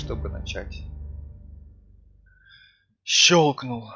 чтобы начать. Щелкнул.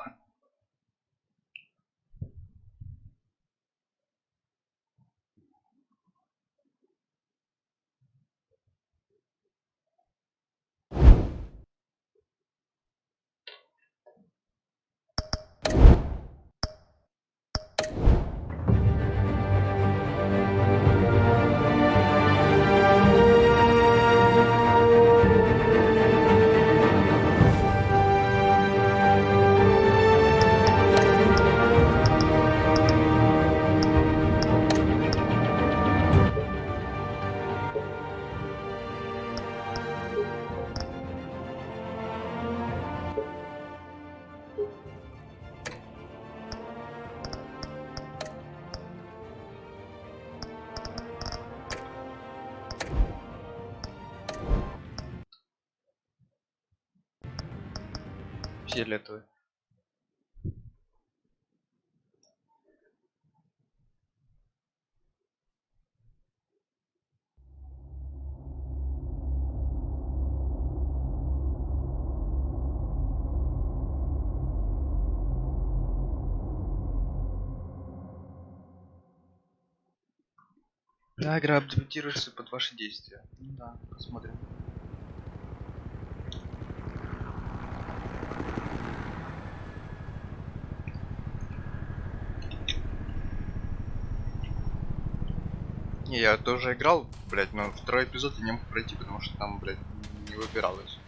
Фиолетовый. Да, игра адаптируется под ваши действия. Ну да, посмотрим. Не, я тоже играл, блять, но второй эпизод я не мог пройти, потому что там, блять, не выбиралось.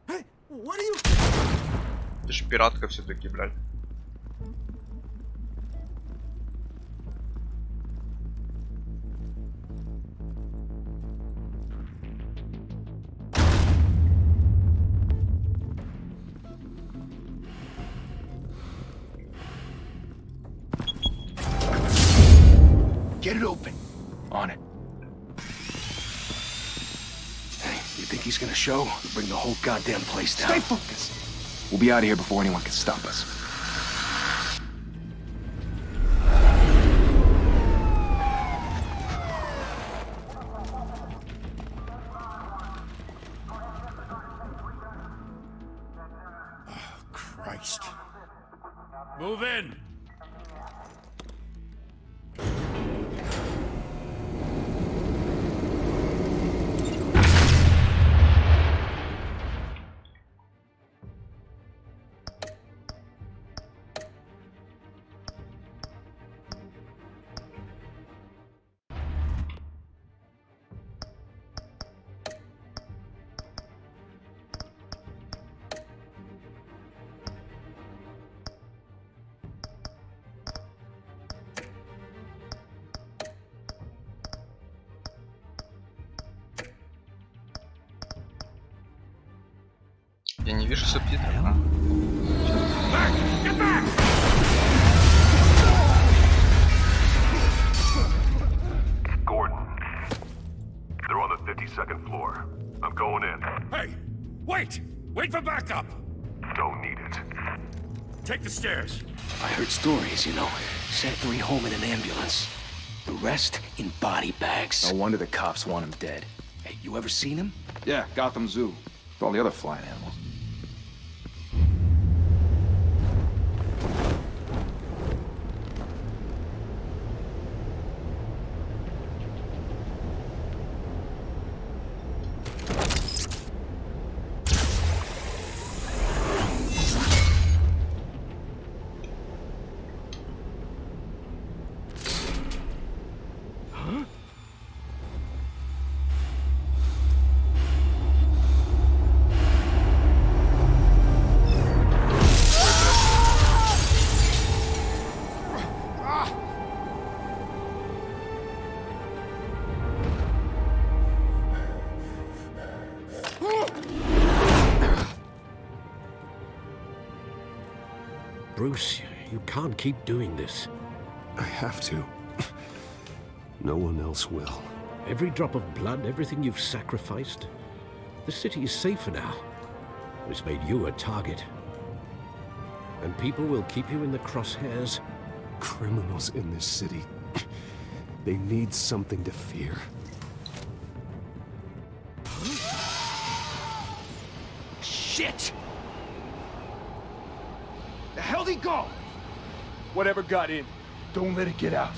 Ты ж пиратка все-таки, блядь. Get it open. On it. Hey, you think he's gonna show? We'll bring the whole goddamn place down. Stay focused. We'll be out of here before anyone can stop us. Oh, Christ. Move in. Я не вижу субтитров, а? Get back! Gordon. They're on the 52nd floor. I'm going in. Hey! Wait! Wait for backup! Don't need it. Take the stairs. I heard stories, you know. Sent 3 home in an ambulance. The rest in body bags. No wonder the cops want him dead. Hey, you ever seen him? Yeah, Gotham Zoo. With all the other flying animals. Bruce, you can't keep doing this. I have to. No one else will. Every drop of blood, everything you've sacrificed. The city is safer now. It's made you a target. And people will keep you in the crosshairs. Criminals in this city. They need something to fear. Shit! The hell'd he go? Whatever got in, don't let it get out.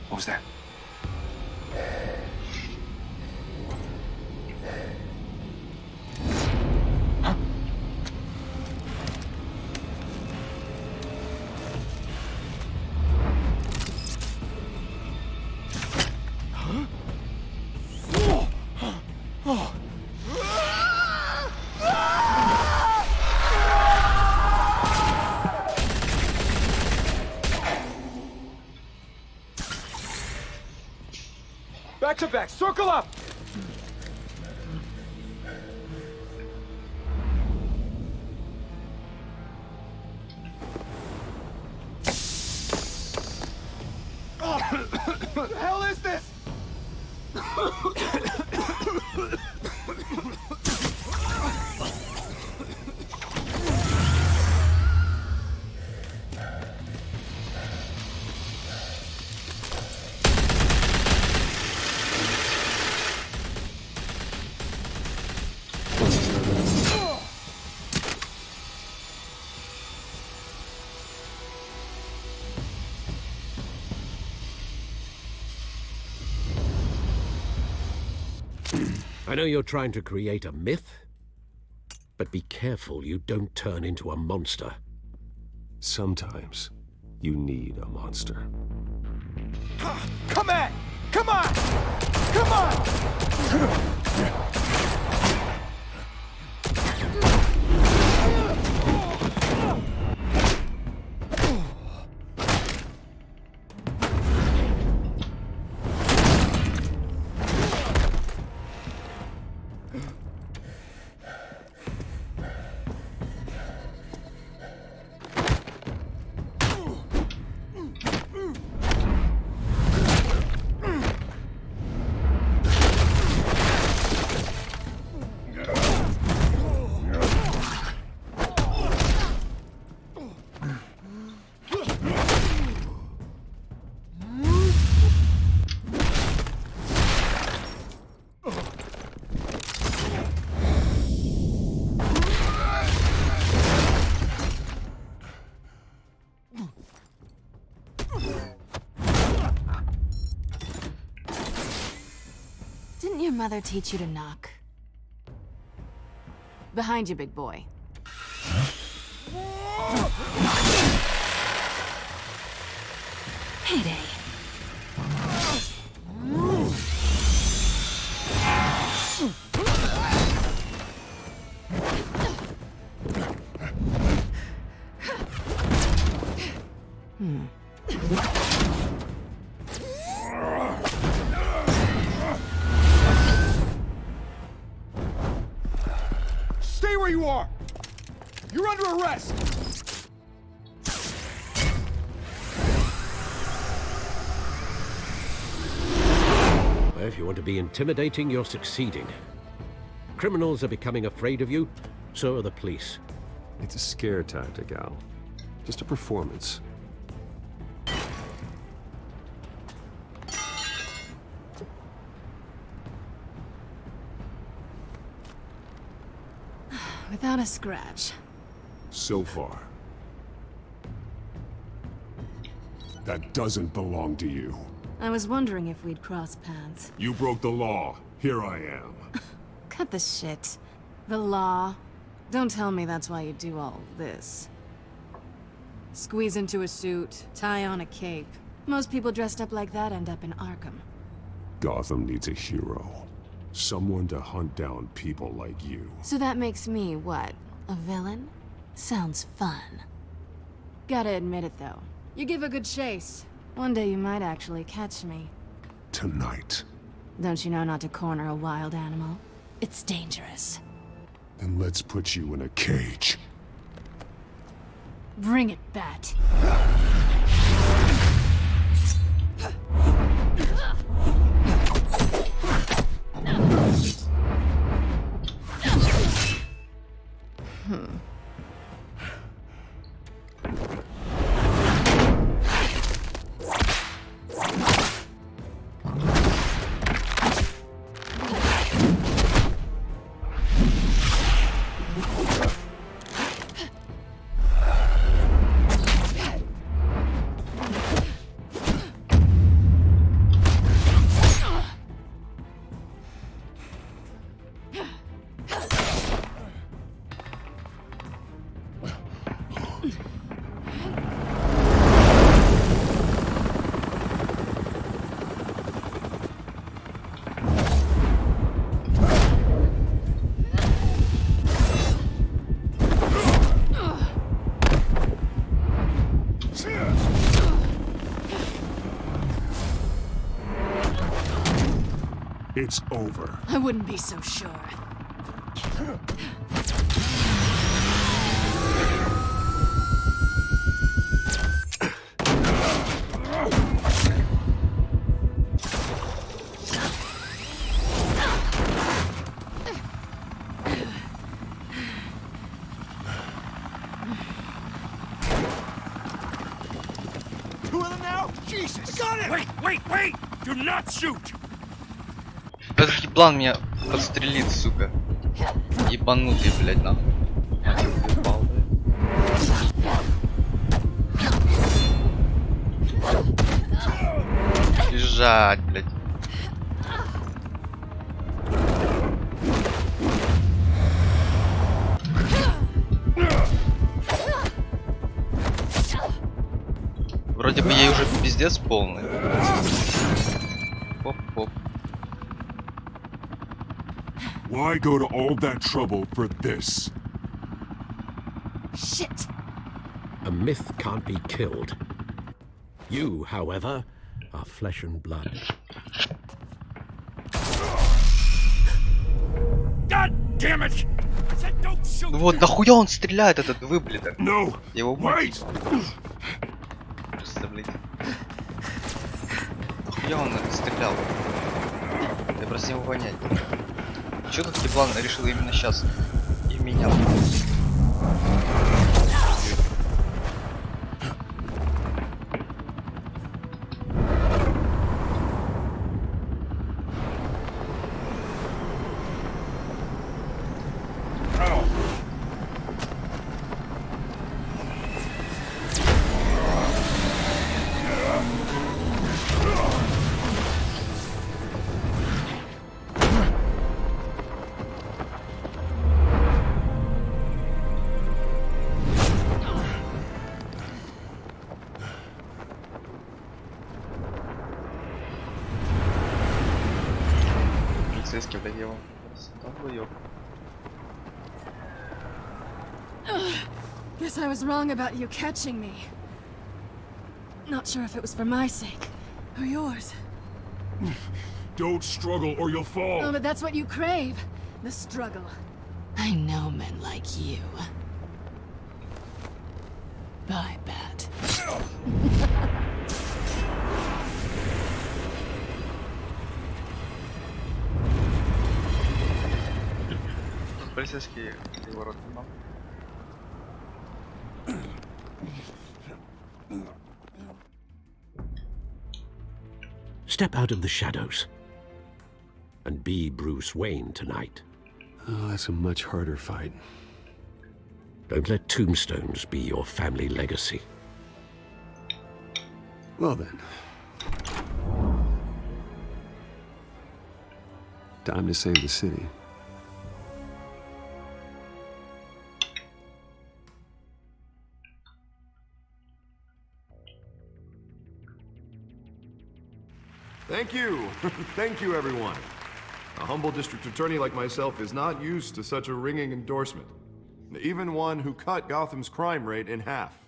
What was that? Huh? Huh? Oh. Back to back, circle up! What the hell is this? I know you're trying to create a myth, but be careful you don't turn into a monster. Sometimes you need a monster. Come at! Come on! Come on! Didn't your mother teach you to knock? Behind you, big boy. Heyday. Stay where you are! You're under arrest! Well, if you want to be intimidating, you're succeeding. Criminals are becoming afraid of you, so are the police. It's a scare tactic, Al. Just a performance. Without a scratch. So far. That doesn't belong to you. I was wondering if we'd cross paths. You broke the law. Here I am. Cut the shit. The law. Don't tell me that's why you do all this. Squeeze into a suit, tie on a cape. Most people dressed up like that end up in Arkham. Gotham needs a hero. Someone to hunt down people like you. So that makes me, what, a villain? Sounds fun. Gotta admit it, though. You give a good chase. One day you might actually catch me. Tonight. Don't you know not to corner a wild animal? It's dangerous. Then let's put you in a cage. Bring it, Bat. It's over. I wouldn't be so sure. Two of them now? Jesus! Got it! Wait! Do not shoot! Этот еблан меня подстрелит, сука. Ебанутый, блядь, нахуй. Мать его ебал, блядь. Лежать, блядь. Вроде бы ей уже пиздец полный. Хоп-хоп. Why go to all that trouble for this? Shit! A myth can't be killed. You, however, are flesh and blood. God damn it! I said don't shoot! Ну вот, нахуя он стреляет, этот выблядок? No! Я его Wait! просто, блядь. Нахуя он стрелял? Я просто не могу понять. Чё тут еблан решил именно сейчас и меня? Полицейский, блядь, его. Долбоёб. Guess I was wrong about you catching me. Not sure if it was for my sake or yours. Don't struggle or you'll fall. Oh, but that's what you crave. The struggle. I know men like you. Bye, Bat. Полицейский его рот ебал. Step out of the shadows and be Bruce Wayne tonight. Oh, that's a much harder fight. Don't let tombstones be your family legacy. Well then. Time to save the city. Thank you. Thank you, everyone. A humble district attorney like myself is not used to such a ringing endorsement. Even one who cut Gotham's crime rate in half.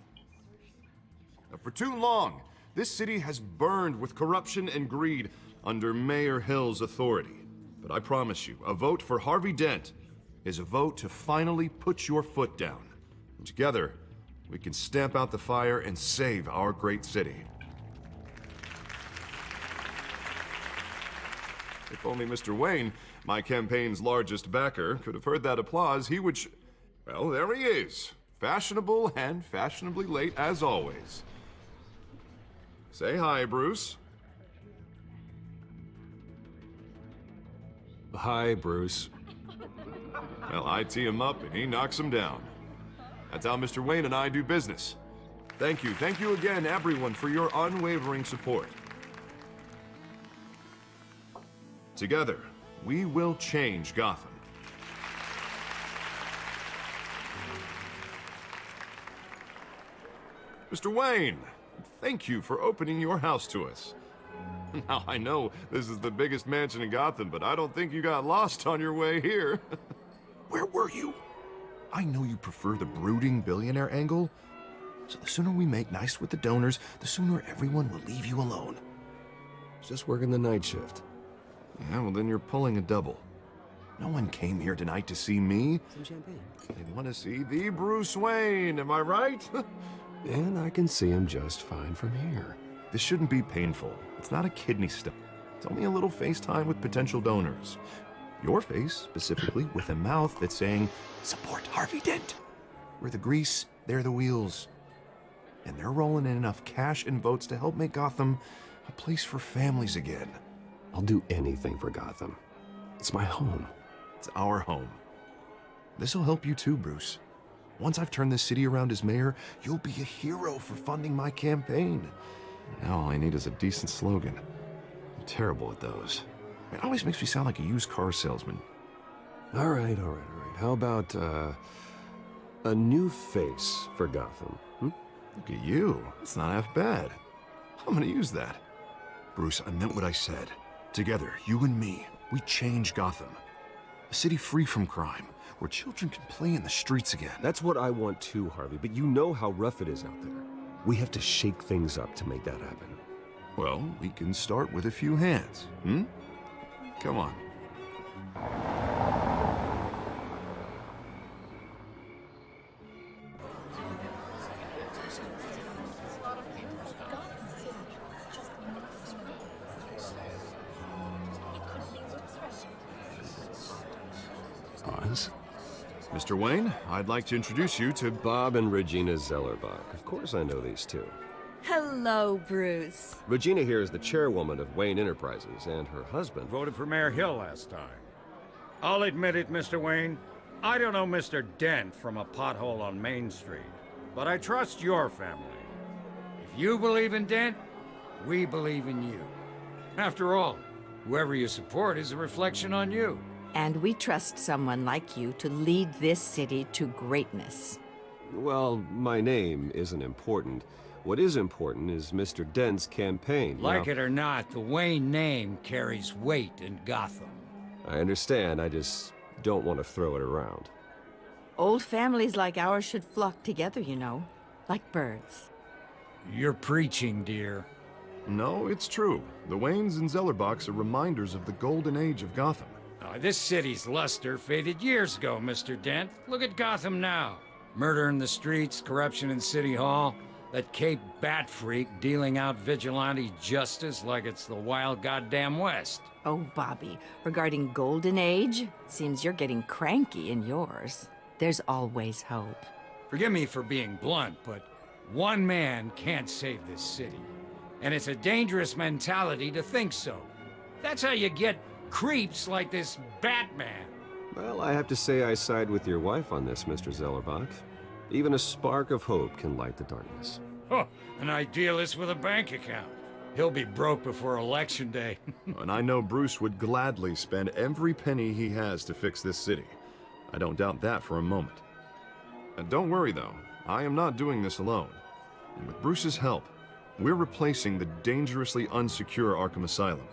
For too long, this city has burned with corruption and greed under Mayor Hill's authority. But I promise you, a vote for Harvey Dent is a vote to finally put your foot down. And together, we can stamp out the fire and save our great city. If only Mr. Wayne, my campaign's largest backer, could have heard that applause, he would well, there he is. Fashionable and fashionably late as always. Say hi, Bruce. Hi, Bruce. Well, I tee him up and he knocks him down. That's how Mr. Wayne and I do business. Thank you again, everyone, for your unwavering support. Together, we will change Gotham. Mr. Wayne, thank you for opening your house to us. Now, I know this is the biggest mansion in Gotham, but I don't think you got lost on your way here. Where were you? I know you prefer the brooding billionaire angle, so the sooner we make nice with the donors, the sooner everyone will leave you alone. Just working the night shift. Yeah, well then you're pulling a double. No one came here tonight to see me. Some champagne. They want to see the Bruce Wayne, am I right? And I can see him just fine from here. This shouldn't be painful. It's not a kidney stone. It's only a little FaceTime with potential donors. Your face, specifically, with a mouth that's saying, support Harvey Dent. We're the grease, they're the wheels. And they're rolling in enough cash and votes to help make Gotham a place for families again. I'll do anything for Gotham. It's my home. It's our home. This'll help you too, Bruce. Once I've turned this city around as mayor, you'll be a hero for funding my campaign. Now all I need is a decent slogan. I'm terrible at those. It always makes me sound like a used car salesman. All right. How about, a new face for Gotham? Look at you. That's not half bad. I'm gonna use that. Bruce, I meant what I said. Together, you and me, we change Gotham. A city free from crime, where children can play in the streets again. That's what I want too, Harvey, but you know how rough it is out there. We have to shake things up to make that happen. Well, we can start with a few hands, Come on. Oz? Mr. Wayne, I'd like to introduce you to Bob and Regina Zellerbach. Of course I know these two. Hello, Bruce. Regina here is the chairwoman of Wayne Enterprises, and her husband... Voted for Mayor Hill last time. I'll admit it, Mr. Wayne. I don't know Mr. Dent from a pothole on Main Street, but I trust your family. If you believe in Dent, we believe in you. After all, whoever you support is a reflection on you. And we trust someone like you to lead this city to greatness. Well, my name isn't important. What is important is Mr. Dent's campaign. Like it or not, the Wayne name carries weight in Gotham. I understand, I just don't want to throw it around. Old families like ours should flock together, you know, like birds. You're preaching, dear. No, it's true. The Waynes and Zellerbachs are reminders of the golden age of Gotham. This city's luster faded years ago, Mr. Dent. Look at Gotham now. Murder in the streets, corruption in City Hall, that Cape Bat freak dealing out vigilante justice like it's the wild goddamn West. Oh, Bobby, regarding Golden Age, seems you're getting cranky in yours. There's always hope. Forgive me for being blunt, but one man can't save this city. And it's a dangerous mentality to think so. That's how you get creeps like this Batman. Well, I have to say I side with your wife on this, Mr. Zellerbach. Even a spark of hope can light the darkness. Oh, an idealist with a bank account. He'll be broke before Election Day. And I know Bruce would gladly spend every penny he has to fix this city. I don't doubt that for a moment. And don't worry, though. I am not doing this alone. And with Bruce's help, we're replacing the dangerously unsecure Arkham Asylum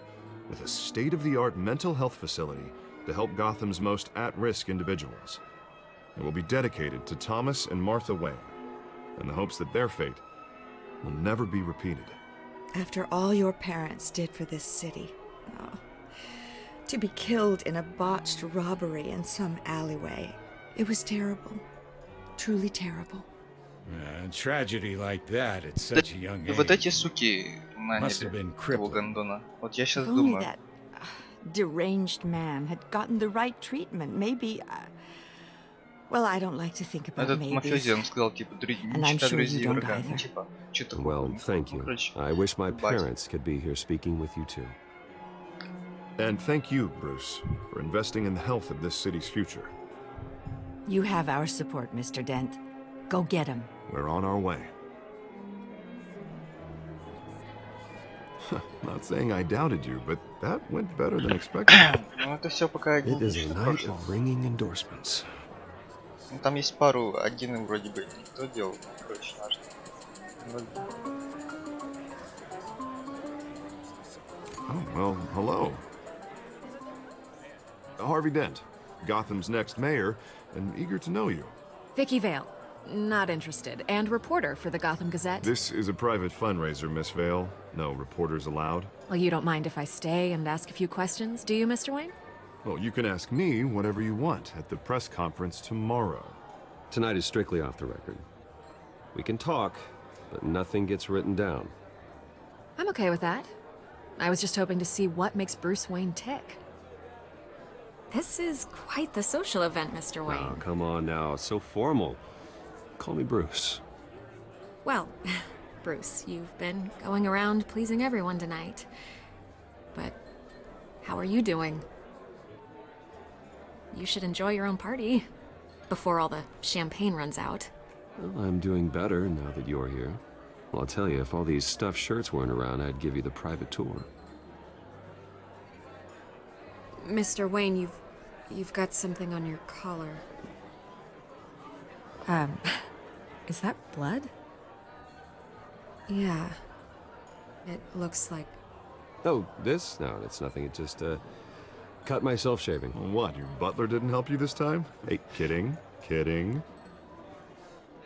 with a state-of-the-art mental health facility to help Gotham's most at-risk individuals. It will be dedicated to Thomas and Martha Wayne, in the hopes that their fate will never be repeated. After all your parents did for this city, to be killed in a botched robbery in some alleyway, it was terrible. Truly terrible. Tragedy like that at such a young age. Вот эти суки Must have наняли been того crippled. гондона. Вот я сейчас If only думаю. that deranged man had gotten the right treatment, maybe... well, I don't like to think about Этот maybes. мафиози, он сказал, типа, And I'm мечта sure you друзей don't врага. Ну, either. типа, что такое? Well, thank you. Короче, I wish my бать. parents could be here speaking with you too. And thank you, Bruce, for investing in the health of this city's future. You have our support, Mr. Dent. Go get him. We're on our way. Not saying I doubted you, but that went better than expected. Ну, это все пока один It is a что-то night прошло. of ringing endorsements. Ну, там есть пару, один им вроде бы никто делал. Короче, важно. Oh, well, hello. Harvey Dent, Gotham's next mayor, and eager to know you. Vicky Vale. Not interested. And reporter for the Gotham Gazette. This is a private fundraiser, Miss Vale. No reporters allowed. Well, you don't mind if I stay and ask a few questions, do you, Mr. Wayne? Well, you can ask me whatever you want at the press conference tomorrow. Tonight is strictly off the record. We can talk, but nothing gets written down. I'm okay with that. I was just hoping to see what makes Bruce Wayne tick. This is quite the social event, Mr. Wayne. Oh, come on now. It's so formal. Call me Bruce. Well, Bruce, you've been going around pleasing everyone tonight. But how are you doing? You should enjoy your own party before all the champagne runs out. Well, I'm doing better now that you're here. Well, I'll tell you, if all these stuffed shirts weren't around, I'd give you the private tour. Mr. Wayne, you've got something on your collar. Is that blood? Yeah. It looks like... Oh, this? No, it's nothing. It just, cut myself shaving. What, your butler didn't help you this time? Hey, kidding, kidding.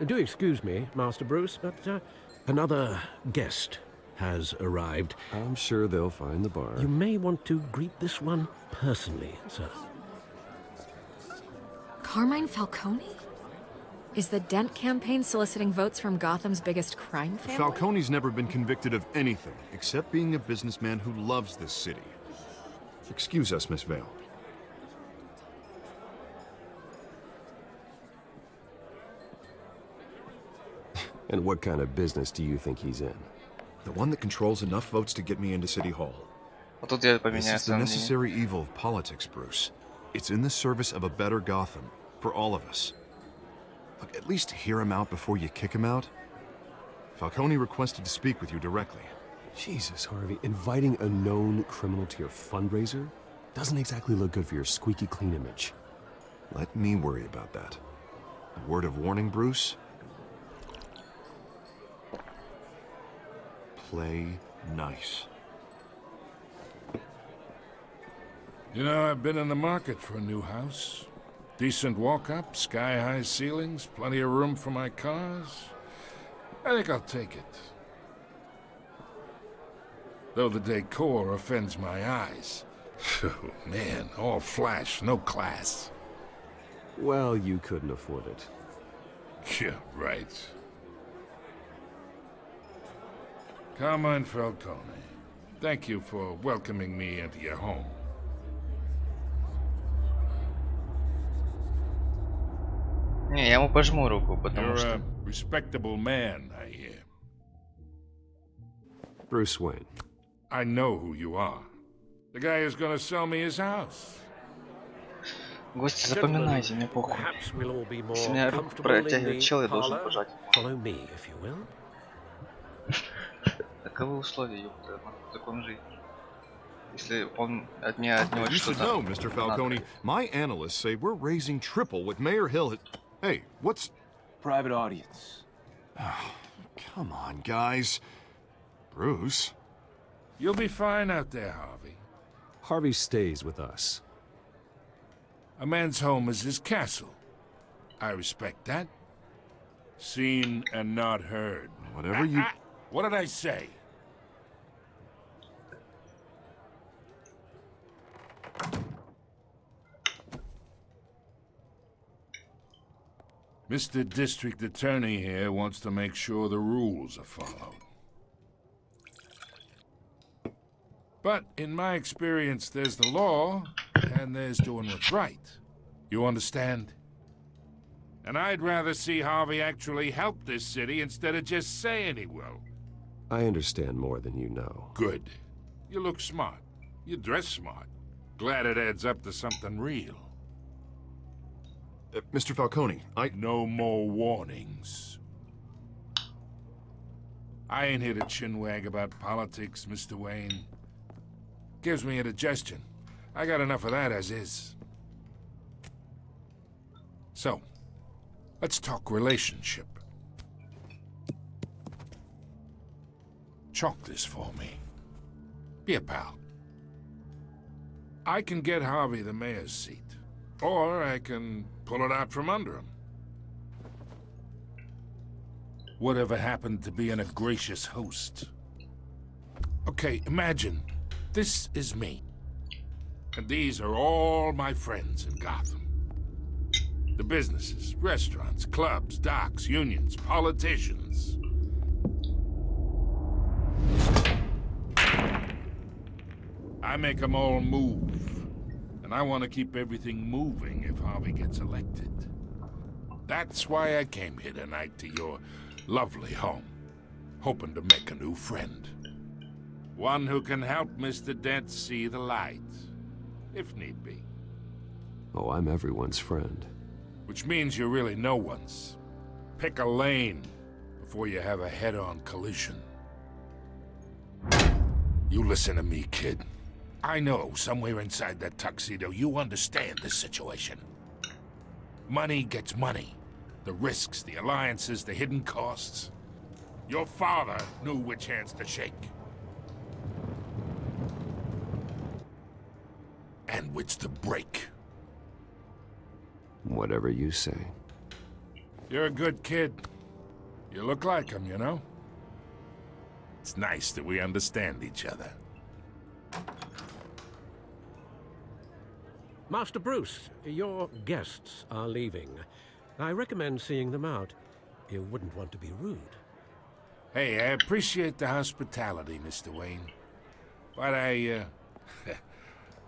Do excuse me, Master Bruce, but another guest has arrived. I'm sure they'll find the bar. You may want to greet this one personally, sir. Carmine Falcone? Is the Dent campaign soliciting votes from Gotham's biggest crime family? Falcone's never been convicted of anything, except being a businessman who loves this city. Excuse us, Miss Vale. And what kind of business do you think he's in? The one that controls enough votes to get me into City Hall. Вот тут я This поменяю is the свое мнение. necessary evil of politics, Bruce. It's in the service of a better Gotham, for all of us. Look, at least hear him out before you kick him out. Falcone requested to speak with you directly. Jesus, Harvey, inviting a known criminal to your fundraiser doesn't exactly look good for your squeaky clean image. Let me worry about that. A word of warning, Bruce? Play nice. You know, I've been in the market for a new house. Decent walk-up, sky-high ceilings, plenty of room for my cars. I think I'll take it. Though the decor offends my eyes. Oh, man, all flash, no class. Well, you couldn't afford it. Yeah, right. Carmine Falcone, thank you for welcoming me into your home. Не, я ему пожму руку, потому You're что... a respectable man, I hear. Bruce Wayne. I know who you are. The guy who's gonna sell me his house. Гости, запоминайте, мне похуй. Perhaps we'll all be more Если меня руку comfortable протягивает in чел, я the должен parlor. пожать. Follow me, if you will. Таковы условия, ёпта, в таком жизни. Если он от меня от него You should что-то... know, Mr. Falcone. My analysts say we're raising triple what Mayor Hill had... Hey, what's... Private audience. Come on, guys. Bruce? You'll be fine out there, Harvey. Harvey stays with us. A man's home is his castle. I respect that. Seen and not heard. Whatever you... What did I say? Mr. District Attorney here wants to make sure the rules are followed. But in my experience, there's the law, and there's doing what's right. You understand? And I'd rather see Harvey actually help this city instead of just saying he will. I understand more than you know. Good. You look smart. You dress smart. Glad it adds up to something real. Mr. Falcone, No more warnings. I ain't here to chinwag about politics, Mr. Wayne. Gives me indigestion. I got enough of that as is. So, let's talk relationship. Chalk this for me. Be a pal. I can get Harvey the mayor's seat, or I can pull it out from under him. Whatever happened to being a gracious host? Okay, imagine, this is me. And these are all my friends in Gotham. The businesses, restaurants, clubs, docks, unions, politicians. I make them all move. And I want to keep everything moving if Harvey gets elected. That's why I came here tonight to your lovely home, hoping to make a new friend. One who can help Mr. Dent see the light, if need be. Oh, I'm everyone's friend. Which means you're really no one's. Pick a lane before you have a head-on collision. You listen to me, kid. I know somewhere inside that tuxedo you understand this situation. Money gets money. The risks, the alliances, the hidden costs. Your father knew which hands to shake. And which to break. Whatever you say. You're a good kid. You look like him, you know? It's nice that we understand each other. Master Bruce, your guests are leaving. I recommend seeing them out. You wouldn't want to be rude. Hey, I appreciate the hospitality, Mr. Wayne. But I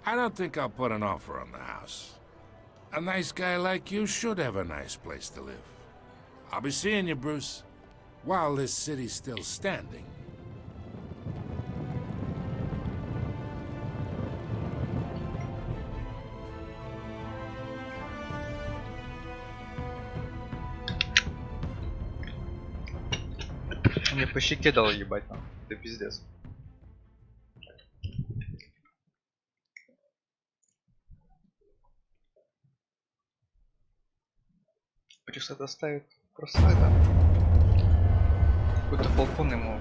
don't think I'll put an offer on the house. A nice guy like you should have a nice place to live. I'll be seeing you, Bruce, while this city's still standing. Мне по щеке дал ебать нам. Да пиздец. Хочешь это оставить? Просто это. Какой-то фалкон ему.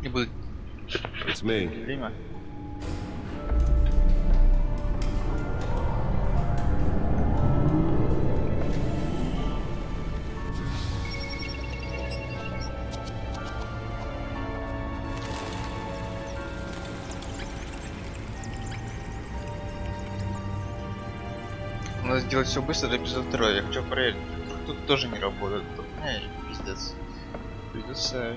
Не будет. It's me. Время. Надо сделать все быстро до эпизода 2. Я хочу проверить. Тут тоже не работает. Эй, пиздец. Придется.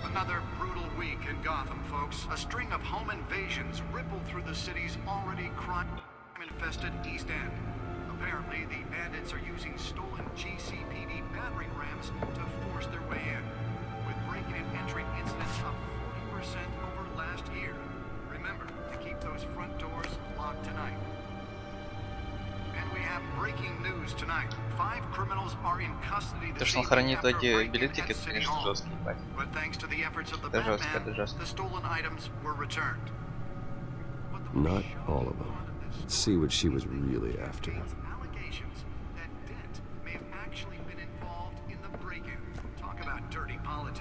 Another brutal week in Gotham, folks. A string of home invasions rippled through the city's already crime-infested East End. Apparently, the bandits are using stolen GCPD battering rams to force their way in, with breaking and entering incidents up 40% over last year. Remember to keep those front doors locked tonight. And we have breaking news tonight. 5 criminals are in custody То, что он хранит эти билетики, это, конечно, жесткий, ебать. Это жестко, это жестко. Not all of them. Let's see what she was really after.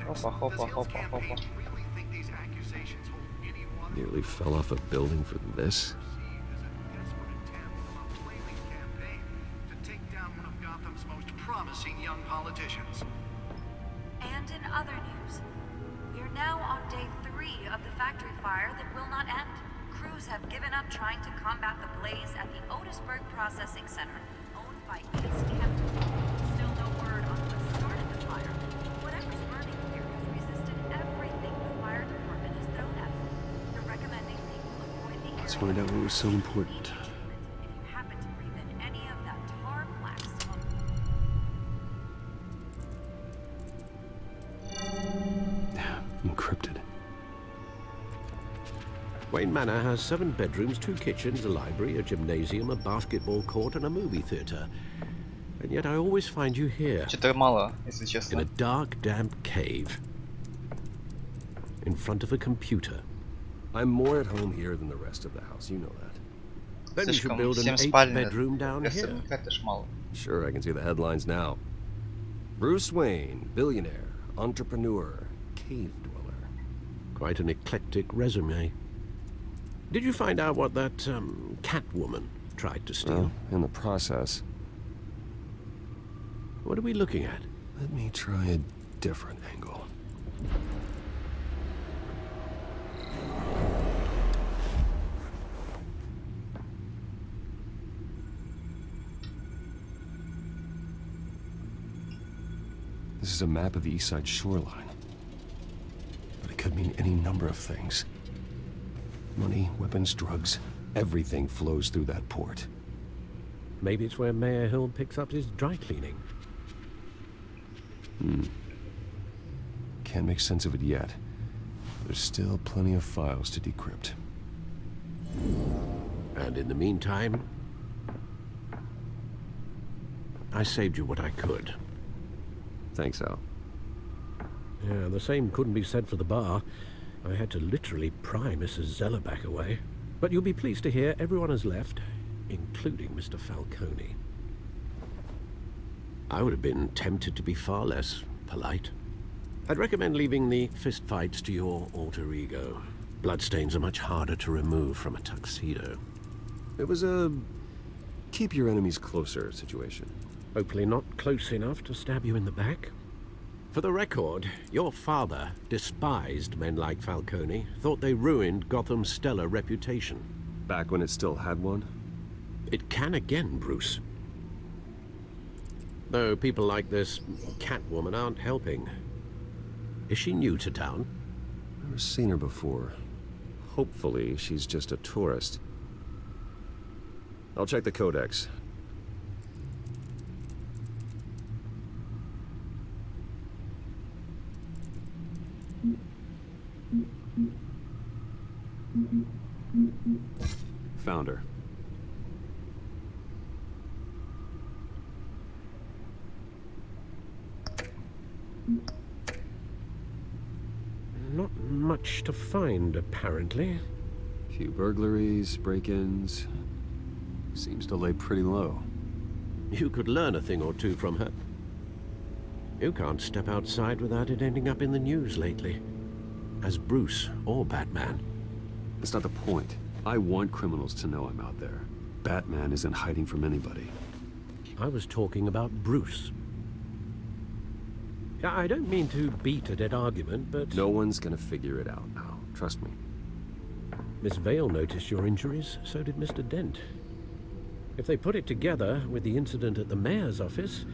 Хопа, хопа, хопа, хопа. Nearly fell off a building for this? Promising young politicians. And in other news, we are now on day 3 of the factory fire that will not end. Crews have given up trying to combat the blaze at the Otisburg Processing Center, owned by East Hampton. Still no word on what started the fire. Whatever's burning here has resisted everything the fire department has thrown at it. They're recommending people avoid the area. Let's find out what was so important. Encrypted. Wayne Manor has 7 bedrooms, 2 kitchens, a library, a gymnasium, a basketball court, and a movie theater. And yet I always find you here. Что-то мало, если честно. In a dark, damp cave. In front of a computer. I'm more at home here than the rest of the house, you know that. Then you should build an 8th bedroom down here. Это ж мало. Sure, I can see the headlines now. Bruce Wayne, billionaire, entrepreneur, cave dweller. Quite an eclectic resume. Did you find out what that, Catwoman tried to steal? In the process. What are we looking at? Let me try a different angle. This is a map of the East Side shoreline. But it could mean any number of things. Money, weapons, drugs, everything flows through that port. Maybe it's where Mayor Hill picks up his dry cleaning. Can't make sense of it yet. There's still plenty of files to decrypt. And in the meantime, I saved you what I could. Thanks, Al. Yeah, the same couldn't be said for the bar. I had to literally pry Mrs. Zellerbach away. But you'll be pleased to hear everyone has left, including Mr. Falcone. I would have been tempted to be far less polite. I'd recommend leaving the fistfights to your alter ego. Bloodstains are much harder to remove from a tuxedo. It was a keep your enemies closer situation. Hopefully not close enough to stab you in the back. For the record, your father despised men like Falcone, thought they ruined Gotham's stellar reputation. Back when it still had one? It can again, Bruce. Though people like this Catwoman aren't helping. Is she new to town? Never seen her before. Hopefully, she's just a tourist. I'll check the codex. Found her. Not much to find, apparently. Few burglaries, break-ins. Seems to lay pretty low. You could learn a thing or two from her. You can't step outside without it ending up in the news lately. As Bruce or Batman. That's not the point. I want criminals to know I'm out there. Batman isn't hiding from anybody. I was talking about Bruce. I don't mean to beat a dead argument, but... No one's gonna figure it out now. Trust me. Miss Vale noticed your injuries, so did Mr. Dent. If they put it together with the incident at the mayor's office,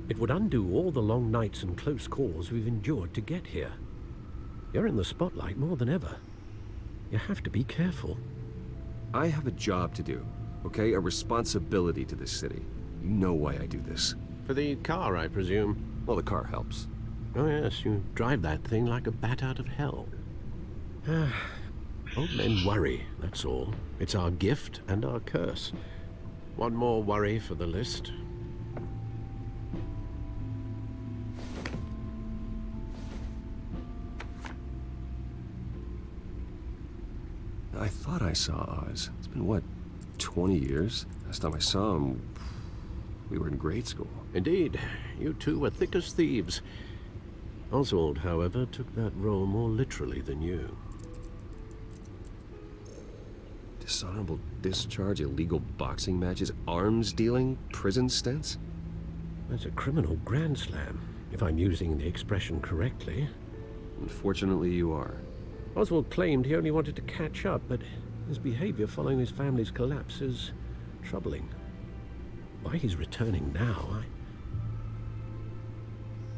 it would undo all the long nights and close calls we've endured to get here. You're in the spotlight more than ever. You have to be careful. I have a job to do, okay? A responsibility to this city. You know why I do this. For the car, I presume. Well, the car helps. Oh yes, you drive that thing like a bat out of hell. Old men worry, that's all. It's our gift and our curse. One more worry for the list. I thought I saw Oz. It's been, what, 20 years? Last time I saw him, we were in grade school. Indeed. You two were thick as thieves. Oswald, however, took that role more literally than you. Dishonorable discharge, illegal boxing matches, arms dealing, prison stints? That's a criminal grand slam, if I'm using the expression correctly. Unfortunately, you are. Oswald claimed he only wanted to catch up, but his behavior following his family's collapse is troubling. Why he's returning now, I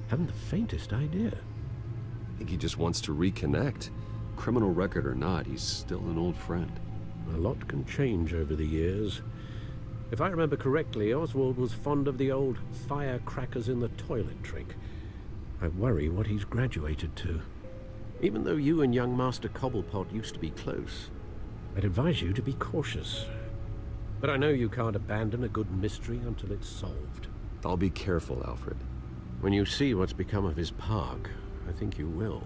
haven't the faintest idea. I think he just wants to reconnect. Criminal record or not, he's still an old friend. A lot can change over the years. If I remember correctly, Oswald was fond of the old firecrackers in the toilet trick. I worry what he's graduated to. Even though you and young Master Cobblepot used to be close, I'd advise you to be cautious. But I know you can't abandon a good mystery until it's solved. I'll be careful, Alfred. When you see what's become of his park, I think you will.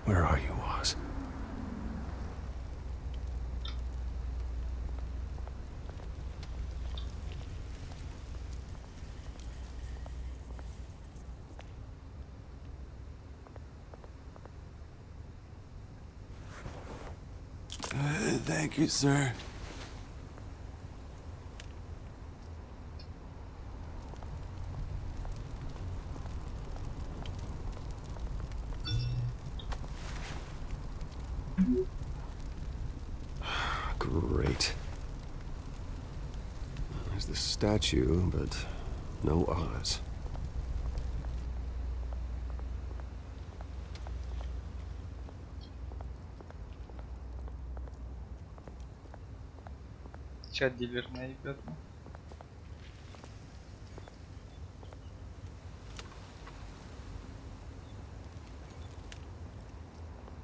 Where are you, Oz? Thank you, sir. Great. There's the statue, but no Oz. Чат дилерная ребята.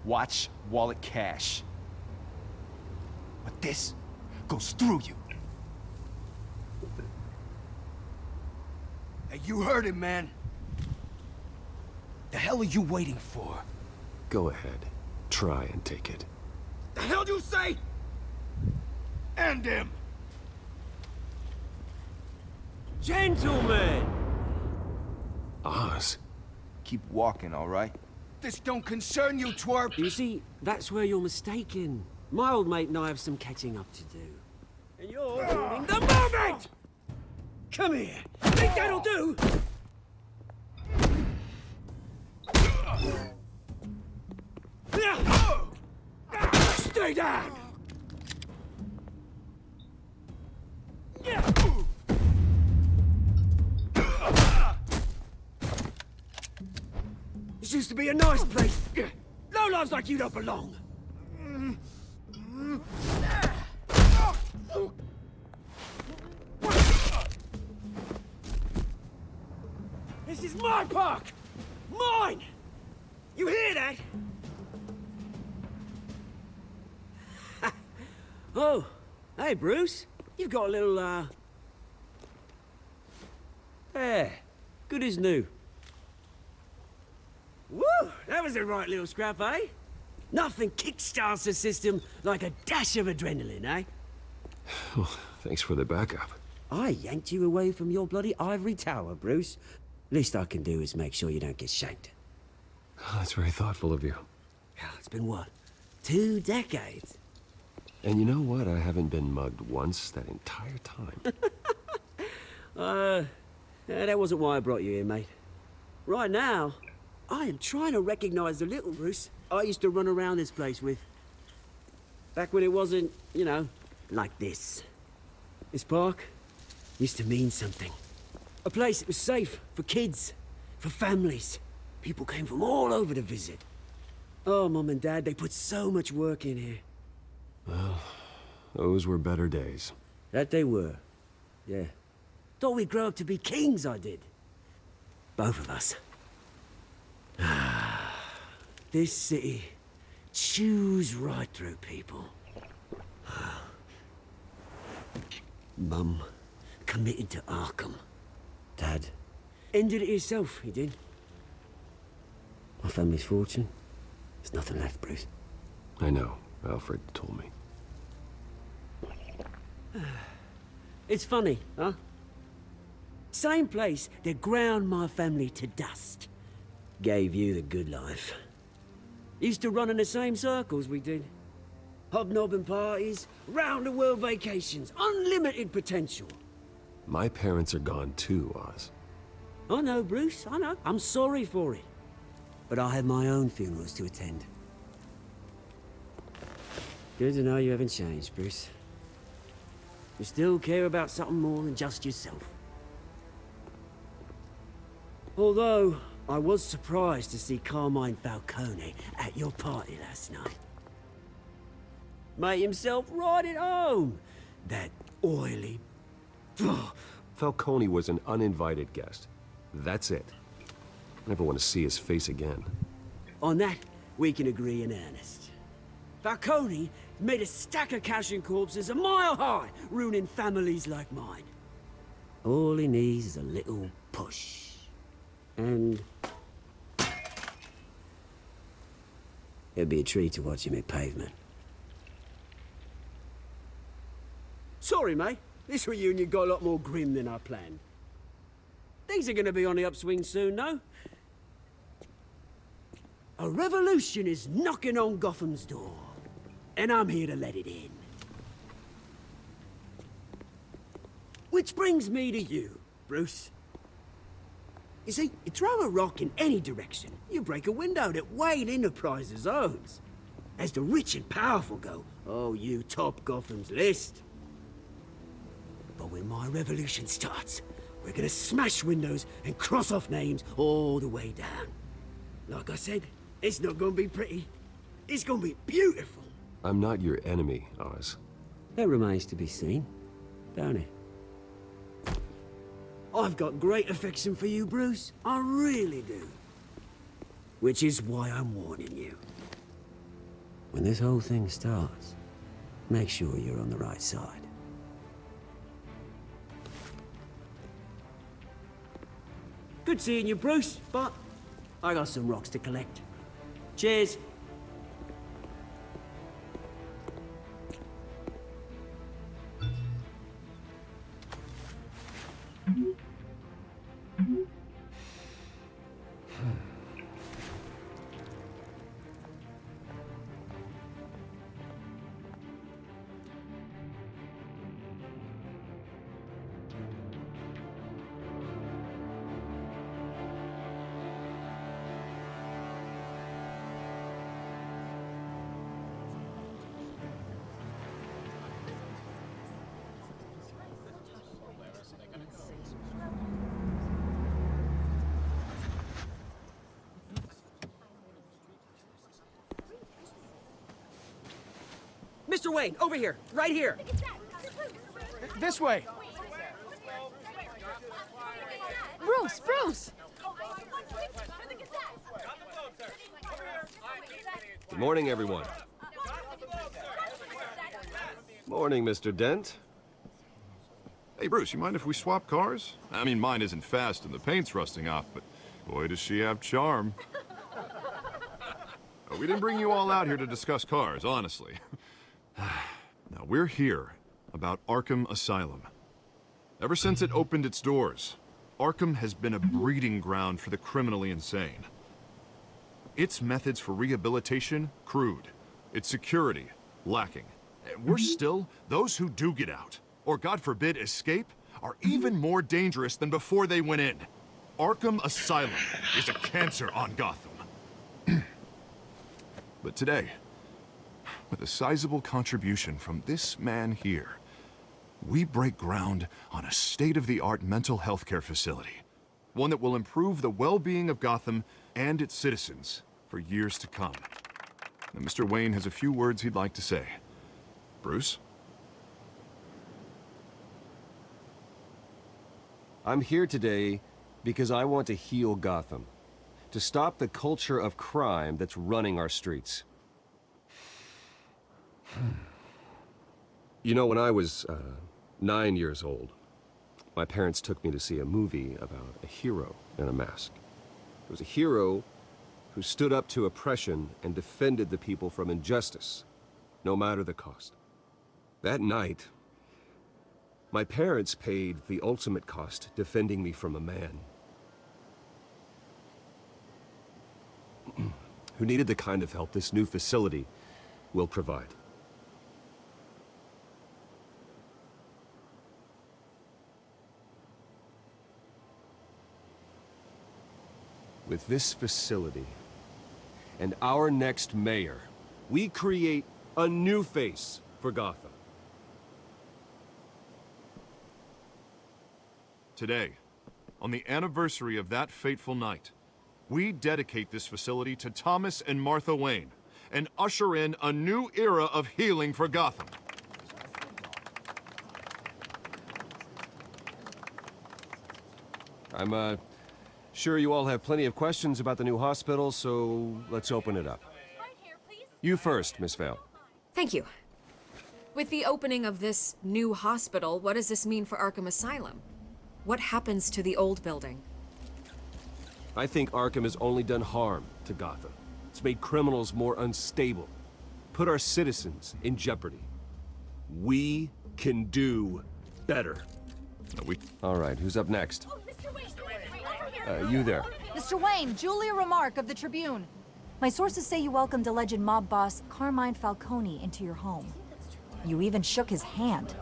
Watch wallet cash. But this goes through you. Hey, you heard him, man. The hell are you waiting for? Go ahead. Try and take it. The hell do you say? End him! Gentlemen! Oz? Keep walking, all right? This don't concern you, twerp! You see, that's where you're mistaken. My old mate and I have some catching up to do. And you're ruining the moment! Come here! Think that'll do? Stay down! This used to be a nice place. Lowlifes like you don't belong. This is my park! Mine! You hear that? Oh, hey, Bruce. You've got a little, There. Good as new. Woo! That was a right little scrap, eh? Nothing kickstarts the system like a dash of adrenaline, eh? Oh, thanks for the backup. I yanked you away from your bloody ivory tower, Bruce. Least I can do is make sure you don't get shanked. Oh, that's very thoughtful of you. It's been what? 2 decades? And you know what? I haven't been mugged once that entire time. That wasn't why I brought you here, mate. Right now, I am trying to recognize the little Bruce I used to run around this place with. Back when it wasn't, you know, like this. This park used to mean something. A place that was safe for kids, for families. People came from all over to visit. Oh, Mum and Dad, they put so much work in here. Well, those were better days. That they were. Yeah. Thought we'd grow up to be kings, I did. Both of us. This city chews right through people. Mum committed to Arkham. Dad ended it himself, he did. My family's fortune. There's nothing left, Bruce. I know. Alfred told me. It's funny, huh? Same place that ground my family to dust. Gave you the good life. Used to run in the same circles we did. Hobnobbing parties, round-the-world vacations, unlimited potential. My parents are gone too, Oz. I know, Bruce, I know. I'm sorry for it. But I have my own funerals to attend. Good to know you haven't changed, Bruce. You still care about something more than just yourself. Although, I was surprised to see Carmine Falcone at your party last night. Made himself right at home. That oily... Falcone was an uninvited guest. That's it. I never want to see his face again. On that, we can agree in earnest. Falcone made a stack of cash and corpses a mile high, ruining families like mine. All he needs is a little push. And... It'd be a treat to watch him hit pavement. Sorry, mate. This reunion got a lot more grim than I planned. Things are gonna be on the upswing soon, though. A revolution is knocking on Gotham's door, and I'm here to let it in. Which brings me to you, Bruce. You see, you throw a rock in any direction, you break a window that Wayne Enterprises owns. As the rich and powerful go, oh, you top Gotham's list. But when my revolution starts, we're gonna smash windows and cross off names all the way down. Like I said, it's not gonna be pretty. It's gonna be beautiful. I'm not your enemy, Oz. That remains to be seen, don't it? I've got great affection for you, Bruce. I really do. Which is why I'm warning you. When this whole thing starts, make sure you're on the right side. Good seeing you, Bruce, but I got some rocks to collect. Cheers. Mr. Wayne, over here, right here. This way. Bruce! Good morning, everyone. Morning, Mr. Dent. Hey, Bruce, you mind if we swap cars? I mean, mine isn't fast and the paint's rusting off, but boy, does she have charm. We didn't bring you all out here to discuss cars, honestly. Now, we're here about Arkham Asylum. Ever since it opened its doors, Arkham has been a breeding ground for the criminally insane. Its methods for rehabilitation, crude. Its security, lacking. And worse still, those who do get out, or God forbid escape, are even more dangerous than before they went in. Arkham Asylum is a cancer on Gotham. But today, with a sizable contribution from this man here, we break ground on a state-of-the-art mental health care facility. One that will improve the well-being of Gotham and its citizens for years to come. Now, Mr. Wayne has a few words he'd like to say. Bruce? I'm here today because I want to heal Gotham. To stop the culture of crime that's running our streets. You know, when I was 9 years old, my parents took me to see a movie about a hero in a mask. It was a hero who stood up to oppression and defended the people from injustice, no matter the cost. That night, my parents paid the ultimate cost defending me from a man who needed the kind of help this new facility will provide. With this facility and our next mayor, we create a new face for Gotham. Today, on the anniversary of that fateful night, we dedicate this facility to Thomas and Martha Wayne and usher in a new era of healing for Gotham. I'm sure you all have plenty of questions about the new hospital, so let's open it up. You first, Miss Vale. Thank you. With the opening of this new hospital, what does this mean for Arkham Asylum? What happens to the old building? I think Arkham has only done harm to Gotham. It's made criminals more unstable, put our citizens in jeopardy. We can do better. All right, who's up next? You there. Mr. Wayne, Julia Remark of the Tribune. My sources say you welcomed alleged mob boss Carmine Falcone into your home. You even shook his hand.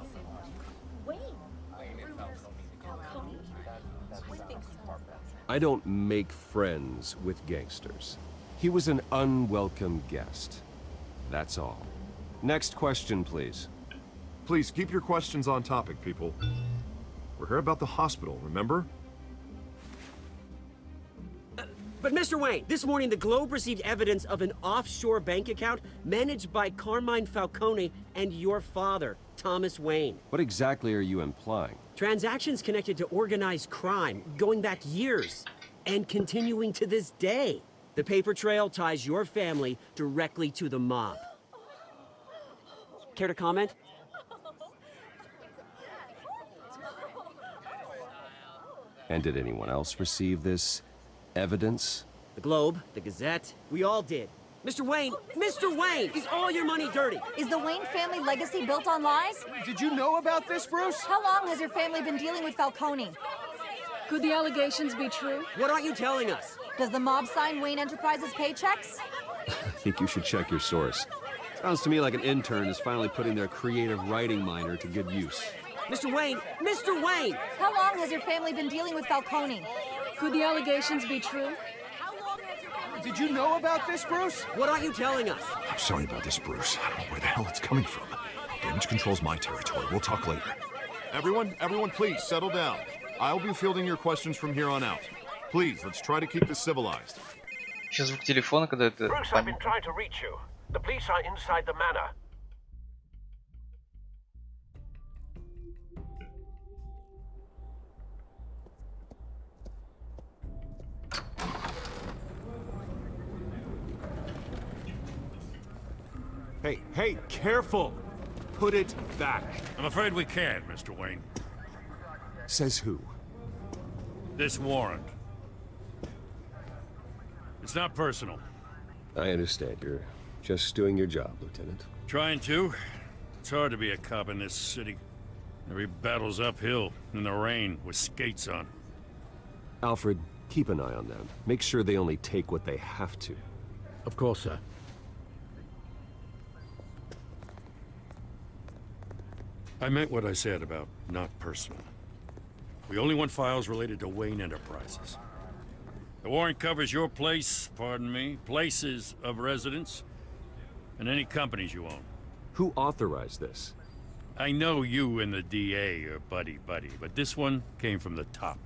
I don't make friends with gangsters. He was an unwelcome guest. That's all. Next question, please. Please keep your questions on topic, people. We're here about the hospital, remember? But Mr. Wayne, this morning the Globe received evidence of an offshore bank account managed by Carmine Falcone and your father, Thomas Wayne. What exactly are you implying? Transactions connected to organized crime, going back years, and continuing to this day. The paper trail ties your family directly to the mob. Care to comment? And did anyone else receive this evidence? The Globe, the Gazette, we all did. Mr. Wayne, is all your money dirty? Is the Wayne family legacy built on lies? Did you know about this, Bruce? How long has your family been dealing with Falcone? Could the allegations be true? What aren't you telling us? Does the mob sign Wayne Enterprises paychecks? I think you should check your source. Sounds to me like an intern is finally putting their creative writing minor to good use. Mr. Wayne! How long has your family been dealing with Falcone? Could the allegations be true? Did you know about this, Bruce? What aren't you telling us? I'm sorry about this, Bruce. I don't know where the hell it's coming from. Damage control's my territory. We'll talk later. Everyone, please, settle down. I'll be fielding your questions from here on out. Please, let's try to keep this civilized. Еще звук телефона, когда это... Bruce, I've been trying to reach you. The police are inside the manor. Hey, careful! Put it back. I'm afraid we can't, Mr. Wayne. Says who? This warrant. It's not personal. I understand. You're just doing your job, Lieutenant. Trying to. It's hard to be a cop in this city. Every battle's uphill, in the rain, with skates on. Alfred, keep an eye on them. Make sure they only take what they have to. Of course, sir. I meant what I said about not personal. We only want files related to Wayne Enterprises. The warrant covers your place, pardon me, places of residence, and any companies you own. Who authorized this? I know you and the DA are buddy-buddy, but this one came from the top.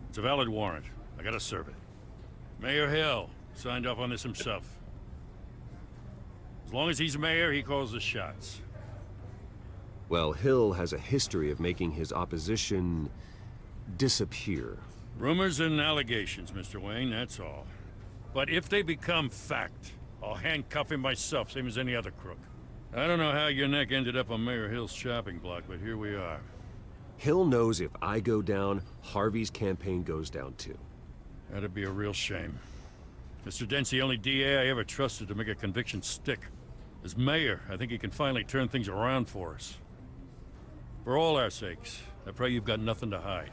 It's a valid warrant. I gotta serve it. Mayor Hill signed off on this himself. As long as he's mayor, he calls the shots. Well, Hill has a history of making his opposition disappear. Rumors and allegations, Mr. Wayne, that's all. But if they become fact, I'll handcuff him myself, same as any other crook. I don't know how your neck ended up on Mayor Hill's chopping block, but here we are. Hill knows if I go down, Harvey's campaign goes down too. That'd be a real shame. Mr. Dent's the only DA I ever trusted to make a conviction stick. As mayor, I think he can finally turn things around for us. For all our sakes, I pray you've got nothing to hide.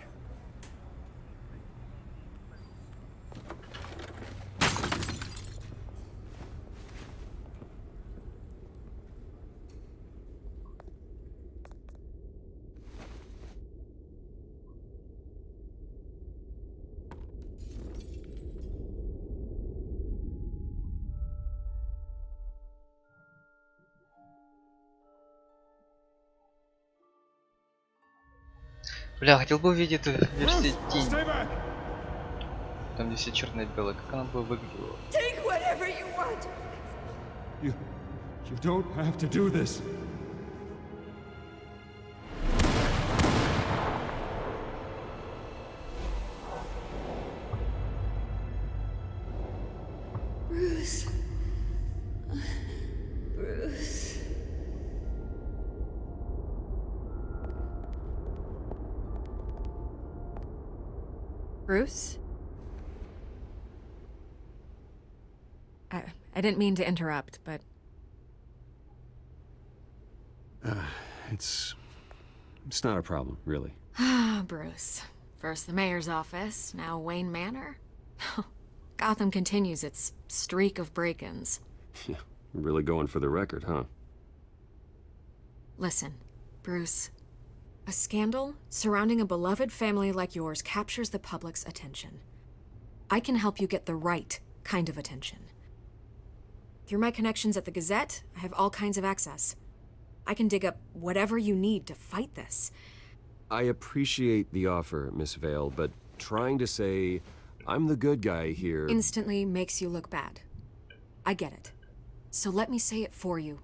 Бля, хотел бы увидеть эту версию тень. Там где все черное и белое. Как она бы выглядела? Take whatever you want. You don't have to do this. Bruce. Bruce. Bruce? I didn't mean to interrupt, but... It's not a problem, really. Ah, Bruce. First the mayor's office, now Wayne Manor. Gotham continues its streak of break-ins. Yeah, really going for the record, huh? Listen, Bruce. A scandal surrounding a beloved family like yours captures the public's attention. I can help you get the right kind of attention. Through my connections at the Gazette, I have all kinds of access. I can dig up whatever you need to fight this. I appreciate the offer, Miss Vale, but trying to say I'm the good guy here... Instantly makes you look bad. I get it. So let me say it for you.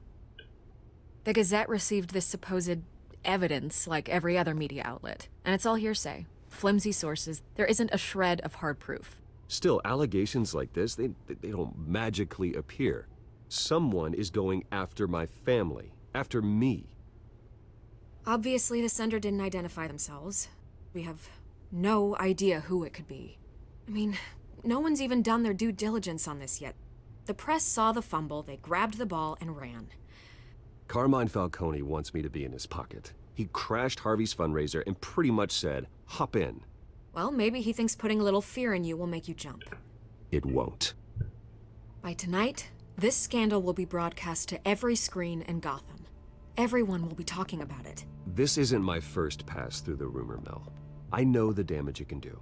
The Gazette received this supposed evidence like every other media outlet, and it's all hearsay. Flimsy sources. There isn't a shred of hard proof. Still, allegations like this, they don't magically appear. Someone is going after my family, after me. Obviously, the sender didn't identify themselves. We have no idea who it could be. I mean, no one's even done their due diligence on this yet. The press saw the fumble, they grabbed the ball and ran. Carmine Falcone wants me to be in his pocket. He crashed Harvey's fundraiser and pretty much said, hop in. Well, maybe he thinks putting a little fear in you will make you jump. It won't. By tonight, this scandal will be broadcast to every screen in Gotham. Everyone will be talking about it. This isn't my first pass through the rumor mill. I know the damage it can do.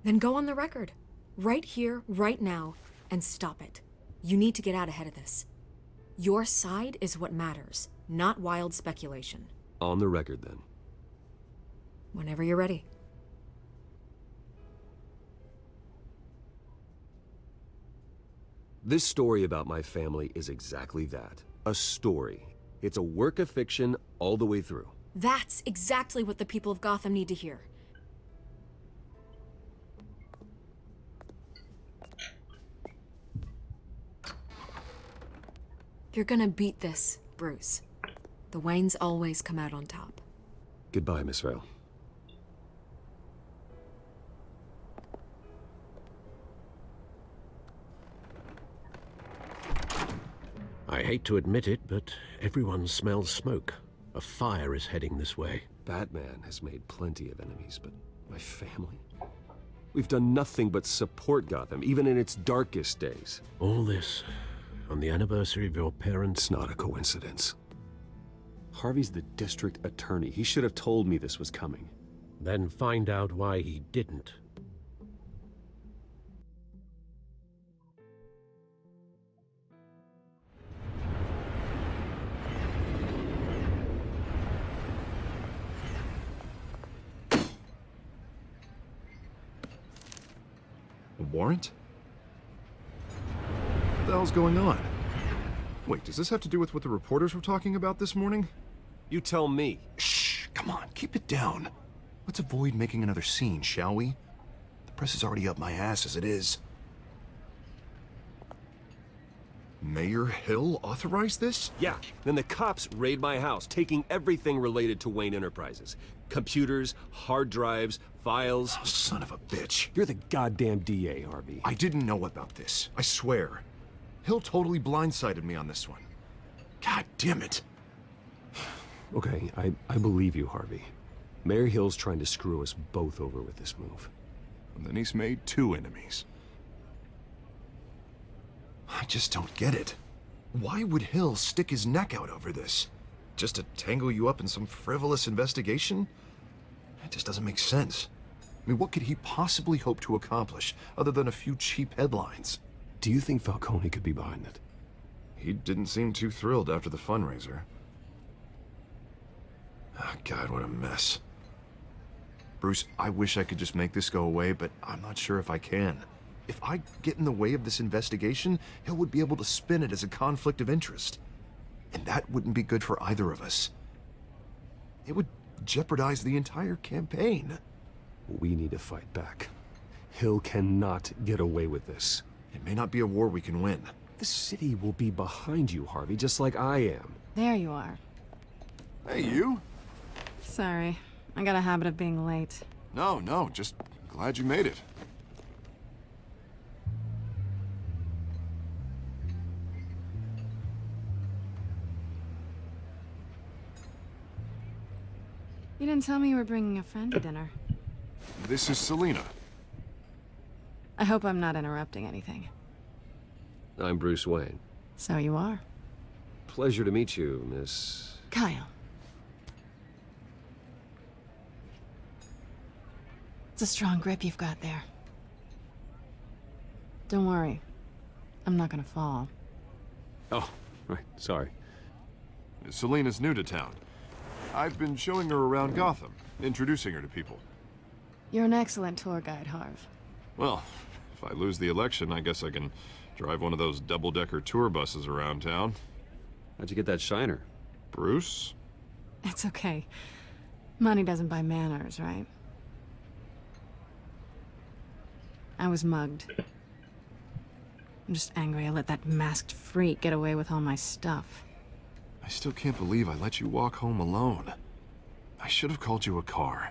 Then go on the record. Right here, right now, and stop it. You need to get out ahead of this. Your side is what matters, not wild speculation. On the record, then. Whenever you're ready. This story about my family is exactly that. A story. It's a work of fiction all the way through. That's exactly what the people of Gotham need to hear. You're gonna beat this, Bruce. The Waynes always come out on top. Goodbye, Miss Vale. I hate to admit it, but everyone smells smoke. A fire is heading this way. Batman has made plenty of enemies, but my family? We've done nothing but support Gotham, even in its darkest days. All this on the anniversary of your parents'... It's not a coincidence. Harvey's the district attorney. He should have told me this was coming. Then find out why he didn't. A warrant? What the hell's going on? Wait, does this have to do with what the reporters were talking about this morning? You tell me. Shh, come on, keep it down. Let's avoid making another scene, shall we? The press is already up my ass as it is. Mayor Hill authorized this? Yeah, then the cops raid my house, taking everything related to Wayne Enterprises. Computers, hard drives, files. Oh, son of a bitch. You're the goddamn DA, Harvey. I didn't know about this, I swear. Hill totally blindsided me on this one. God damn it. Okay, I believe you, Harvey. Mayor Hill's trying to screw us both over with this move. And then he's made two enemies. I just don't get it. Why would Hill stick his neck out over this? Just to tangle you up in some frivolous investigation? It just doesn't make sense. I mean, what could he possibly hope to accomplish other than a few cheap headlines? Do you think Falcone could be behind it? He didn't seem too thrilled after the fundraiser. Oh, God, what a mess. Bruce, I wish I could just make this go away, but I'm not sure if I can. If I get in the way of this investigation, Hill would be able to spin it as a conflict of interest. And that wouldn't be good for either of us. It would jeopardize the entire campaign. We need to fight back. Hill cannot get away with this. It may not be a war we can win. The city will be behind you, Harvey, just like I am. There you are. Hey, you? Sorry. I got a habit of being late. No, just glad you made it. You didn't tell me you were bringing a friend to dinner. This is Selina. I hope I'm not interrupting anything. I'm Bruce Wayne. So you are. Pleasure to meet you, Miss... Kyle. It's a strong grip you've got there. Don't worry. I'm not gonna fall. Oh, right, sorry. Selina's new to town. I've been showing her around Gotham, introducing her to people. You're an excellent tour guide, Harv. Well, if I lose the election, I guess I can drive one of those double-decker tour buses around town. How'd you get that shiner? Bruce? It's okay. Money doesn't buy manners, right? I was mugged. I'm just angry I let that masked freak get away with all my stuff. I still can't believe I let you walk home alone. I should have called you a car.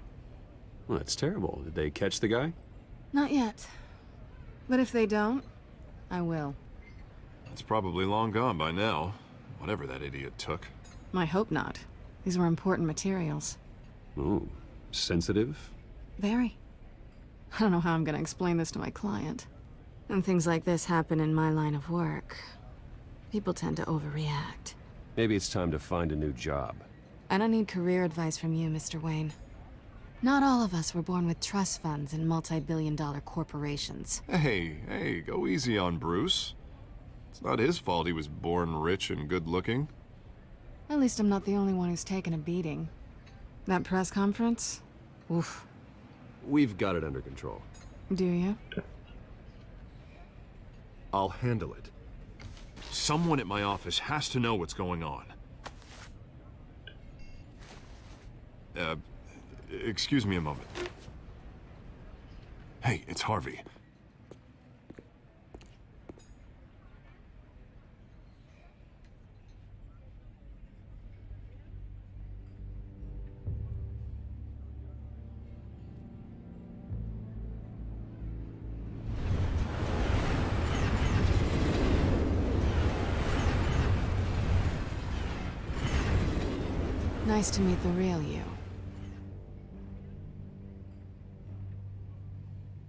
Well, that's terrible. Did they catch the guy? Not yet. But if they don't, I will. It's probably long gone by now, whatever that idiot took. I hope not. These were important materials. Ooh, sensitive? Very. I don't know how I'm gonna explain this to my client. When things like this happen in my line of work, people tend to overreact. Maybe it's time to find a new job. I don't need career advice from you, Mr. Wayne. Not all of us were born with trust funds and multi-billion-dollar corporations. Hey, go easy on Bruce. It's not his fault he was born rich and good-looking. At least I'm not the only one who's taken a beating. That press conference? Oof. We've got it under control. Do you? I'll handle it. Someone at my office has to know what's going on. Excuse me a moment. Hey, it's Harvey. Nice to meet the real you.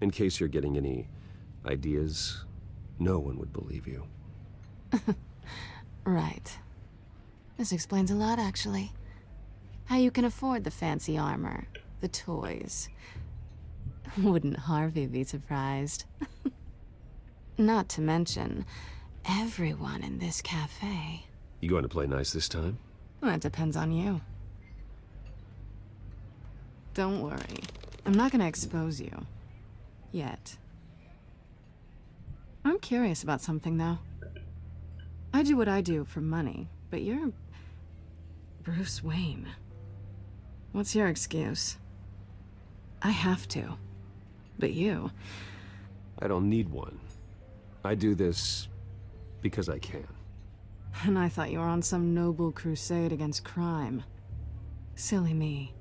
In case you're getting any ideas, no one would believe you. Right. This explains a lot, actually. How you can afford the fancy armor, the toys. Wouldn't Harvey be surprised? Not to mention, everyone in this cafe. You going to play nice this time? Well, that depends on you. Don't worry. I'm not gonna expose you. Yet. I'm curious about something, though. I do what I do for money, but you're... Bruce Wayne. What's your excuse? I have to. But you... I don't need one. I do this because I can. And I thought you were on some noble crusade against crime. Silly me.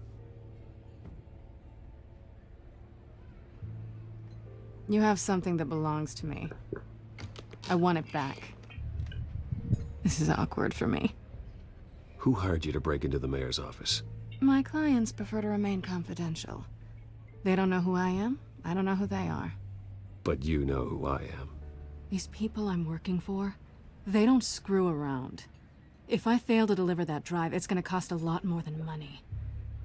You have something that belongs to me. I want it back. This is awkward for me. Who hired you to break into the mayor's office? My clients prefer to remain confidential. They don't know who I am. I don't know who they are. But you know who I am. These people I'm working for, they don't screw around. If I fail to deliver that drive, it's gonna cost a lot more than money.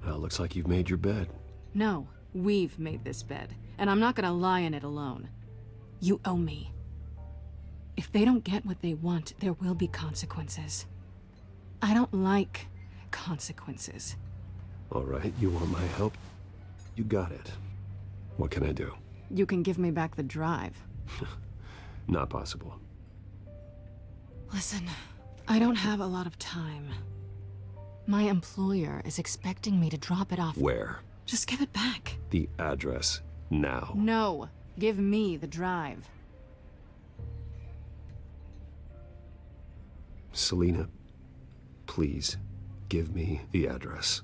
Well, looks like you've made your bed. No, we've made this bed, and I'm not gonna lie in it alone. You owe me. If they don't get what they want, there will be consequences. I don't like consequences. All right, you want my help? You got it. What can I do? You can give me back the drive. Not possible. Listen, I don't have a lot of time. My employer is expecting me to drop it off. Where? Just give it back. The address, now. No, give me the drive. Selina, please, give me the address.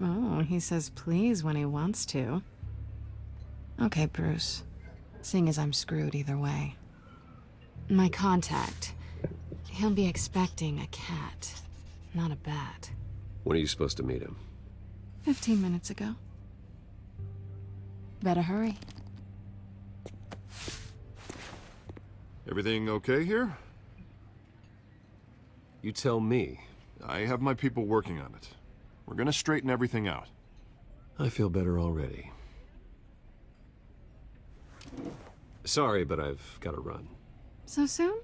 Oh, he says please when he wants to. Okay, Bruce. Seeing as I'm screwed either way. My contact. He'll be expecting a cat, not a bat. When are you supposed to meet him? 15 minutes ago. Better hurry. Everything okay here? You tell me. I have my people working on it. We're gonna straighten everything out. I feel better already. Sorry, but I've got to run. So soon?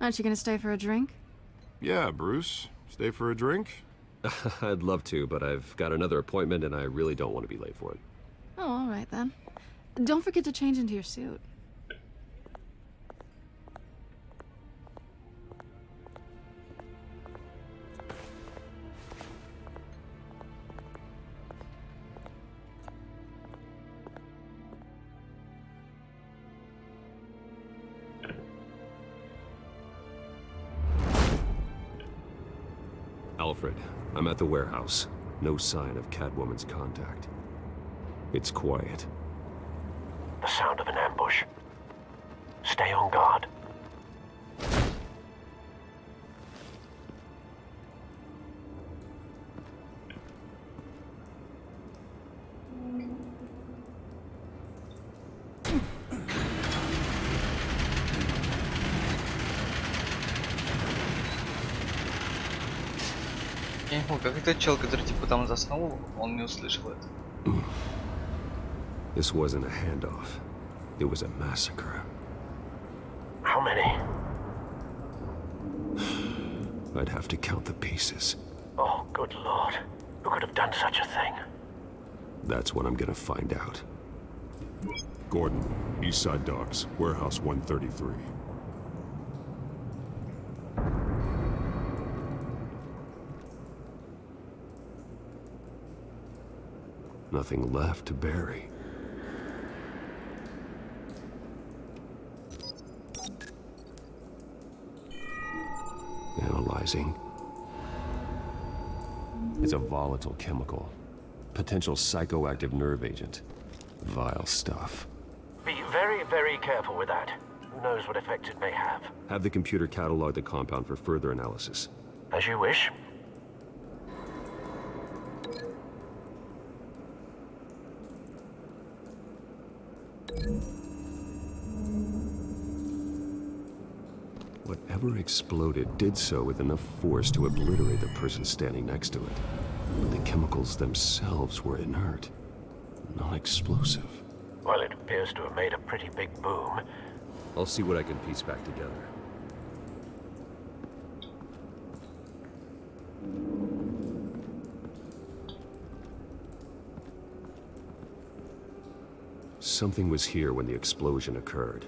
Aren't you gonna stay for a drink? Yeah, Bruce. Stay for a drink? I'd love to, but I've got another appointment and I really don't want to be late for it. Oh, all right then. Don't forget to change into your suit. Alfred, I'm at the warehouse. No sign of Catwoman's contact. It's quiet. The sound of an ambush. Stay on guard. Я не помню, как этот чел, который типа там заснул, он не услышал это. This wasn't a handoff. It was a massacre. How many? I'd have to count the pieces. Oh, good lord. Who could have done such a thing? That's what I'm gonna find out. Gordon, East Side Docks, Warehouse 133. Nothing left to bury. Analyzing. It's a volatile chemical. Potential psychoactive nerve agent. Vile stuff. Be very, very careful with that. Who knows what effects it may have. Have the computer catalog the compound for further analysis. As you wish. Whatever exploded did so with enough force to obliterate the person standing next to it. But the chemicals themselves were inert, not explosive. Well, it appears to have made a pretty big boom. I'll see what I can piece back together. Something was here when the explosion occurred.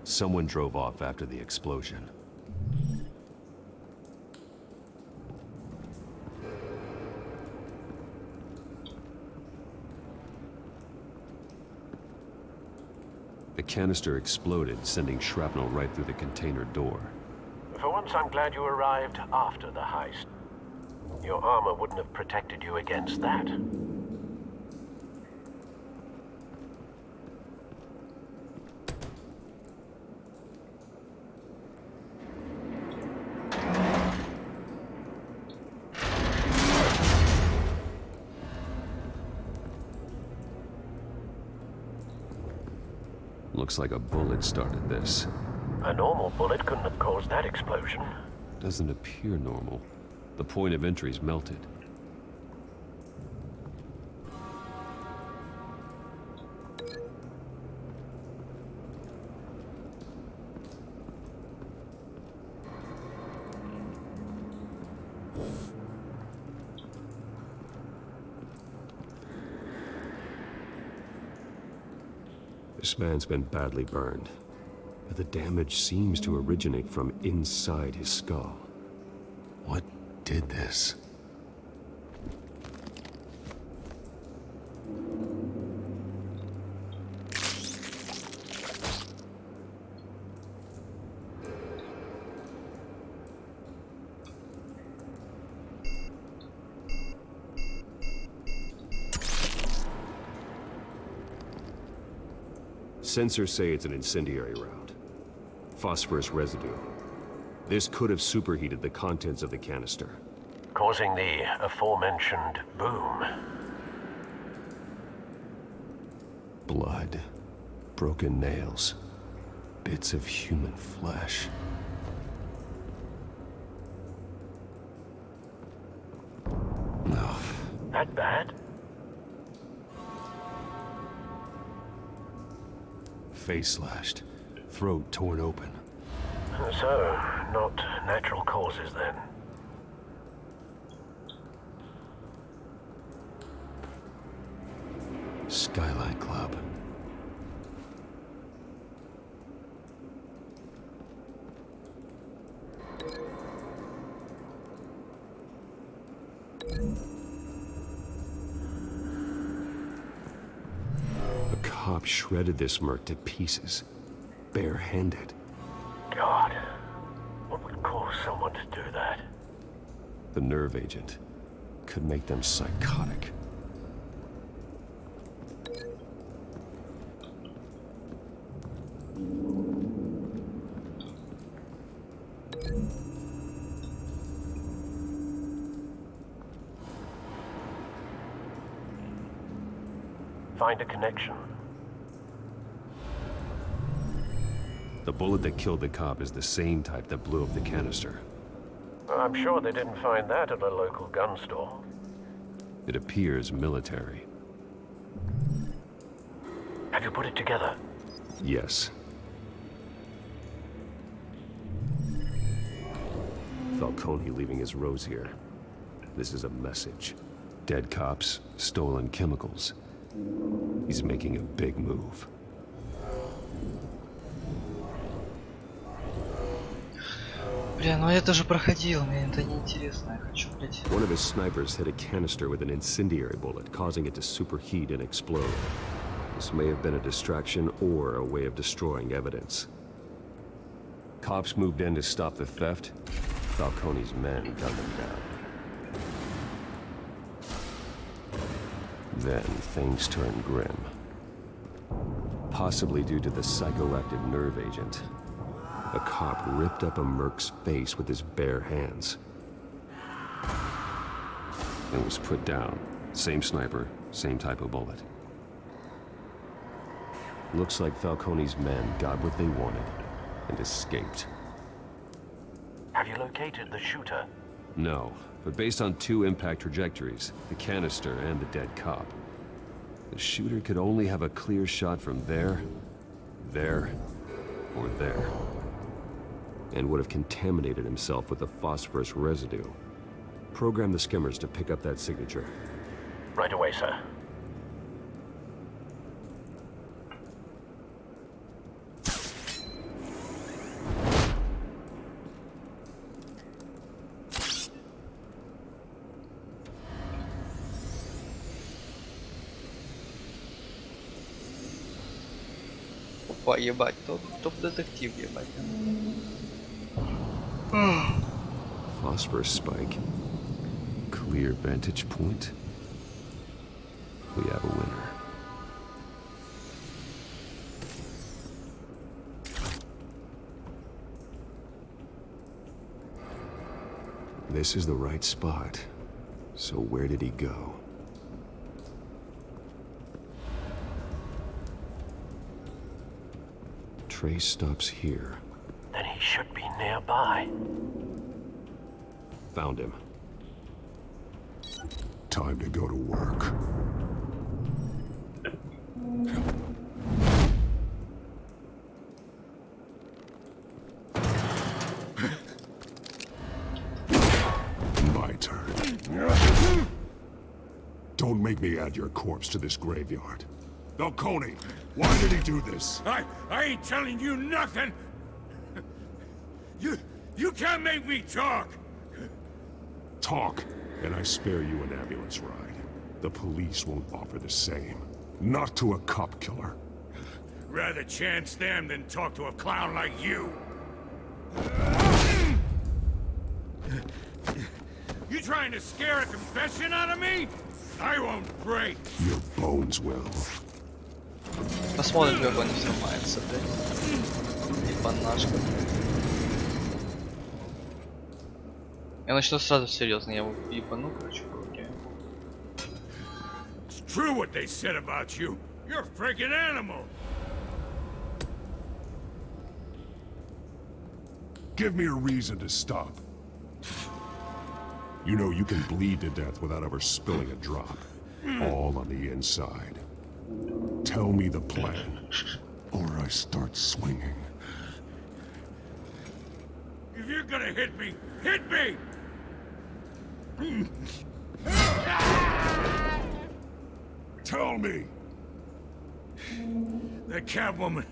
Someone drove off after the explosion. The canister exploded, sending shrapnel right through the container door. For once, I'm glad you arrived after the heist. Your armor wouldn't have protected you against that. Looks like a bullet started this. A normal bullet couldn't have caused that explosion. Doesn't appear normal. The point of entry's melted. This man's been badly burned, but the damage seems to originate from inside his skull. What did this? Sensors say it's an incendiary round. Phosphorus residue. This could have superheated the contents of the canister, causing the aforementioned boom. Blood, broken nails, bits of human flesh. No. That bad? Face slashed, throat torn open. So, not natural causes then. Skyline Club. A cop shredded this merc to pieces, barehanded. God, what would cause someone to do that? The nerve agent could make them psychotic. Find a connection. The bullet that killed the cop is the same type that blew up the canister. I'm sure they didn't find that at a local gun store. It appears military. Have you put it together? Yes. Falcone leaving his rose here. This is a message. Dead cops, stolen chemicals. He's making a big move. Бля, ну я тоже проходил, мне это неинтересно, я хочу, блядь. One of his snipers hit a canister with an incendiary bullet, causing it to superheat and explode. This may have been a distraction or a way of destroying evidence. Cops moved in to stop the theft. Falcone's men gunned them down. Then things turned grim. Possibly due to the psychoactive nerve agent. A cop ripped up a merc's face with his bare hands. And was put down. Same sniper, same type of bullet. Looks like Falcone's men got what they wanted and escaped. Have you located the shooter? No, but based on two impact trajectories, the canister and the dead cop, the shooter could only have a clear shot from there, or there. And would have contaminated himself with the phosphorus residue. Program the skimmers to pick up that signature. Right away, sir. Опа, ебать, топ-детектив, ебать. Phosphorus spike. Clear vantage point. We have a winner. This is the right spot. So where did he go? Trace stops here. Then he should be nearby. Found him. Time to go to work. My turn. Don't make me add your corpse to this graveyard. Falcone, why did he do this? I ain't telling you nothing! You can't make me talk! Talk, and I spare you an ambulance ride. The police won't offer the same. Not to a cop killer. Rather chance them than talk to a clown like you. You trying to scare a confession out of me? I won't break. Your bones will. Посмотрим, как он сломается, блядь. Ебанашка. Я начну сразу серьезно, я его ебану, короче, по руке. It's true what they said about you. You're a freaking animal. Give me a reason to stop. You know you can bleed to death without ever spilling a drop. All on the inside. Tell me the plan, or I start swinging. If you're gonna hit me, hit me! Tell me! The cabwoman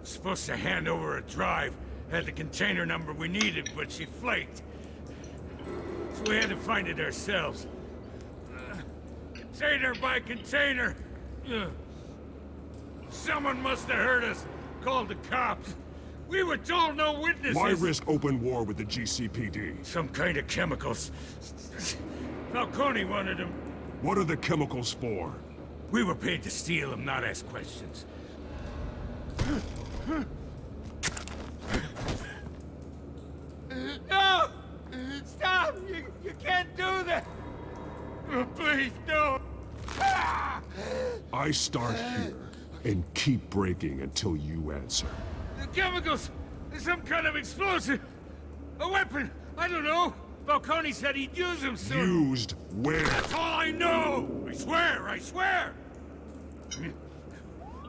was supposed to hand over a drive, had the container number we needed, but she flaked. So we had to find it ourselves. Container by container. Someone must have heard us, called the cops. We were told no witnesses. Why risk open war with the GCPD? Some kind of chemicals. Falcone wanted them. What are the chemicals for? We were paid to steal them, not ask questions. No! Stop! You can't do that! Please don't! I start here and keep breaking until you answer. The chemicals! Some kind of explosive! A weapon! I don't know! Falcone said he'd use them soon! Used where? That's all I know! I swear! I swear!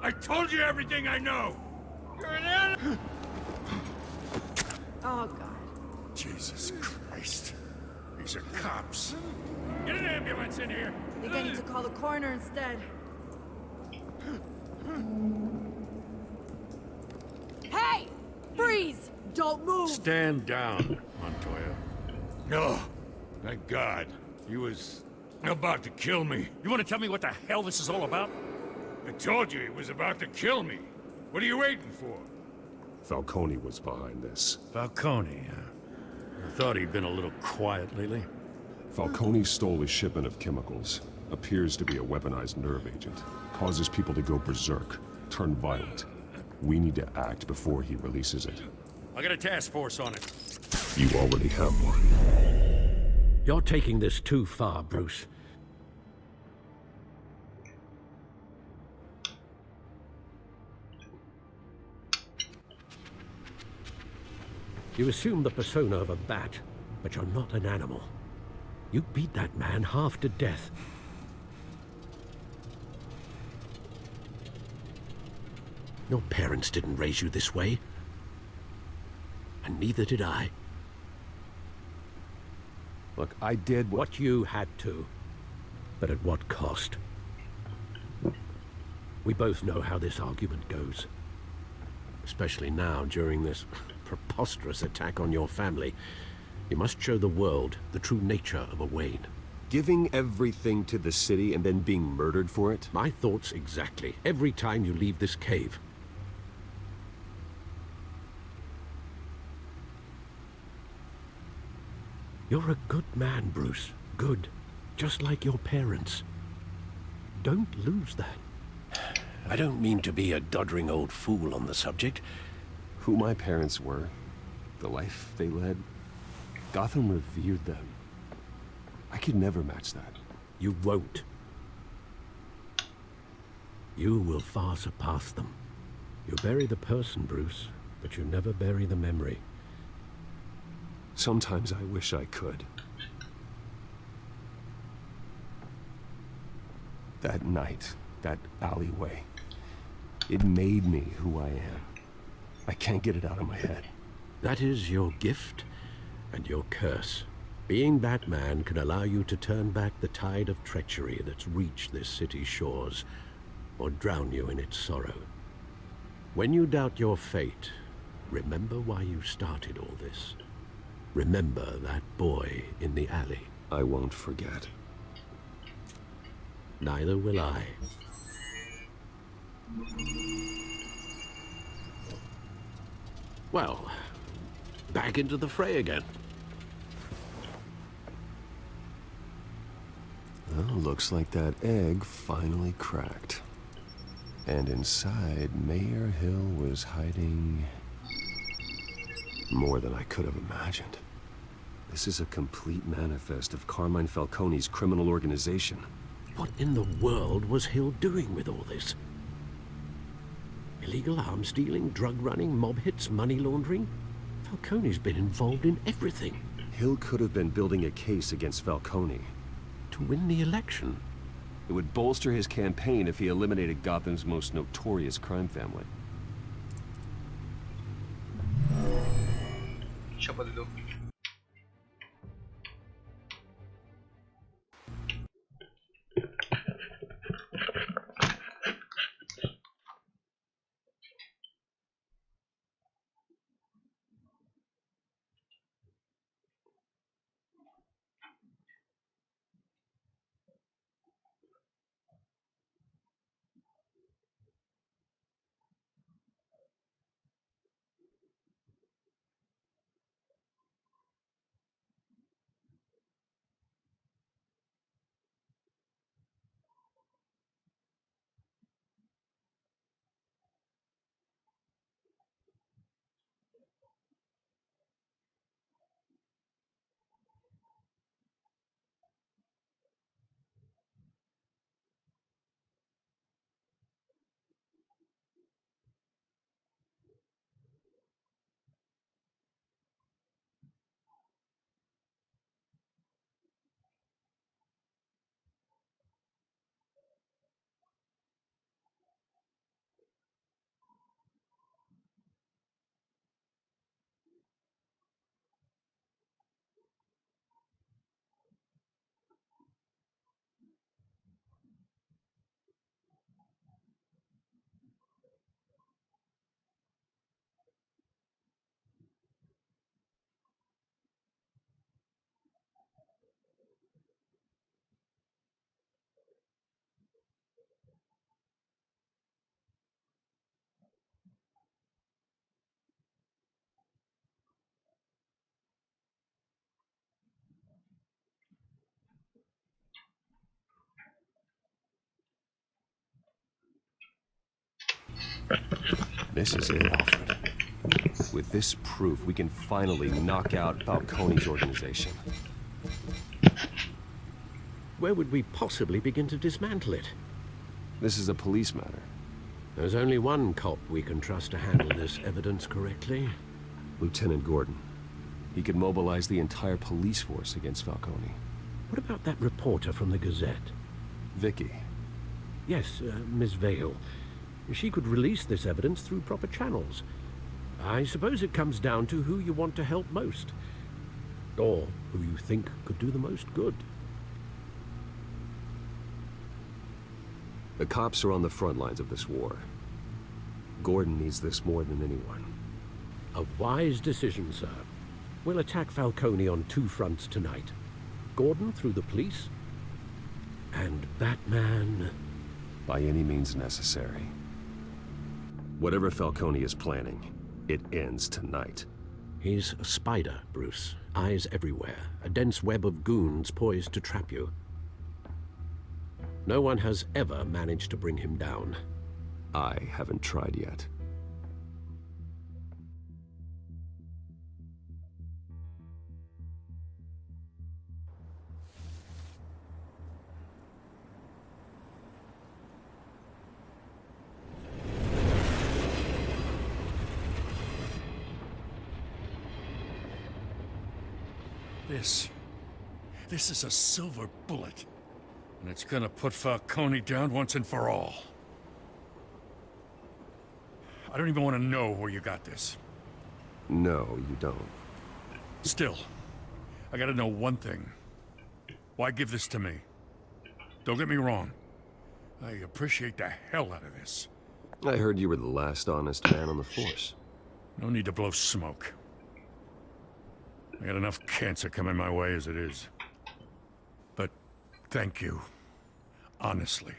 I told you everything I know! You're an animal! Oh, God. Jesus Christ. These are cops. Get an ambulance in here! I think I need to call the coroner instead. Hey! Freeze! Don't move! Stand down, Montoya. No. Thank God. He was about to kill me. You want to tell me what the hell this is all about? I told you he was about to kill me. What are you waiting for? Falcone was behind this. Falcone, I thought he'd been a little quiet lately. Falcone stole a shipment of chemicals. Appears to be a weaponized nerve agent. Causes people to go berserk, turn violent. We need to act before he releases it. I got a task force on it. You already have one. You're taking this too far, Bruce. You assume the persona of a bat, but you're not an animal. You beat that man half to death. Your parents didn't raise you this way. And neither did I. Look, I did what you had to. But at what cost? We both know how this argument goes. Especially now, during this preposterous attack on your family. You must show the world the true nature of a Wayne. Giving everything to the city and then being murdered for it? My thoughts exactly. Every time you leave this cave. You're a good man, Bruce. Good. Just like your parents. Don't lose that. I don't mean to be a doddering old fool on the subject. Who my parents were, the life they led, Gotham revered them. I could never match that. You won't. You will far surpass them. You bury the person, Bruce, but you never bury the memory. Sometimes I wish I could. That night, that alleyway, it made me who I am. I can't get it out of my head. That is your gift and your curse. Being Batman can allow you to turn back the tide of treachery that's reached this city's shores, or drown you in its sorrow. When you doubt your fate, remember why you started all this. Remember that boy in the alley. I won't forget. Neither will I. Well, back into the fray again. Well, looks like that egg finally cracked. And inside, Mayor Hill was hiding more than I could have imagined. This is a complete manifest of Carmine Falcone's criminal organization. What in the world was Hill doing with all this? Illegal arms dealing, drug running, mob hits, money laundering? Falcone's been involved in everything. Hill could have been building a case against Falcone. To win the election? It would bolster his campaign if he eliminated Gotham's most notorious crime family. Сейчас подойду. This is it, Alfred. With this proof, we can finally knock out Falcone's organization. Where would we possibly begin to dismantle it? This is a police matter. There's only one cop we can trust to handle this evidence correctly. Lieutenant Gordon. He could mobilize the entire police force against Falcone. What about that reporter from the Gazette? Vicky. Yes, Miss Vale. She could release this evidence through proper channels. I suppose it comes down to who you want to help most. Or who you think could do the most good. The cops are on the front lines of this war. Gordon needs this more than anyone. A wise decision, sir. We'll attack Falcone on two fronts tonight. Gordon through the police, and Batman... by any means necessary. Whatever Falcone is planning, it ends tonight. He's a spider, Bruce. Eyes everywhere. A dense web of goons poised to trap you. No one has ever managed to bring him down. I haven't tried yet. This is a silver bullet. And it's gonna put Falcone down once and for all. I don't even want to know where you got this. No, you don't. Still, I gotta know one thing. Why give this to me? Don't get me wrong. I appreciate the hell out of this. I heard you were the last honest man on the force. No need to blow smoke. I got enough cancer coming my way as it is. But thank you. Honestly.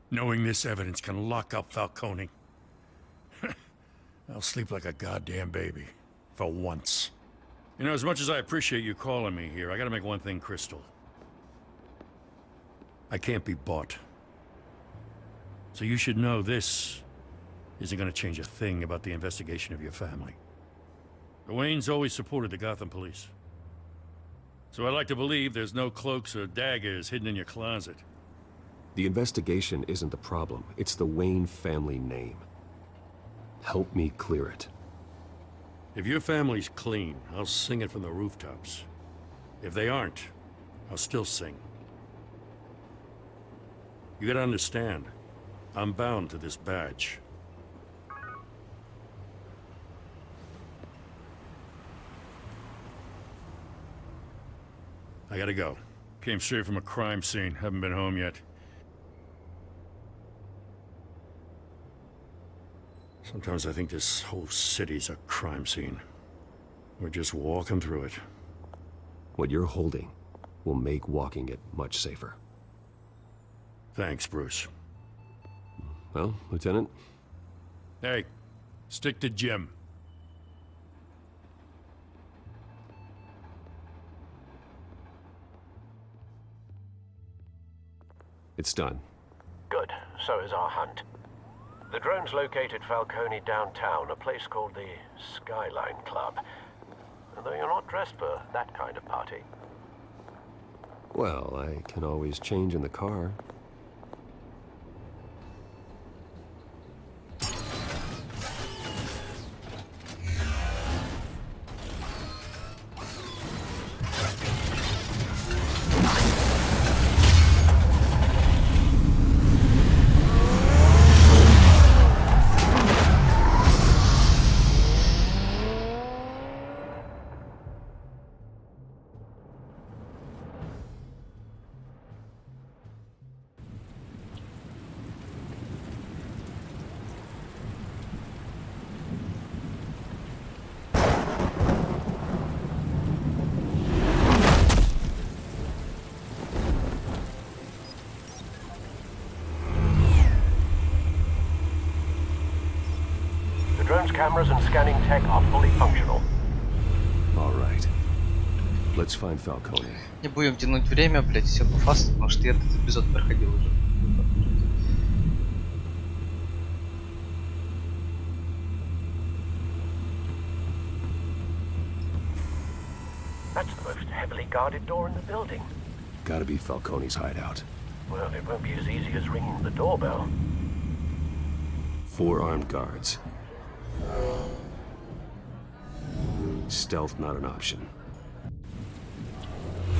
Knowing this evidence can lock up Falcone. I'll sleep like a goddamn baby. For once. You know, as much as I appreciate you calling me here, I gotta make one thing crystal. I can't be bought. So you should know this isn't gonna change a thing about the investigation of your family. The Waynes always supported the Gotham police. So I like to believe there's no cloaks or daggers hidden in your closet. The investigation isn't the problem. It's the Wayne family name. Help me clear it. If your family's clean, I'll sing it from the rooftops. If they aren't, I'll still sing. You gotta understand, I'm bound to this badge. I gotta go. Came straight from a crime scene. Haven't been home yet. Sometimes I think this whole city's a crime scene. We're just walking through it. What you're holding will make walking it much safer. Thanks, Bruce. Well, Lieutenant? Hey, stick to Jim. It's done. Good. So is our hunt. The drone's located Falcone downtown, a place called the Skyline Club. Though you're not dressed for that kind of party. Well, I can always change in the car. Drone's cameras and scanning tech are fully functional. All right. Let's find Falcone. Не будем тянуть время, блять, все по фасту, потому что я этот эпизод проходил уже. That's the most heavily guarded door in the building. Gotta be Falcone's hideout. Well, it won't be as easy as ringing the doorbell. 4 armed guards. Stealth not an option.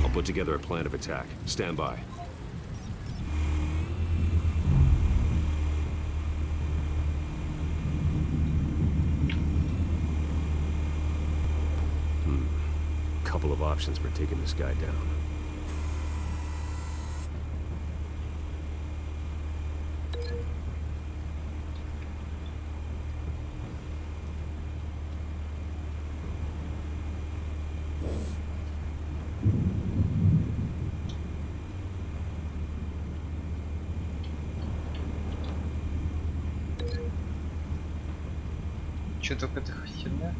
I'll put together a plan of attack. Stand by. Couple of options for taking this guy down. Чё только эта херня?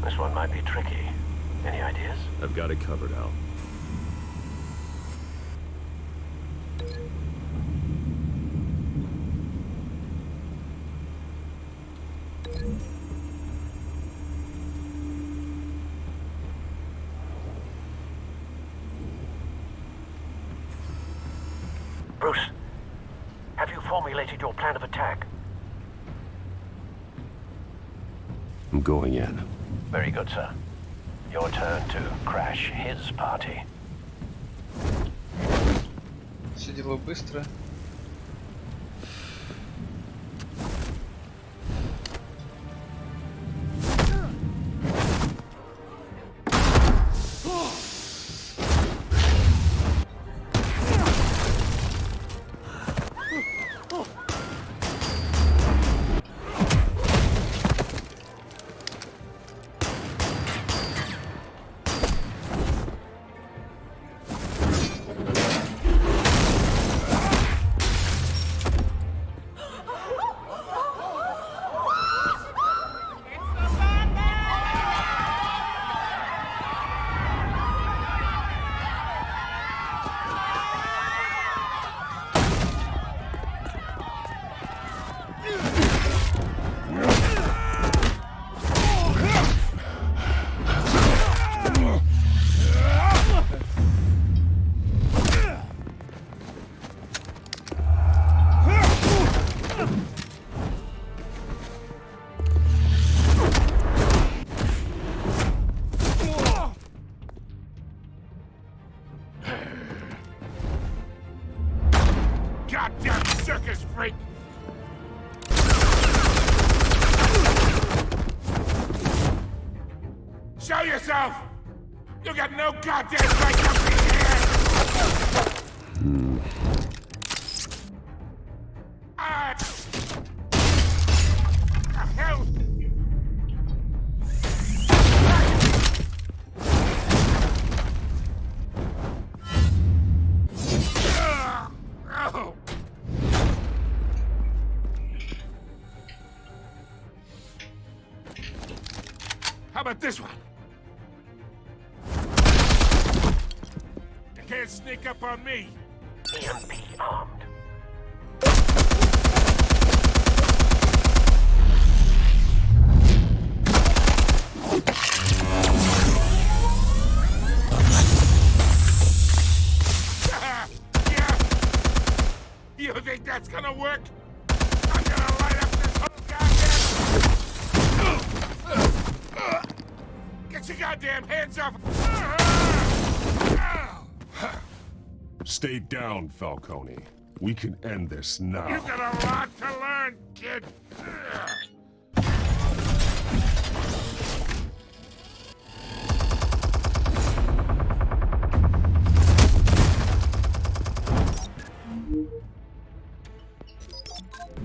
This one might be tricky. Any ideas? I've got it covered, Al. Bruce, have you formulated your plan of attack? I'm going in. Very good, sir. Your turn to crash his party. Все делаю быстро. Goddamn circus freak! Show yourself! You got no goddamn right to be here! The hell? Oh. How about this one? You can't sneak up on me. EMP armed. Yeah. You think that's gonna work? I'm gonna light up this whole goddamn... Get your goddamn hands off! Stay down, Falcone. We can end this now. You got a lot to learn, kid.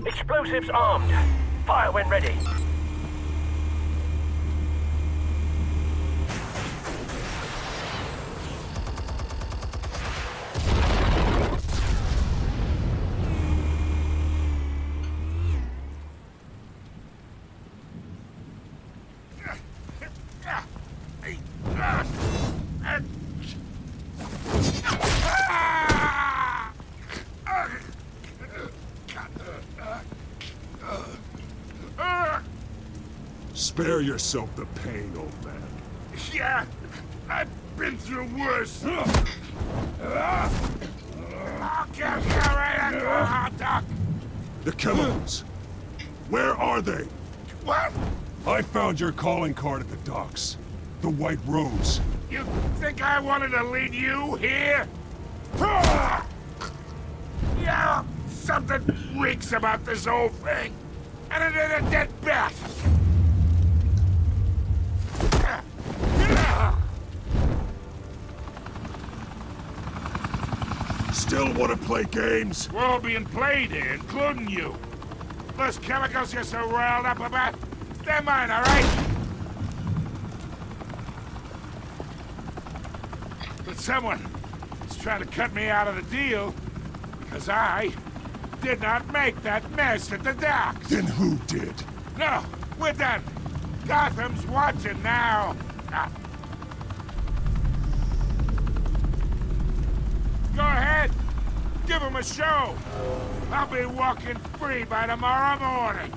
Explosives armed. Fire when ready. Spare yourself the pain, old man. Yeah, I've been through worse. I'll give you right into a hot dog. The chemicals. Where are they? What? I found your calling card at the docks. The White Rose. You think I wanted to lead you here? Yeah, something reeks about this whole thing. And it is a dead bat. Still want to play games? We're all being played here, including you. Those chemicals you're so riled up about, they're mine, all right? But someone is trying to cut me out of the deal because I did not make that mess at the docks. Then who did? No, we're done. Gotham's watching now. Go ahead. Give him a show. I'll be walking free by tomorrow morning.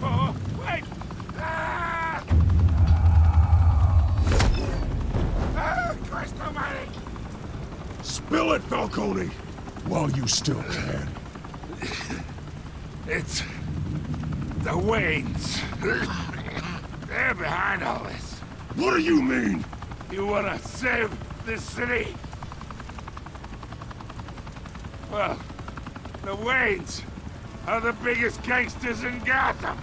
Oh, wait! Spill it, Falcone! While you still can. It's the Waynes. They're behind all this. What do you mean? You wanna save this city? Well, the Waynes are the biggest gangsters in Gotham.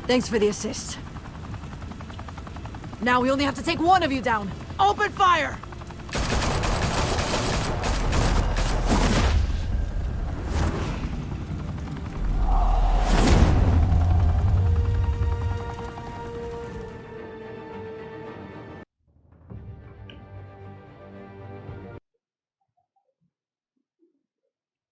Thanks for the assist. Now we only have to take one of you down. Open fire!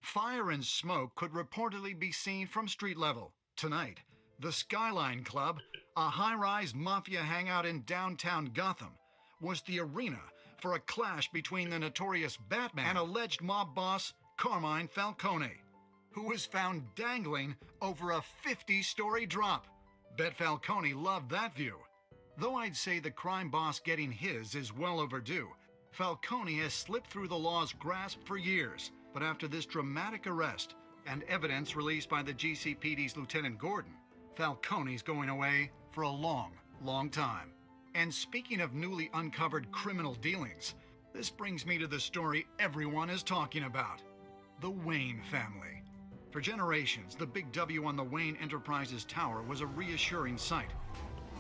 Fire and smoke could reportedly be seen from street level. Tonight, the Skyline Club, a high-rise mafia hangout in downtown Gotham, was the arena for a clash between the notorious Batman and alleged mob boss Carmine Falcone, who was found dangling over a 50-story drop. Bet Falcone loved that view. Though I'd say the crime boss getting his is well overdue, Falcone has slipped through the law's grasp for years. But after this dramatic arrest and evidence released by the GCPD's Lieutenant Gordon, Falcone's going away for a long, long time. And speaking of newly uncovered criminal dealings, this brings me to the story everyone is talking about: the Wayne family. For generations, the big W on the Wayne Enterprises Tower was a reassuring sight.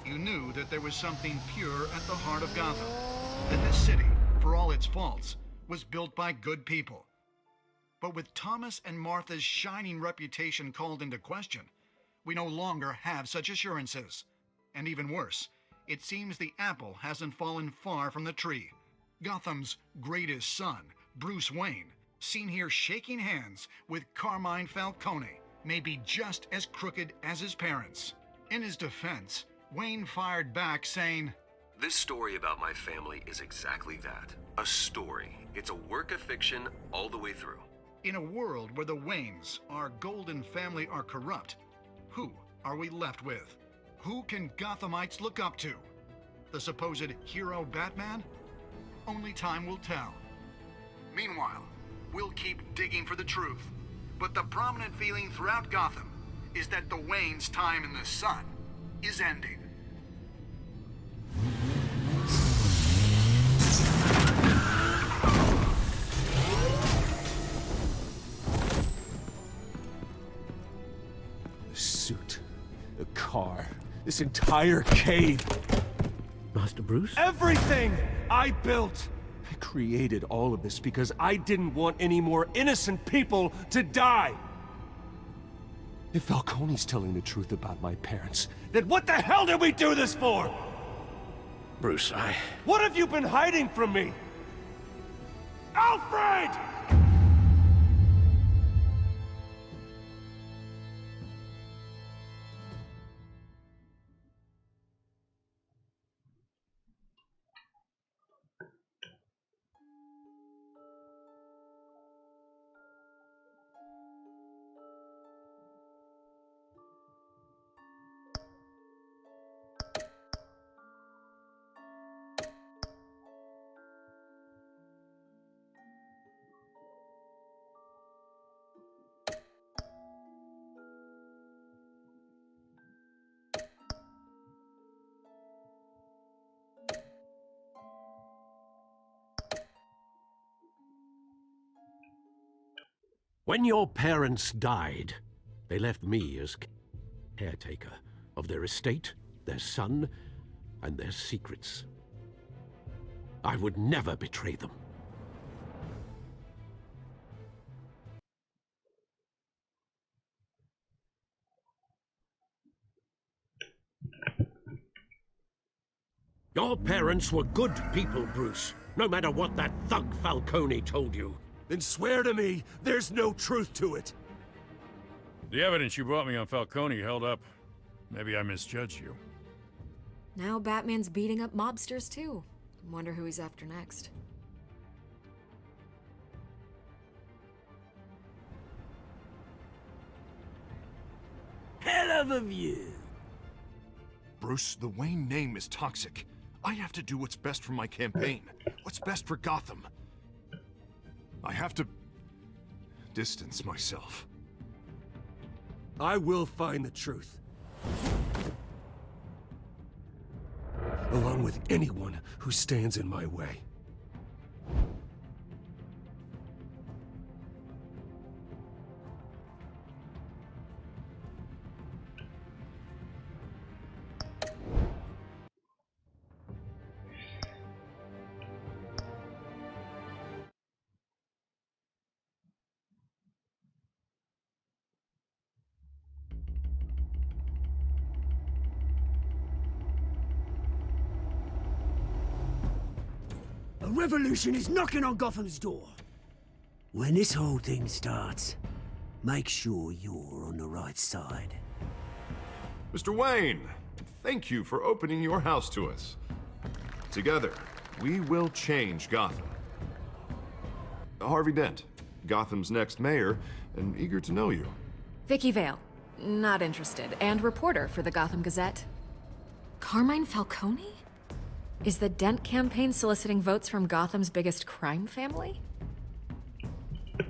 You knew that there was something pure at the heart of Gotham, that this city, for all its faults, was built by good people. But with Thomas and Martha's shining reputation called into question, we no longer have such assurances. And even worse, it seems the apple hasn't fallen far from the tree. Gotham's greatest son, Bruce Wayne, seen here shaking hands with Carmine Falcone, may be just as crooked as his parents. In his defense, Wayne fired back saying, "This story about my family is exactly that. A story. It's a work of fiction all the way through." In a world where the Waynes, our golden family, are corrupt, who are we left with? Who can Gothamites look up to? The supposed hero Batman? Only time will tell. Meanwhile, we'll keep digging for the truth. But the prominent feeling throughout Gotham is that the Waynes' time in the sun is ending. Suit, the car, this entire cave. Master Bruce? Everything I built! I created all of this because I didn't want any more innocent people to die! If Falcone's telling the truth about my parents, then what the hell did we do this for? Bruce, What have you been hiding from me? Alfred! When your parents died, they left me as caretaker of their estate, their son, and their secrets. I would never betray them. Your parents were good people, Bruce, no matter what that thug Falcone told you. Then swear to me there's no truth to it. The evidence you brought me on Falcone held up. Maybe I misjudged you. Now Batman's beating up mobsters too. Wonder who he's after next. Hell of a view. Bruce, the Wayne name is toxic. I have to do what's best for my campaign. What's best for Gotham. I have to distance myself. I will find the truth. Along with anyone who stands in my way. A revolution is knocking on Gotham's door. When this whole thing starts, make sure you're on the right side. Mr. Wayne, thank you for opening your house to us. Together, we will change Gotham. Harvey Dent, Gotham's next mayor, and eager to know you. Vicky Vale, not interested, and reporter for the Gotham Gazette. Carmine Falcone? Is the Dent campaign soliciting votes from Gotham's biggest crime family?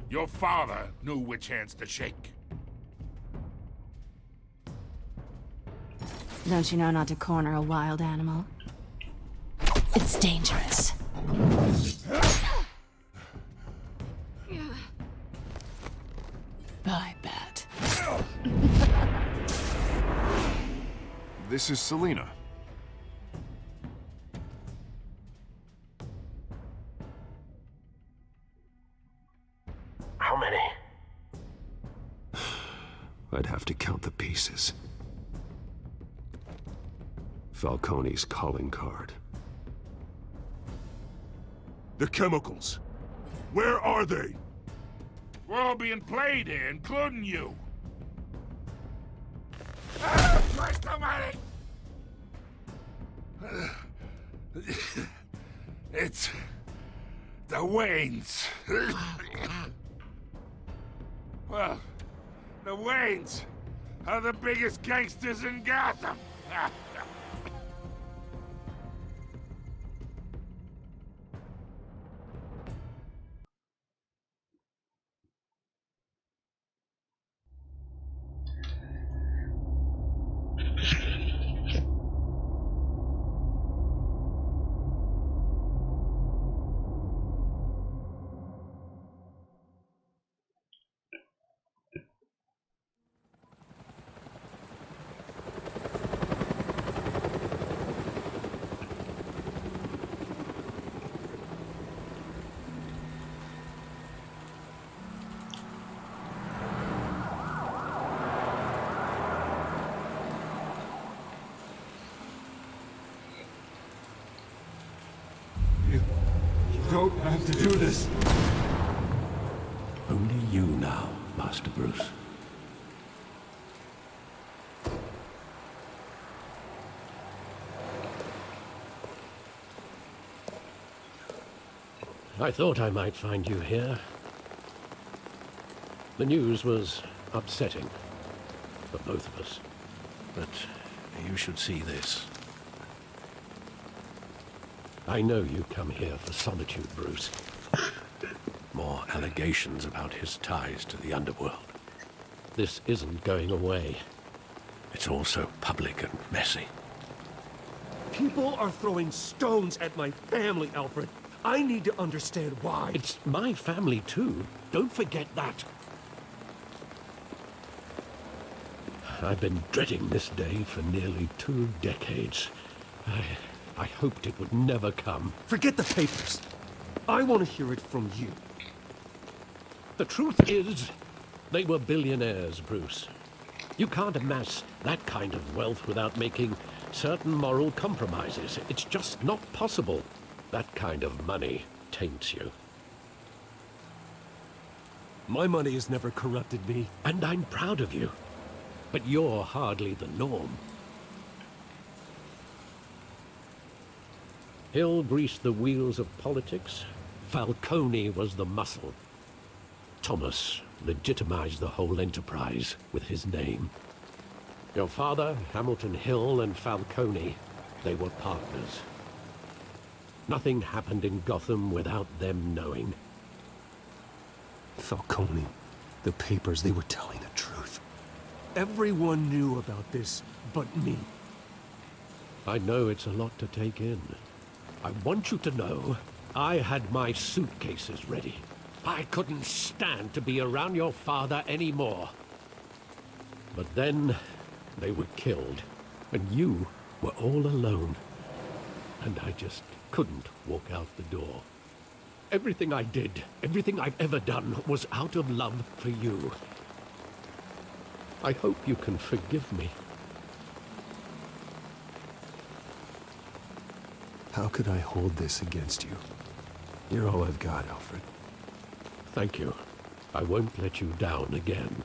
Your father knew which hands to shake. Don't you know not to corner a wild animal? It's dangerous. I bet. This is Selina. How many? I'd have to count the pieces. Falcone's calling card. The chemicals. Where are they? We're all being played here, including you. Christ almighty! It's the Waynes. Well, the Waynes are the biggest gangsters in Gotham. You don't have to do this. Only you now, Master Bruce. I thought I might find you here. The news was upsetting for both of us. But you should see this. I know you come here for solitude, Bruce. More allegations about his ties to the underworld. This isn't going away. It's all so public and messy. People are throwing stones at my family, Alfred. I need to understand why. It's my family, too. Don't forget that. I've been dreading this day for nearly 2 decades. I hoped it would never come. Forget the papers. I want to hear it from you. The truth is, they were billionaires, Bruce. You can't amass that kind of wealth without making certain moral compromises. It's just not possible. That kind of money taints you. My money has never corrupted me. And I'm proud of you. But you're hardly the norm. Hill greased the wheels of politics. Falcone was the muscle. Thomas legitimized the whole enterprise with his name. Your father, Hamilton Hill, and Falcone, they were partners. Nothing happened in Gotham without them knowing. Falcone, the papers, they were telling the truth. Everyone knew about this but me. I know it's a lot to take in. I want you to know I had my suitcases ready. I couldn't stand to be around your father anymore. But then they were killed, and you were all alone. And I just couldn't walk out the door. Everything I did, everything I've ever done, was out of love for you. I hope you can forgive me. How could I hold this against you? You're all I've got, Alfred. Thank you. I won't let you down again.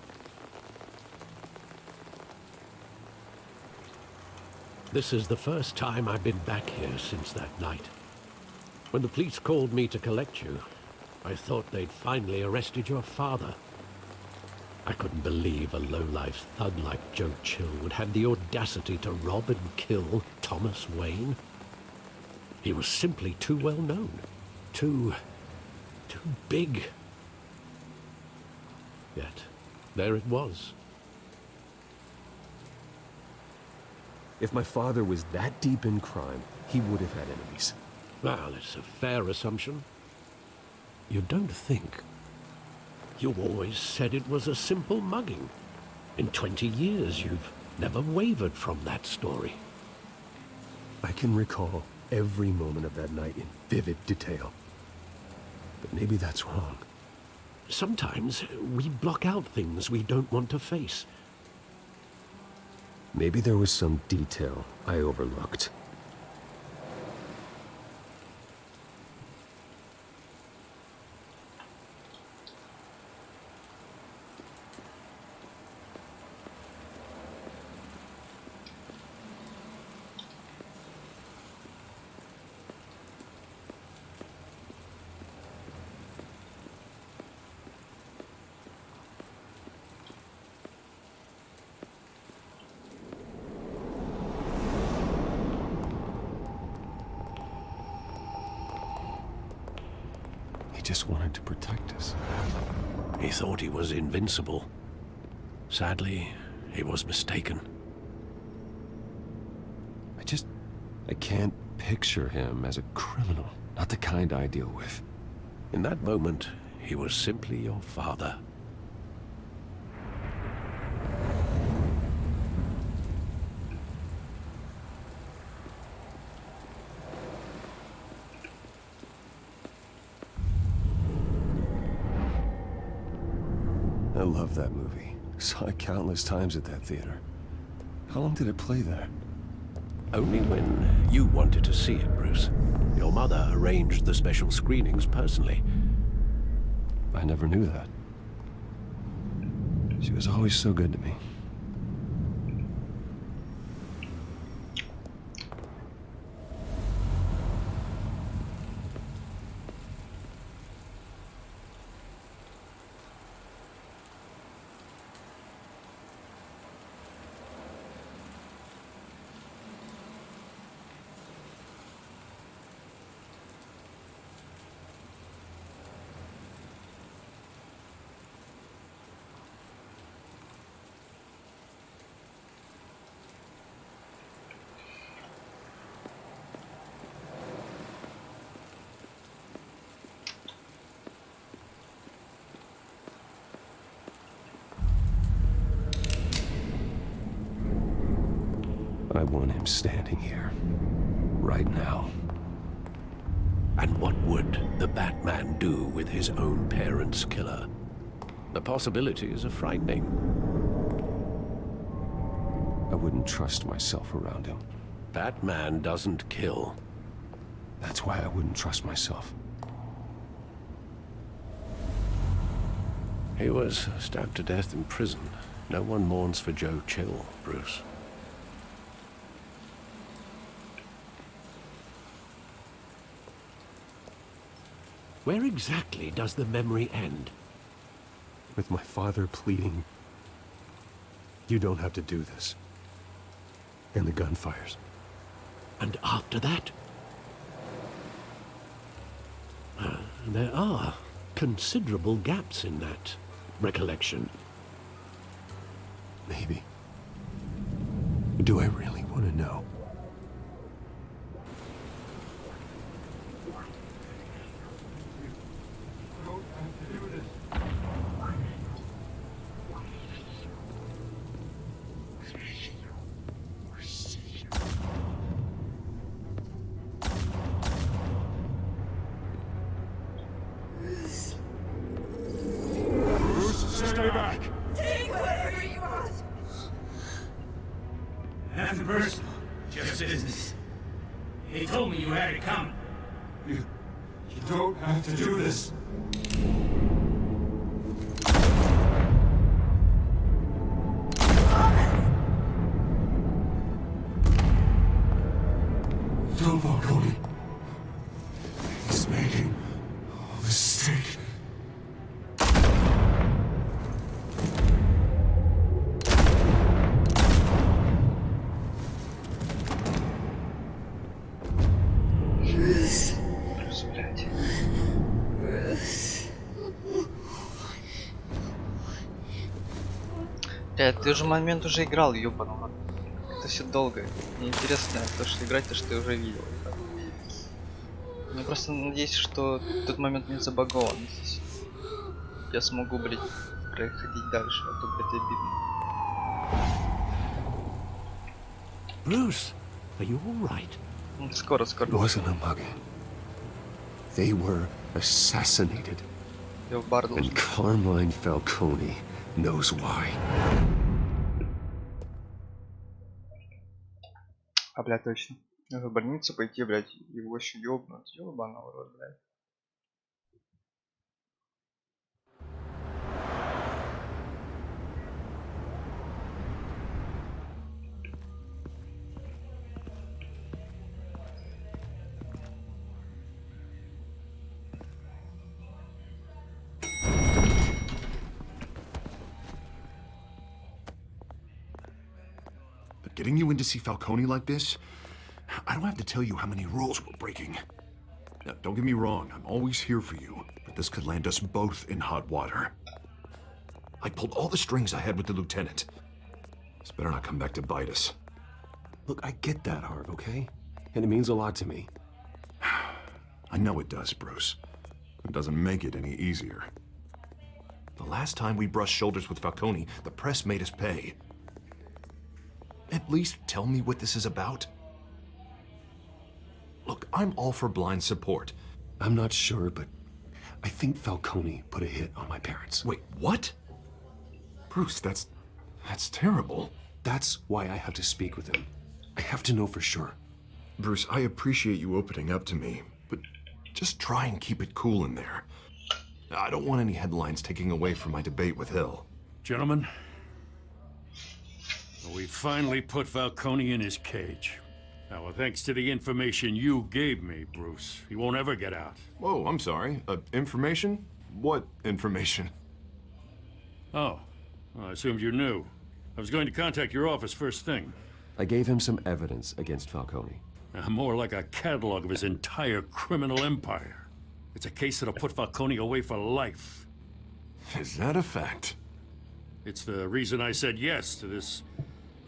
This is the first time I've been back here since that night. When the police called me to collect you, I thought they'd finally arrested your father. I couldn't believe a low-life thug like Joe Chill would have the audacity to rob and kill Thomas Wayne. He was simply too well known. Too big. Yet, there it was. If my father was that deep in crime, he would have had enemies. Well, it's a fair assumption. You don't think? You always said it was a simple mugging. In 20 years, you've never wavered from that story. I can recall every moment of that night in vivid detail. But maybe that's wrong. Sometimes we block out things we don't want to face. Maybe there was some detail I overlooked. Just wanted to protect us. He thought he was invincible. Sadly, he was mistaken. I can't picture him as a criminal. Not the kind I deal with. In that moment, he was simply your father. I love that movie. Saw it countless times at that theater. How long did it play there? Only when you wanted to see it, Bruce. Your mother arranged the special screenings personally. I never knew that. She was always so good to me. I want him standing here, right now. And what would the Batman do with his own parents' killer? The possibilities are frightening. I wouldn't trust myself around him. Batman doesn't kill. That's why I wouldn't trust myself. He was stabbed to death in prison. No one mourns for Joe Chill, Bruce. Where exactly does the memory end? With my father pleading, "You don't have to do this." and the gunfires. And after that, there are considerable gaps in that recollection. Maybe. Do I really want to know? Stay back! Take whatever you want! Nothing personal, just business. He told me you had it coming. You don't have to do this. Tell Falcone. He's making a mistake. Блядь, ты же момент уже играл, ёбаного. Это все долго. Мне интересно, то, что играть, то, что ты уже видел. Я просто надеюсь, что тот момент не забагован. Я смогу, блядь, проходить дальше, а то, блядь, обидно. Bruce, are you all right? Скоро. It wasn't a mugging. They were assassinated. And Carmine Falcone knows why. А, блядь, точно. Надо в больницу пойти, блядь, его еще ёбнуть. Ёбаного рот, блядь. But getting you in to see Falcone like this, I don't have to tell you how many rules we're breaking. Now, don't get me wrong, I'm always here for you, but this could land us both in hot water. I pulled all the strings I had with the lieutenant. This better not come back to bite us. Look, I get that, Harv, okay? And it means a lot to me. I know it does, Bruce. It doesn't make it any easier. The last time we brushed shoulders with Falcone, the press made us pay. At least tell me what this is about. Look, I'm all for blind support. I'm not sure, but I think Falcone put a hit on my parents. Wait, what? Bruce, that's terrible. That's why I have to speak with him. I have to know for sure. Bruce, I appreciate you opening up to me, but just try and keep it cool in there. I don't want any headlines taking away from my debate with Hill. Gentlemen, we finally put Falcone in his cage. Now, thanks to the information you gave me, Bruce, he won't ever get out. Whoa, I'm sorry. Information? What information? Oh, well, I assumed you knew. I was going to contact your office first thing. I gave him some evidence against Falcone. More like a catalog of his entire criminal empire. It's a case that'll put Falcone away for life. Is that a fact? It's the reason I said yes to this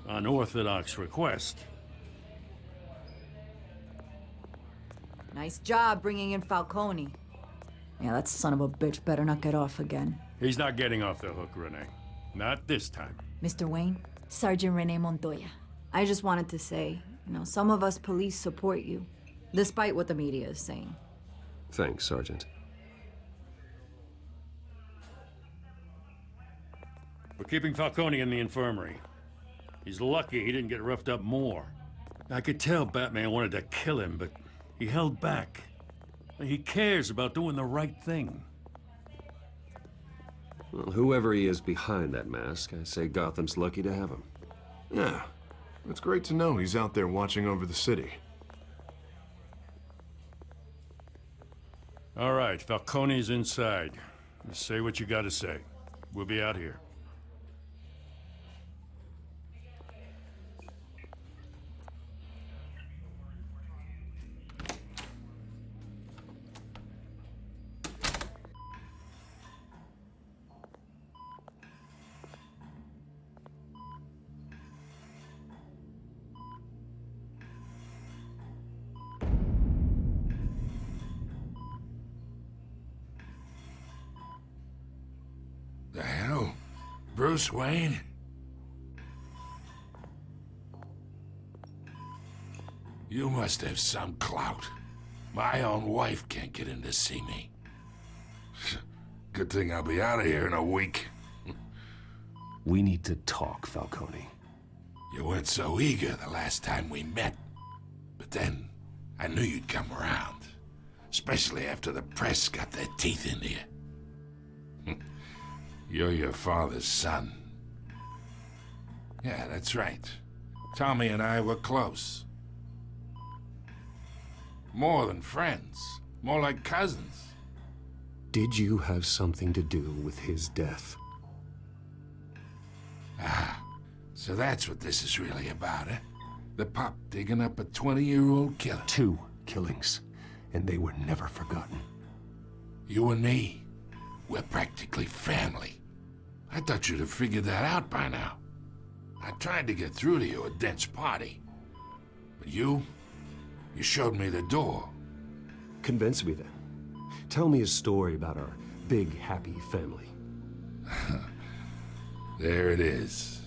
unorthodox request. Nice job bringing in Falcone. Yeah, that son of a bitch better not get off again. He's not getting off the hook, Renee. Not this time. Mr. Wayne, Sergeant Renee Montoya. I just wanted to say, some of us police support you, despite what the media is saying. Thanks, Sergeant. We're keeping Falcone in the infirmary. He's lucky he didn't get roughed up more. I could tell Batman wanted to kill him, but he held back. He cares about doing the right thing. Well, whoever he is behind that mask, I say Gotham's lucky to have him. Yeah, it's great to know he's out there watching over the city. All right, Falcone's inside. Say what you gotta say. We'll be out here. Bruce Wayne? You must have some clout. My own wife can't get in to see me. Good thing I'll be out of here in a week. We need to talk, Falcone. You weren't so eager the last time we met. But then, I knew you'd come around. Especially after the press got their teeth into you. You're your father's son. Yeah, that's right. Tommy and I were close. More than friends. More like cousins. Did you have something to do with his death? Ah, so that's what this is really about, eh? The pup digging up a 20-year-old killer. 2 killings, and they were never forgotten. You and me, we're practically family. I thought you'd have figured that out by now. I tried to get through to you at Dent's party. But you showed me the door. Convince me then. Tell me a story about our big, happy family. There it is.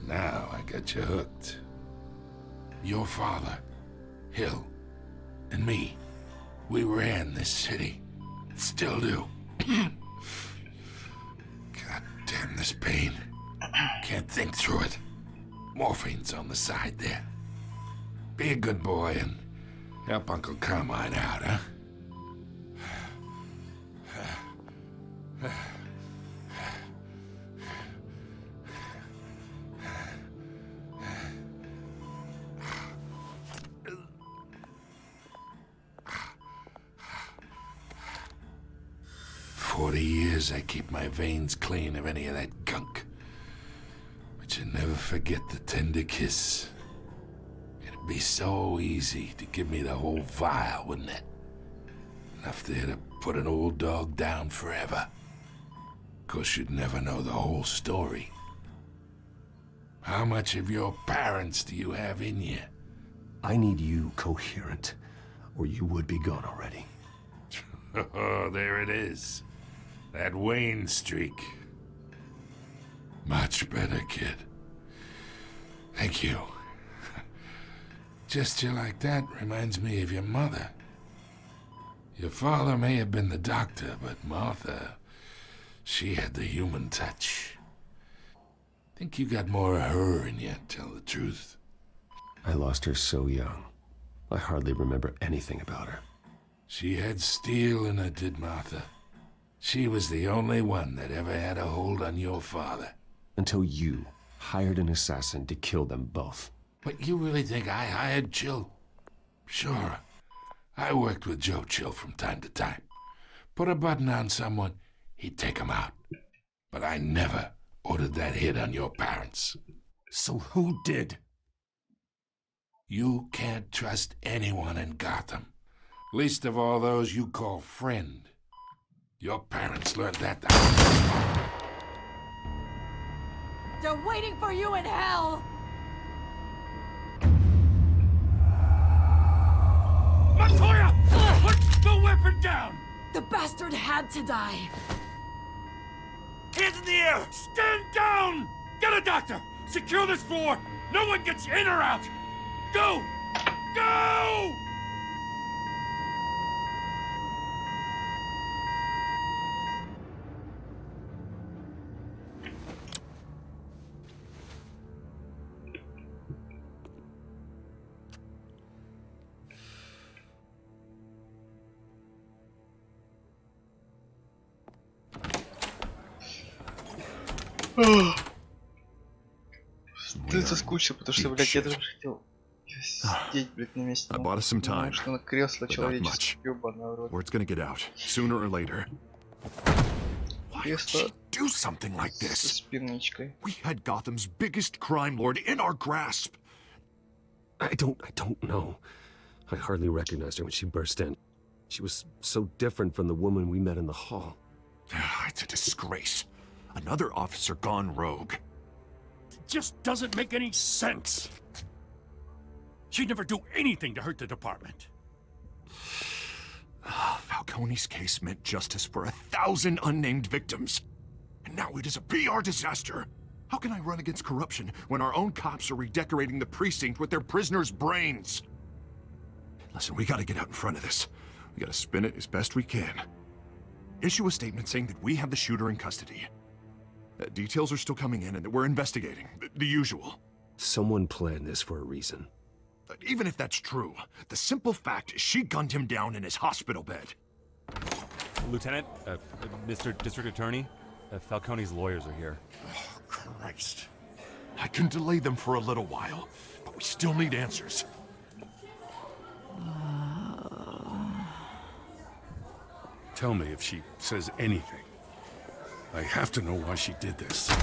Now I got you hooked. Your father, Hill, and me, we ran this city. Still do. God damn this pain. Can't think through it. Morphine's on the side there. Be a good boy and help Uncle Carmine out, huh? I keep my veins clean of any of that gunk. But you never forget the tender kiss. It'd be so easy to give me the whole vial, wouldn't it? Enough there to put an old dog down forever. Of course, you'd never know the whole story. How much of your parents do you have in you? I need you coherent, or you would be gone already. Oh, there it is. That Wayne streak. Much better, kid. Thank you. Gesture like that reminds me of your mother. Your father may have been the doctor, but Martha, she had the human touch. Think you got more of her in you, tell the truth. I lost her so young. I hardly remember anything about her. She had steel in her, did Martha. She was the only one that ever had a hold on your father. Until you hired an assassin to kill them both. But you really think I hired Chill? Sure. I worked with Joe Chill from time to time. Put a button on someone, he'd take him out. But I never ordered that hit on your parents. So who did? You can't trust anyone in Gotham. Least of all those you call friend. Your parents learned that. They're waiting for you in hell! Montoya! Put the weapon down! The bastard had to die. Hands in the air! Stand down! Get a doctor! Secure this floor! No one gets in or out! Go! Go! Ты соскучился, потому что, блядь, я даже хотел сидеть, блядь, на месте. I bought us some time. Что на кресло But not человеческое, much. ёбаный в рот. Word's gonna get out, sooner or later. Why would Кресло she do something like со this? спиночкой. We had Gotham's biggest crime lord in our grasp. I don't know. I hardly recognized her when she burst in. She was so different from the woman we met in the hall. It's a disgrace. Another officer gone rogue. It just doesn't make any sense. She'd never do anything to hurt the department. Falcone's case meant justice for 1,000 unnamed victims. And now it is a PR disaster. How can I run against corruption when our own cops are redecorating the precinct with their prisoners' brains? Listen, we gotta get out in front of this. We gotta spin it as best we can. Issue a statement saying that we have the shooter in custody. Details are still coming in and that we're investigating. The usual. Someone planned this for a reason. Even if that's true, the simple fact is she gunned him down in his hospital bed. Lieutenant, Mr. District Attorney, Falcone's lawyers are here. Oh, Christ. I can delay them for a little while, but we still need answers. Tell me if she says anything. I have to know why she did this.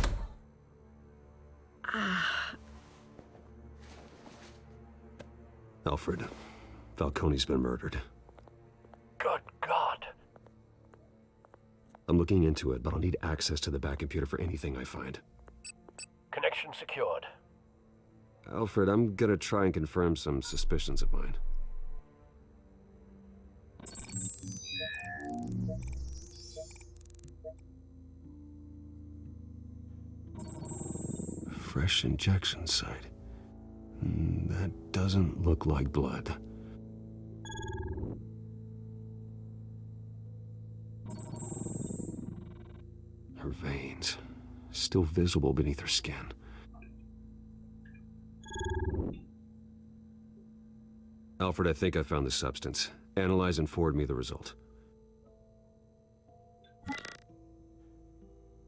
Alfred, Falcone's been murdered. Good God. I'm looking into it, but I'll need access to the back computer for anything I find. Connection secured. Alfred, I'm gonna try and confirm some suspicions of mine. Fresh injection site. That doesn't look like blood. Her veins, still visible beneath her skin. Alfred, I think I found the substance. Analyze and forward me the result.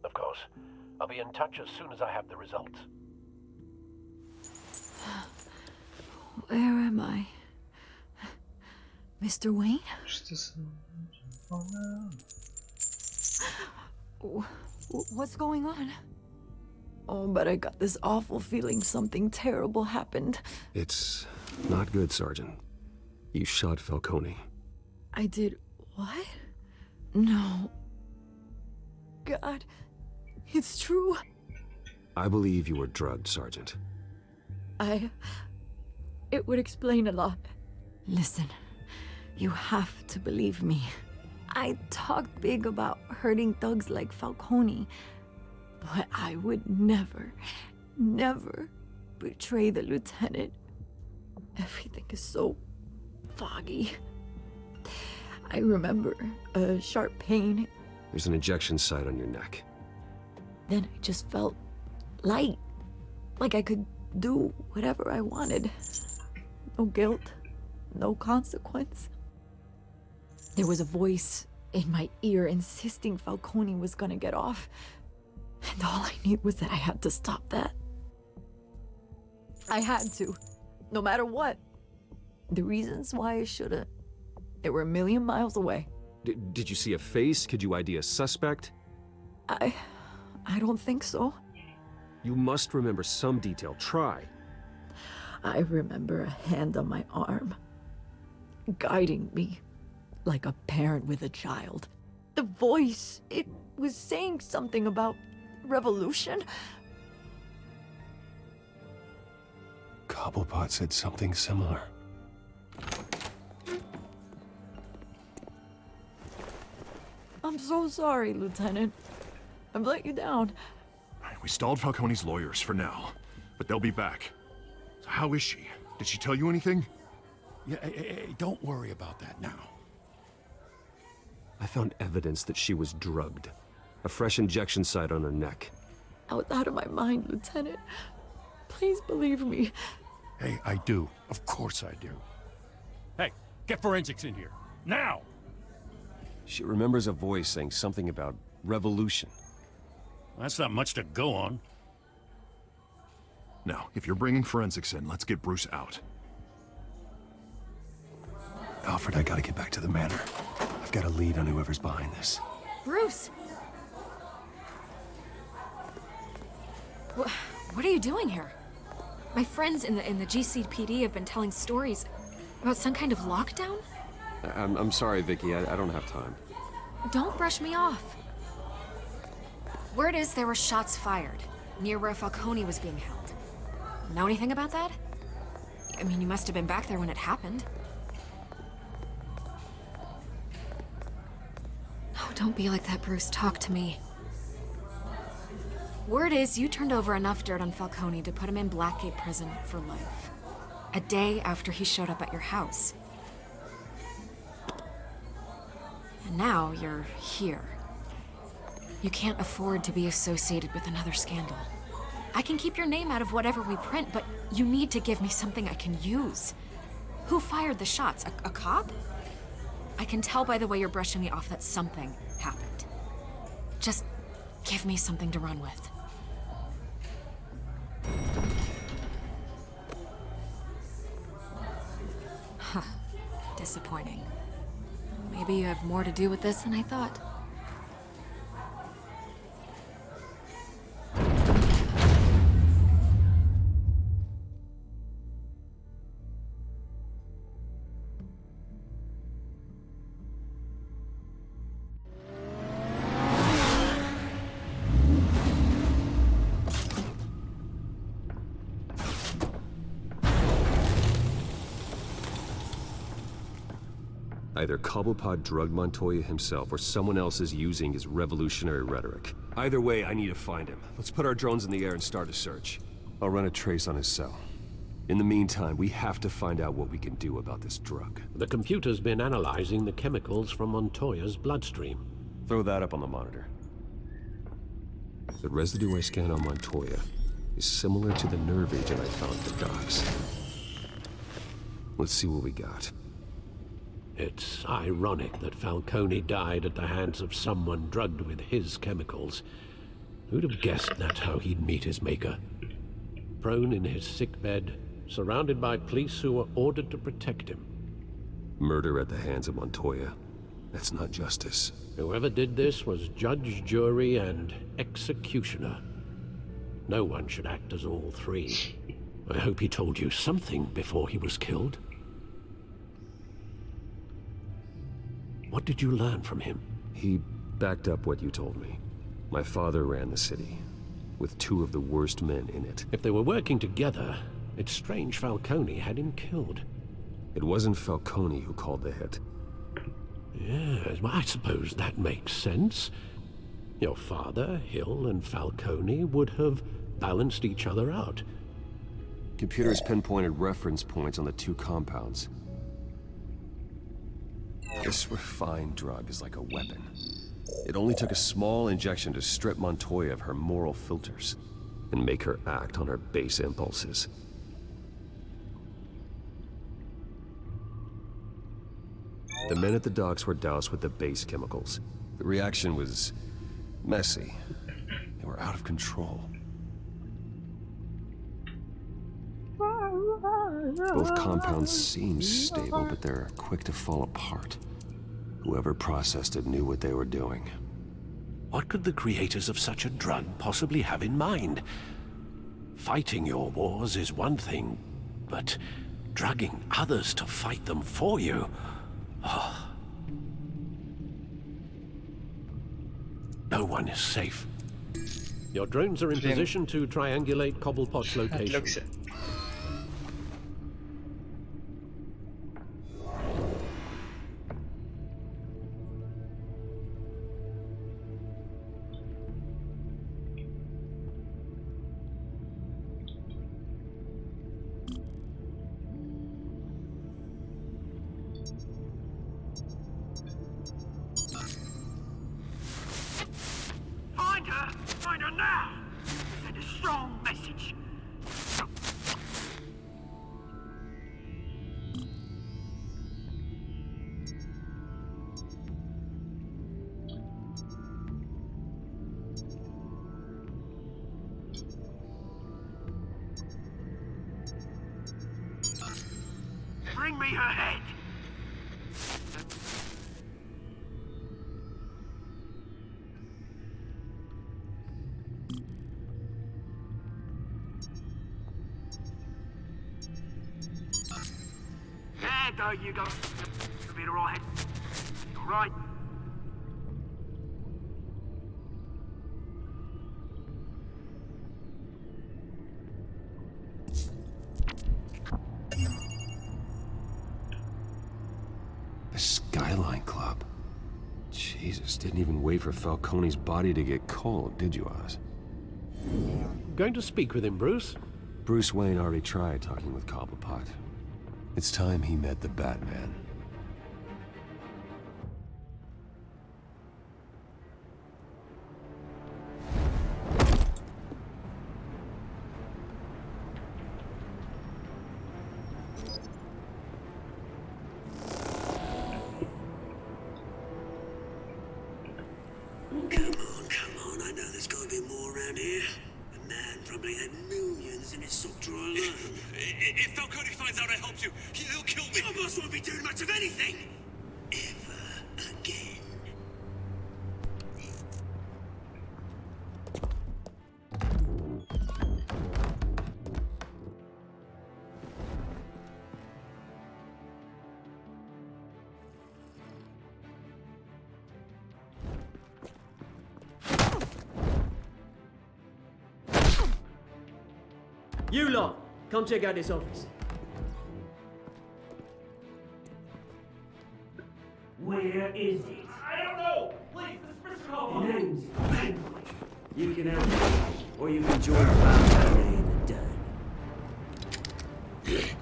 Of course. I'll be in touch as soon as I have the results. Where am I? Mr. Wayne? What's going on? Oh, but I got this awful feeling something terrible happened. It's not good, Sergeant. You shot Falcone. I did what? No. God, it's true. I believe you were drugged, Sergeant. It would explain a lot. Listen, you have to believe me. I talked big about hurting thugs like Falcone, but I would never, never betray the lieutenant. Everything is so foggy. I remember a sharp pain. There's an injection site on your neck. Then I just felt light, like I could do whatever I wanted. No guilt, no consequence. There was a voice in my ear insisting Falcone was gonna get off. And all I knew was that I had to stop that. I had to, no matter what. The reasons why I should've, they were a million miles away. Did you see a face? Could you ID a suspect? I don't think so. You must remember some detail. Try. I remember a hand on my arm, guiding me like a parent with a child. The voice, it was saying something about revolution. Cobblepot said something similar. I'm so sorry, Lieutenant. I've let you down. We stalled Falcone's lawyers for now, but they'll be back. So how is she? Did she tell you anything? Yeah, hey, don't worry about that now. I found evidence that she was drugged. A fresh injection site on her neck. I was out of my mind, Lieutenant. Please believe me. Hey, I do. Of course I do. Hey, get forensics in here. Now! She remembers a voice saying something about revolution. That's not much to go on. Now, if you're bringing forensics in, let's get Bruce out. Alfred, I gotta get back to the manor. I've got a lead on whoever's behind this. Bruce! What are you doing here? My friends in the GCPD have been telling stories about some kind of lockdown? I'm sorry, Vicky. I don't have time. Don't brush me off. Word is there were shots fired near where Falcone was being held. Know anything about that? I mean, you must have been back there when it happened. Oh, don't be like that, Bruce. Talk to me. Word is you turned over enough dirt on Falcone to put him in Blackgate Prison for life. A day after he showed up at your house. And now you're here. You can't afford to be associated with another scandal. I can keep your name out of whatever we print, but you need to give me something I can use. Who fired the shots? A cop? I can tell by the way you're brushing me off that something happened. Just give me something to run with. Huh. Disappointing. Maybe you have more to do with this than I thought. Either Cobblepot drugged Montoya himself, or someone else is using his revolutionary rhetoric. Either way, I need to find him. Let's put our drones in the air and start a search. I'll run a trace on his cell. In the meantime, we have to find out what we can do about this drug. The computer's been analyzing the chemicals from Montoya's bloodstream. Throw that up on the monitor. The residue I scanned on Montoya is similar to the nerve agent I found at the docks. Let's see what we got. It's ironic that Falcone died at the hands of someone drugged with his chemicals. Who'd have guessed that's how he'd meet his maker? Prone in his sickbed, surrounded by police who were ordered to protect him. Murder at the hands of Montoya. That's not justice. Whoever did this was judge, jury, and executioner. No one should act as all three. I hope he told you something before he was killed. What did you learn from him? He backed up what you told me. My father ran the city, with two of the worst men in it. If they were working together, it's strange Falcone had him killed. It wasn't Falcone who called the hit. Yes, well, I suppose that makes sense. Your father, Hill, and Falcone would have balanced each other out. Computers pinpointed reference points on the two compounds. This refined drug is like a weapon. It only took a small injection to strip Montoya of her moral filters and make her act on her base impulses. The men at the docks were doused with the base chemicals. The reaction was messy. They were out of control. Both compounds seem stable, but they're quick to fall apart. Whoever processed it knew what they were doing. What could the creators of such a drug possibly have in mind? Fighting your wars is one thing, but drugging others to fight them for you? Oh. No one is safe. Your drones are in position to triangulate Cobblepot's location. Find her now! Send a strong message. Bring me her head! There you go. You'll be all right. All right. The Skyline Club. Jesus, didn't even wait for Falcone's body to get cold, did you, Oz? going to speak with him, Bruce? Bruce Wayne already tried talking with Cobblepot. It's time he met the Batman. Come on, I know there's gotta be more around here. The man probably had millions in his sock drawer alone. If Falcone finds out I helped you, he'll kill me. Your boss won't be doing much of anything. Ever again. You lot, come check out this office. Where is it? I don't know! Please, this Mr. Hobo! Names, language. You can help me, or you can join Falcone in the dirt.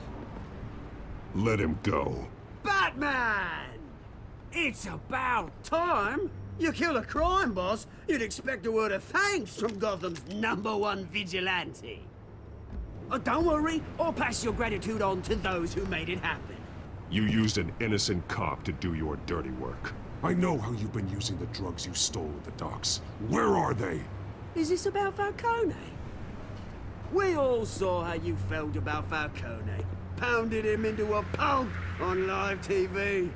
Let him go. Batman! It's about time! You kill a crime boss, you'd expect a word of thanks from Gotham's #1 vigilante. Oh, don't worry, I'll pass your gratitude on to those who made it happen. You used an innocent cop to do your dirty work. I know how you've been using the drugs you stole at the docks. Where are they? Is this about Falcone? We all saw how you felt about Falcone. Pounded him into a pulp on live TV.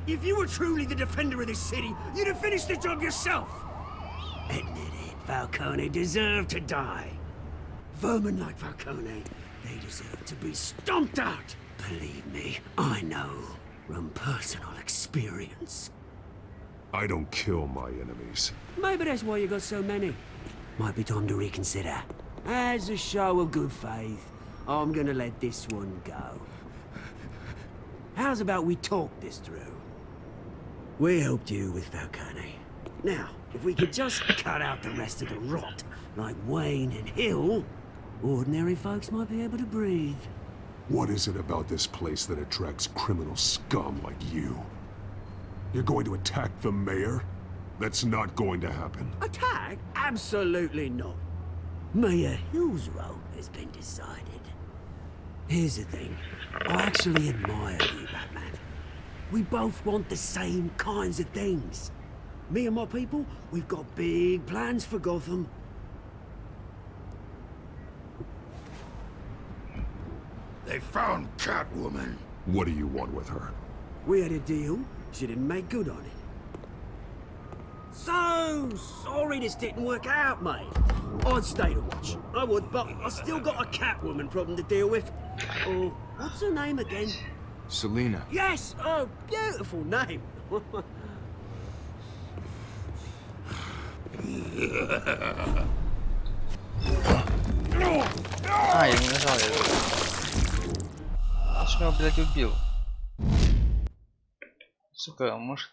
If you were truly the defender of this city, you'd have finished the job yourself. Admit it, Falcone deserved to die. Vermin like Falcone, they deserve to be stomped out. Believe me, I know from personal experience. I don't kill my enemies. Maybe that's why you got so many. Might be time to reconsider. As a show of good faith, I'm gonna let this one go. How's about we talk this through? We helped you with Falcone. Now, if we could just cut out the rest of the rot, like Wayne and Hill, ordinary folks might be able to breathe. What is it about this place that attracts criminal scum like you? You're going to attack the mayor? That's not going to happen. Attack? Absolutely not. Mayor Hill's role has been decided. Here's the thing. I actually admire you, Batman. We both want the same kinds of things. Me and my people, we've got big plans for Gotham. They found Catwoman. What do you want with her? We had a deal. She didn't make good on it. So sorry this didn't work out, mate. I'd stay to watch. I would, but I still got a Catwoman problem to deal with. Oh, what's her name again? Selina. Yes! Oh, beautiful name. А, я не нажал, я... Аж меня, блядь, убил. Сука, может...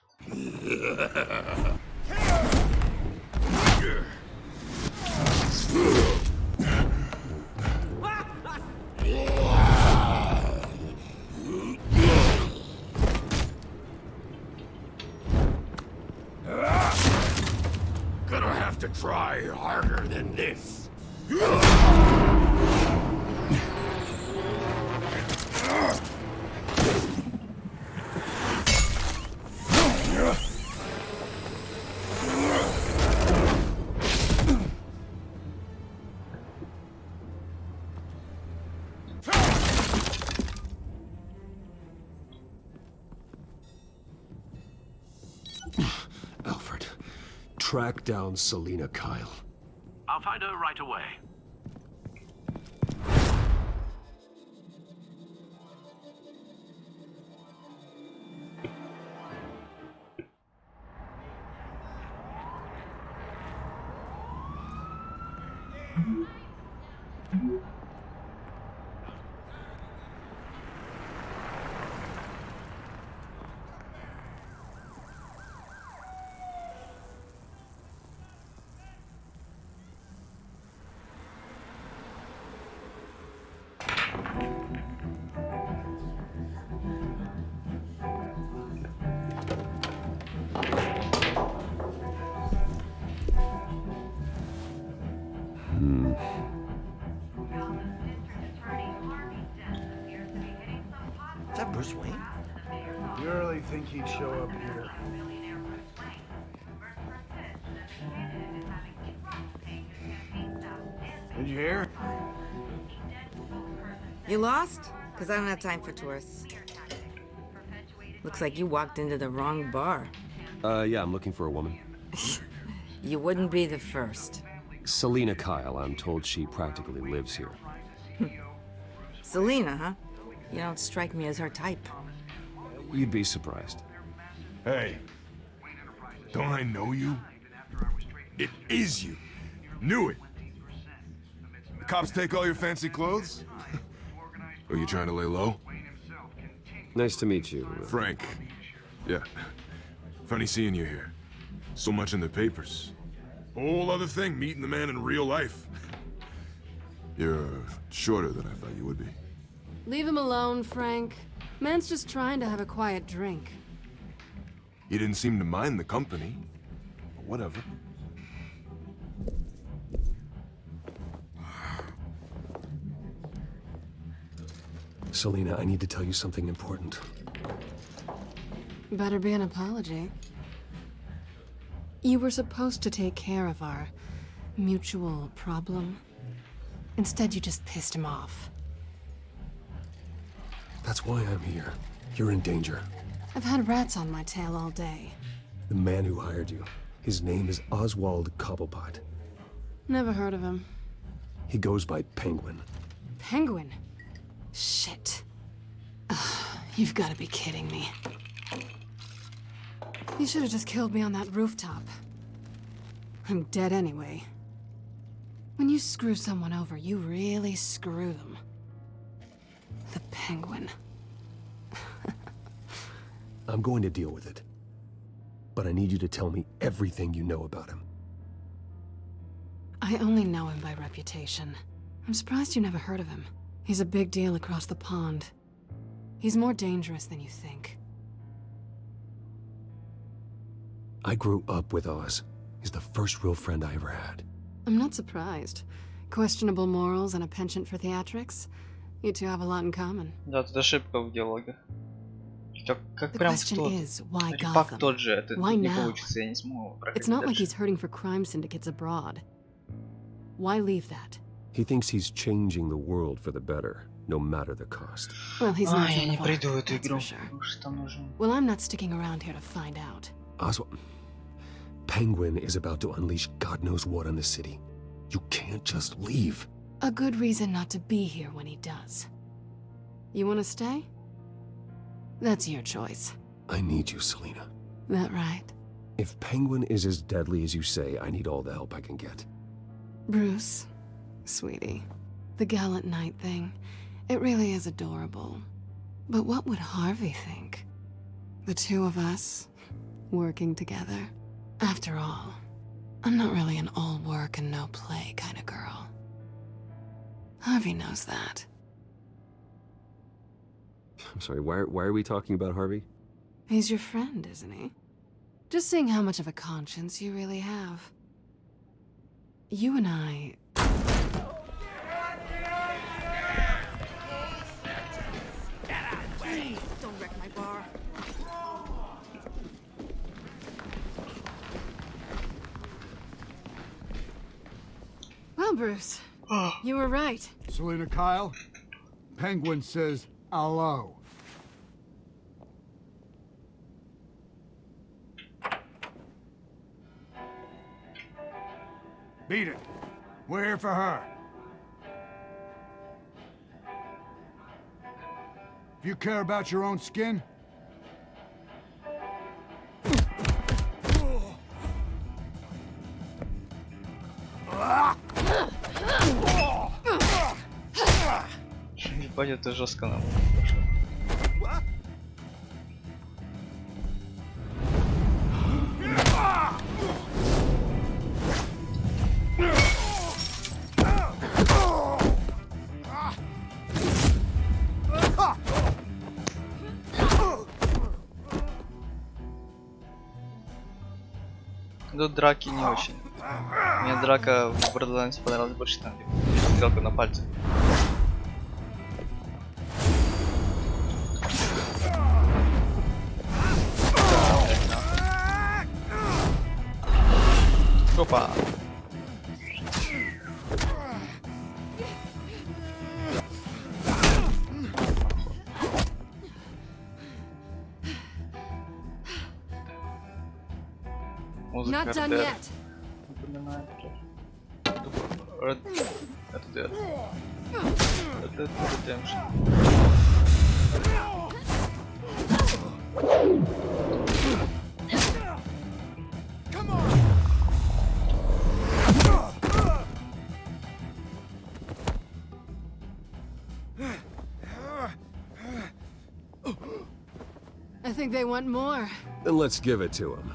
Gonna have to try harder than this. Alfred, track down Selina Kyle. I'll find her right away. Bruce Wayne? You really think he'd show up here? Did you hear? You lost? Because I don't have time for tourists. Looks like you walked into the wrong bar. Yeah, I'm looking for a woman. You wouldn't be the first. Selina Kyle, I'm told she practically lives here. Selina, huh? You don't strike me as her type. You'd be surprised. Hey, don't I know you? It is you. Knew it. The cops take all your fancy clothes? Are you trying to lay low? Nice to meet you. Frank. Yeah. Funny seeing you here. So much in the papers. Whole other thing, meeting the man in real life. You're shorter than I thought you would be. Leave him alone, Frank. Man's just trying to have a quiet drink. You didn't seem to mind the company. But whatever. Selina, I need to tell you something important. Better be an apology. You were supposed to take care of our mutual problem. Instead, you just pissed him off. That's why I'm here. You're in danger. I've had rats on my tail all day. The man who hired you, his name is Oswald Cobblepot. Never heard of him. He goes by Penguin. Penguin? Shit. Ugh, you've got to be kidding me. You should have just killed me on that rooftop. I'm dead anyway. When you screw someone over, you really screw them. The Penguin. I'm going to deal with it. But I need you to tell me everything you know about him. I only know him by reputation. I'm surprised you never heard of him. He's a big deal across the pond. He's more dangerous than you think. I grew up with Oz. He's the first real friend I ever had. I'm not surprised. Questionable morals and a penchant for theatrics. You two have a lot in common. Да, тут ошибка в диалоге. Как The прям question что? is, why Репак Gotham? тот же, это Why не now? получится, я не смогу проходить It's not like дальше. he's hurting for crime syndicates abroad. Why leave that? He thinks he's changing the world for the better, no matter the cost. Well, he's not Я не evil, пройду эту that's игру. for sure. Что нужно? Well, I'm not sticking around here to find out. Oswald... Penguin is about to unleash God knows what on the city. You can't just leave. A good reason not to be here when he does. You want to stay? That's your choice. I need you, Selina. That right? If Penguin is as deadly as you say, I need all the help I can get. Bruce, sweetie, the gallant knight thing, it really is adorable. But what would Harvey think? The two of us, working together? After all, I'm not really an all work and no play kind of girl. Harvey knows that. I'm sorry, why are we talking about Harvey? He's your friend, isn't he? Just seeing how much of a conscience you really have. You and I... Don't wreck my bar. Well, Bruce, you were right. Selina Kyle, Penguin says hello. Beat it. We're here for her. If you care about your own skin, Ебать, это жестко нам. Тут драки не очень. Мне драка в Borderlands понравилась больше, там где стрелка на пальце. Опа. Музыка Not done РДР. yet. Напоминает. РДР. Это Redemption. I think they want more. Then let's give it to him.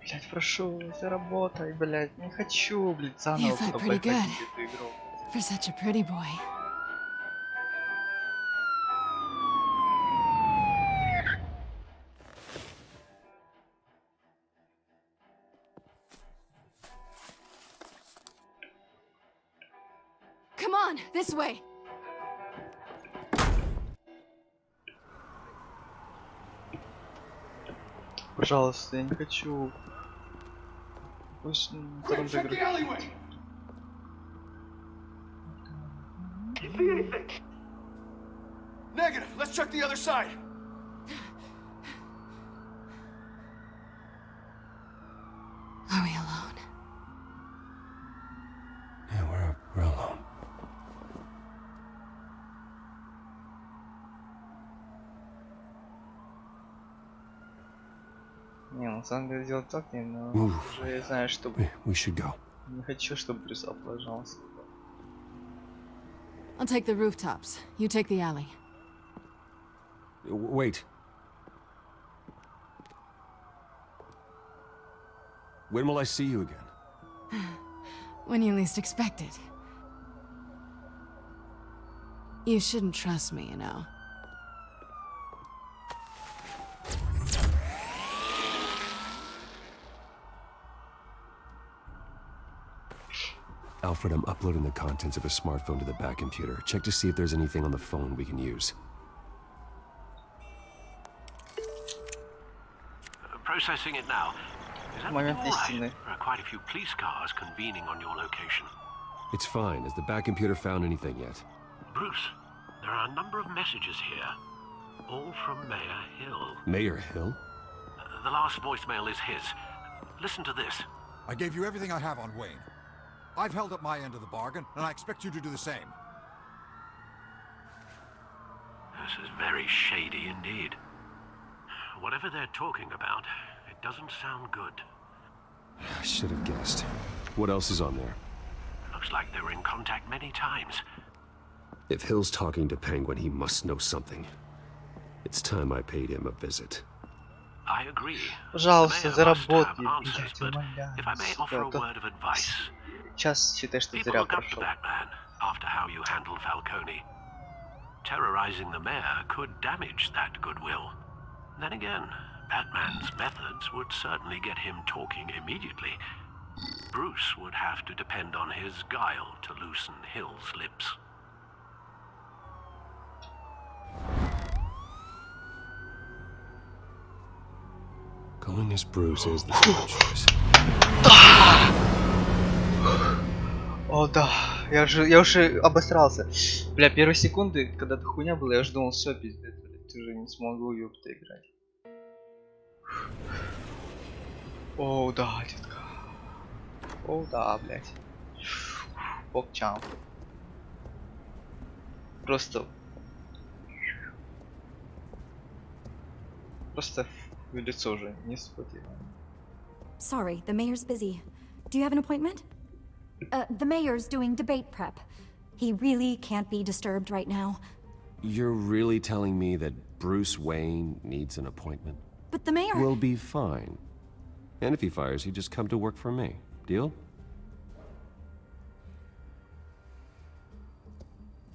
Блять, прошу, заработай, блять. Не хочу, блять, заново You fight проходить pretty good. эту игру. For such a pretty boy. Come on, this way. Пожалуйста, я не хочу. Пусть втором же игры. Negative. Let's check the other side. Are we alone? Yeah, we're alone. Не, на самом деле делать так не, но Move. уже я знаю, что We should go. не хочу, чтобы Брюс облажался. I'll take the rooftops. You take the alley. Wait. When will I see you again? When you least expect it. You shouldn't trust me, you know. Alfred, I'm uploading the contents of a smartphone to the back computer. Check to see if there's anything on the phone we can use. Processing it now. Is that Момент all right? истины. There are quite a few police cars convening on your location. It's fine. Has the back computer found anything yet? Bruce, there are a number of messages here. All from Mayor Hill. Mayor Hill? The last voicemail is his. Listen to this. I gave you everything I have on Wayne. I've held up my end of the bargain, and I expect you to do the same. This is very shady indeed. Whatever they're talking about, it doesn't sound good. I should have guessed. What else is on there? Looks like they were in contact many times. If Hill's talking to Penguin, he must know something. It's time I paid him a visit. I agree. Пожалуйста, заработай. Answers, but if I may offer a word of advice. Сейчас считай, что People зря look up to прошел. Batman after how you handled Falcone. Terrorizing the mayor could damage that goodwill. Then again, Batman's methods would certainly get him talking immediately. Bruce would have to depend on his guile to loosen Hill's lips. Going as Bruce is the smart choice. О, да. Я уже обосрался. Бля, первые секунды, когда эта хуйня была, я уже думал, все, пиздец, блядь, ты уже не смогу ёпта играть. О, да, детка. О, да, блядь. Попчам. Просто в лицо уже не схватил. Sorry, the mayor's busy. Do you have an appointment? The mayor's doing debate prep. He really can't be disturbed right now. You're really telling me that Bruce Wayne needs an appointment. But the mayor... We'll be fine. And if he fires you, just come to work for me. Deal?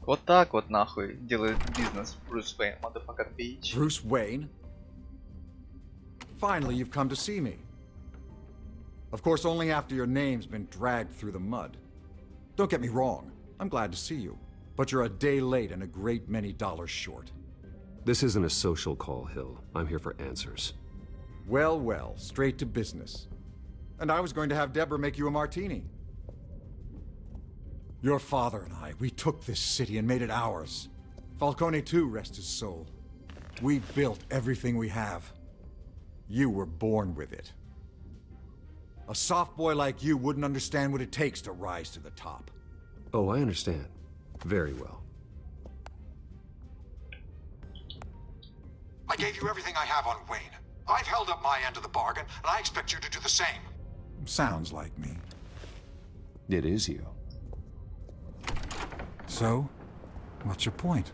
Вот так вот нахуй делает бизнес Брюс Уэйн, motherfucker bitch. Bruce Wayne? Finally, you've come to see me. Of course, only after your name's been dragged through the mud. Don't get me wrong, I'm glad to see you. But you're a day late and a great many dollars short. This isn't a social call, Hill. I'm here for answers. Well, well, straight to business. And I was going to have Deborah make you a martini. Your father and I, we took this city and made it ours. Falcone too, rest his soul. We built everything we have. You were born with it. A soft boy like you wouldn't understand what it takes to rise to the top. Oh, I understand. Very well. I gave you everything I have on Wayne. I've held up my end of the bargain, and I expect you to do the same. Sounds like me. It is you. So, what's your point?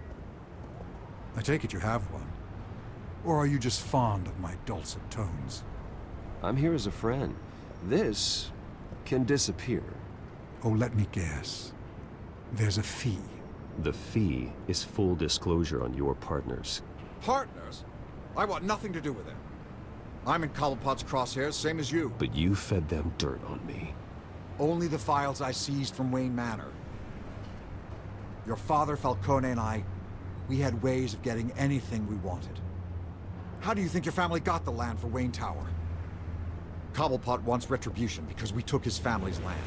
I take it you have one. Or are you just fond of my dulcet tones? I'm here as a friend. This can disappear. Oh, let me guess. There's a fee. The fee is full disclosure on your partners. Partners? I want nothing to do with them. I'm in Cobblepot's crosshairs, same as you. But you fed them dirt on me. Only the files I seized from Wayne Manor. Your father, Falcone, and I, we had ways of getting anything we wanted. How do you think your family got the land for Wayne Tower? Cobblepot wants retribution because we took his family's land.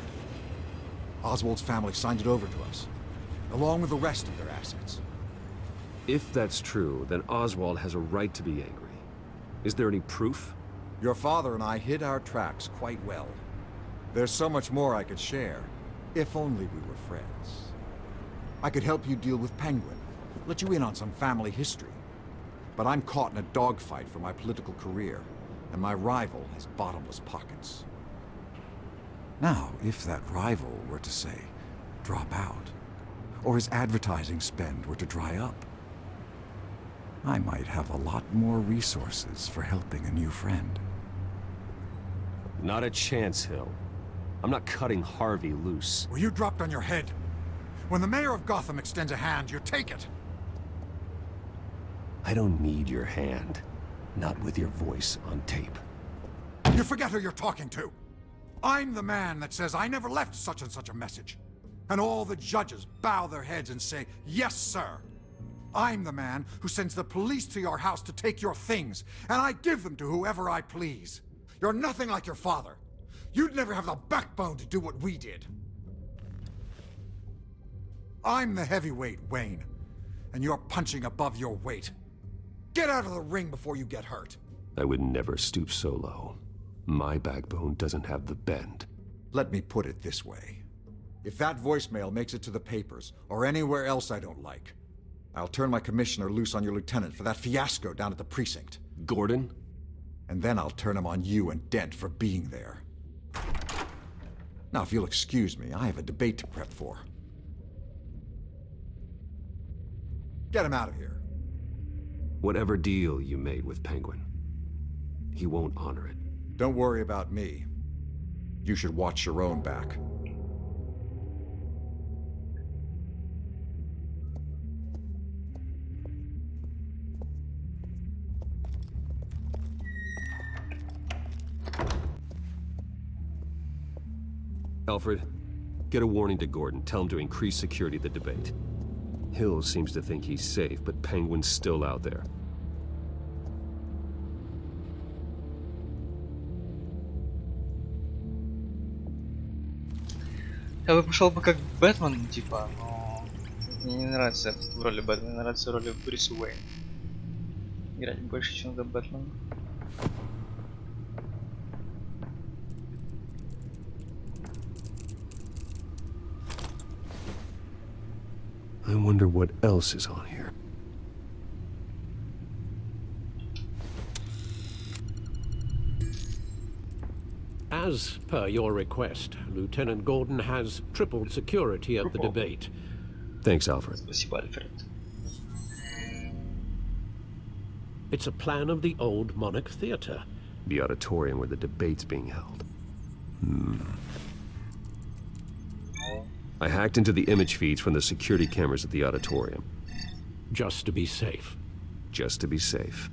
Oswald's family signed it over to us, along with the rest of their assets. If that's true, then Oswald has a right to be angry. Is there any proof? Your father and I hid our tracks quite well. There's so much more I could share, if only we were friends. I could help you deal with Penguin, let you in on some family history. But I'm caught in a dogfight for my political career, and my rival has bottomless pockets. Now, if that rival were to say, drop out, or his advertising spend were to dry up, I might have a lot more resources for helping a new friend. Not a chance, Hill. I'm not cutting Harvey loose. Were you dropped on your head? When the mayor of Gotham extends a hand, you take it. I don't need your hand. Not with your voice on tape. You forget who you're talking to. I'm the man that says I never left such and such a message. And all the judges bow their heads and say, yes, sir. I'm the man who sends the police to your house to take your things, and I give them to whoever I please. You're nothing like your father. You'd never have the backbone to do what we did. I'm the heavyweight, Wayne, and you're punching above your weight. Get out of the ring before you get hurt. I would never stoop so low. My backbone doesn't have the bend. Let me put it this way. If that voicemail makes it to the papers, or anywhere else I don't like, I'll turn my commissioner loose on your lieutenant for that fiasco down at the precinct. Gordon? And then I'll turn him on you and Dent for being there. Now, if you'll excuse me, I have a debate to prep for. Get him out of here. Whatever deal you made with Penguin, he won't honor it. Don't worry about me. You should watch your own back. Alfred, get a warning to Gordon. Tell him to increase security at the debate. Hill seems to think he's safe, but Penguin's still out there. Я бы пошел бы как Бэтмен, типа, но мне не нравится в роли Бэтмена, мне нравится в роли Брюса Уэйна. Играть больше, чем за Бэтмена. I wonder what else is on here. As per your request, Lieutenant Gordon has tripled security at the debate. Thanks, Alfred. Спасибо, Альфред. It's a plan of the old Monarch Theatre. The auditorium where the debate's being held. I hacked into the image feeds from the security cameras at the auditorium. Just to be safe. Just to be safe.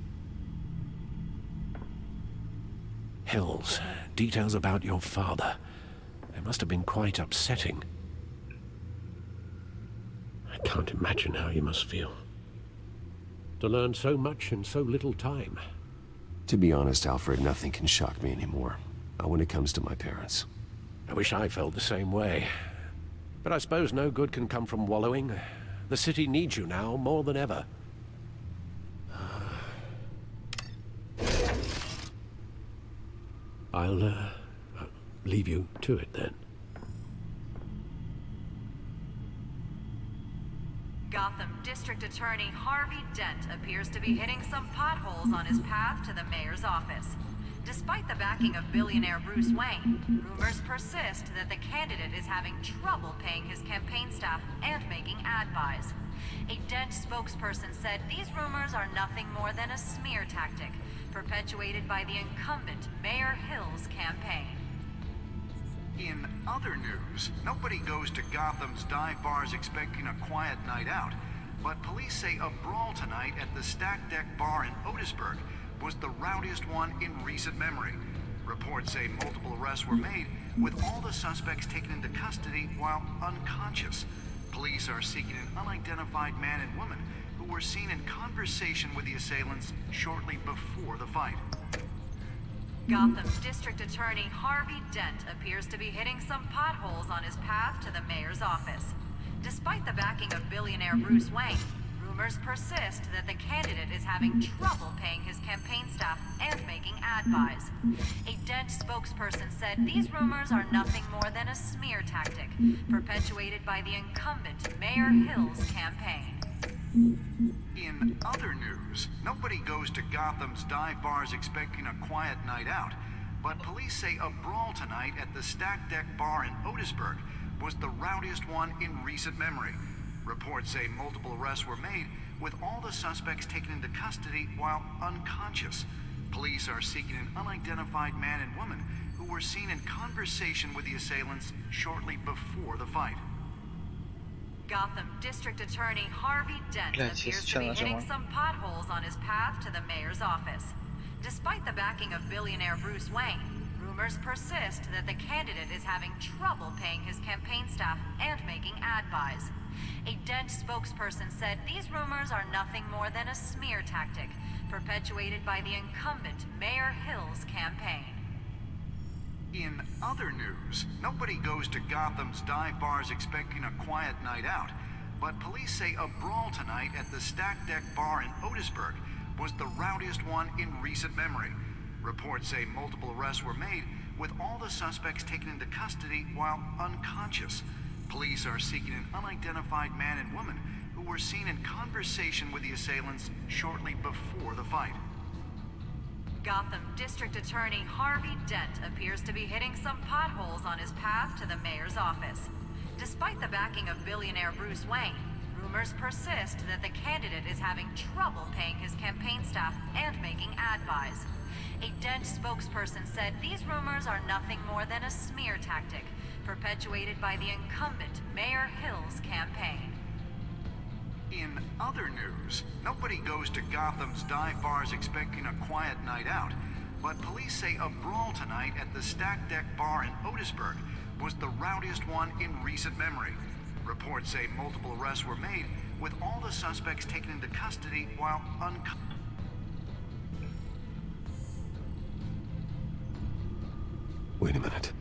Hills, details about your father. They must have been quite upsetting. I can't imagine how you must feel. To learn so much in so little time. To be honest, Alfred, nothing can shock me anymore. Not when it comes to my parents. I wish I felt the same way. But I suppose no good can come from wallowing. The city needs you now more than ever. I'll leave you to it then. Gotham District Attorney Harvey Dent appears to be hitting some potholes on his path to the mayor's office. Despite the backing of billionaire Bruce Wayne, rumors persist that the candidate is having trouble paying his campaign staff and making ad buys. A Dent spokesperson said these rumors are nothing more than a smear tactic, perpetuated by the incumbent Mayor Hill's campaign. In other news, nobody goes to Gotham's dive bars expecting a quiet night out, but police say a brawl tonight at the Stack Deck Bar in Otisburg was the rowdiest one in recent memory. Reports say multiple arrests were made, with all the suspects taken into custody while unconscious. Police are seeking an unidentified man and woman who were seen in conversation with the assailants shortly before the fight. Gotham District Attorney Harvey Dent appears to be hitting some potholes on his path to the mayor's office. Despite the backing of billionaire Bruce Wayne, rumors persist that the candidate is having trouble paying his campaign staff and making ad buys. A Dent spokesperson said these rumors are nothing more than a smear tactic, perpetuated by the incumbent Mayor Hill's campaign. In other news, nobody goes to Gotham's dive bars expecting a quiet night out, but police say a brawl tonight at the Stack Deck Bar in Otisburg was the rowdiest one in recent memory. Reports say multiple arrests were made, with all the suspects taken into custody while unconscious. Police are seeking an unidentified man and woman who were seen in conversation with the assailants shortly before the fight. Gotham District Attorney Harvey Dent appears to be hitting some potholes on his path to the mayor's office. Despite the backing of billionaire Bruce Wayne, rumors persist that the candidate is having trouble paying his campaign staff and making ad buys. A Dent spokesperson said these rumors are nothing more than a smear tactic, perpetuated by the incumbent Mayor Hill's campaign. In other news, nobody goes to Gotham's dive bars expecting a quiet night out, but police say a brawl tonight at the Stack Deck Bar in Otisburg was the rowdiest one in recent memory. Reports say multiple arrests were made, with all the suspects taken into custody while unconscious. Police are seeking an unidentified man and woman who were seen in conversation with the assailants shortly before the fight. Gotham District Attorney Harvey Dent appears to be hitting some potholes on his path to the mayor's office. Despite the backing of billionaire Bruce Wayne, rumors persist that the candidate is having trouble paying his campaign staff and making ad buys. A Dent spokesperson said these rumors are nothing more than a smear tactic, perpetuated by the incumbent Mayor Hill's campaign. In other news, nobody goes to Gotham's dive bars expecting a quiet night out, but police say a brawl tonight at the Stack Deck Bar in Otisburg was the rowdiest one in recent memory. Reports say multiple arrests were made, with all the suspects taken into custody while unconscious. Wait a minute.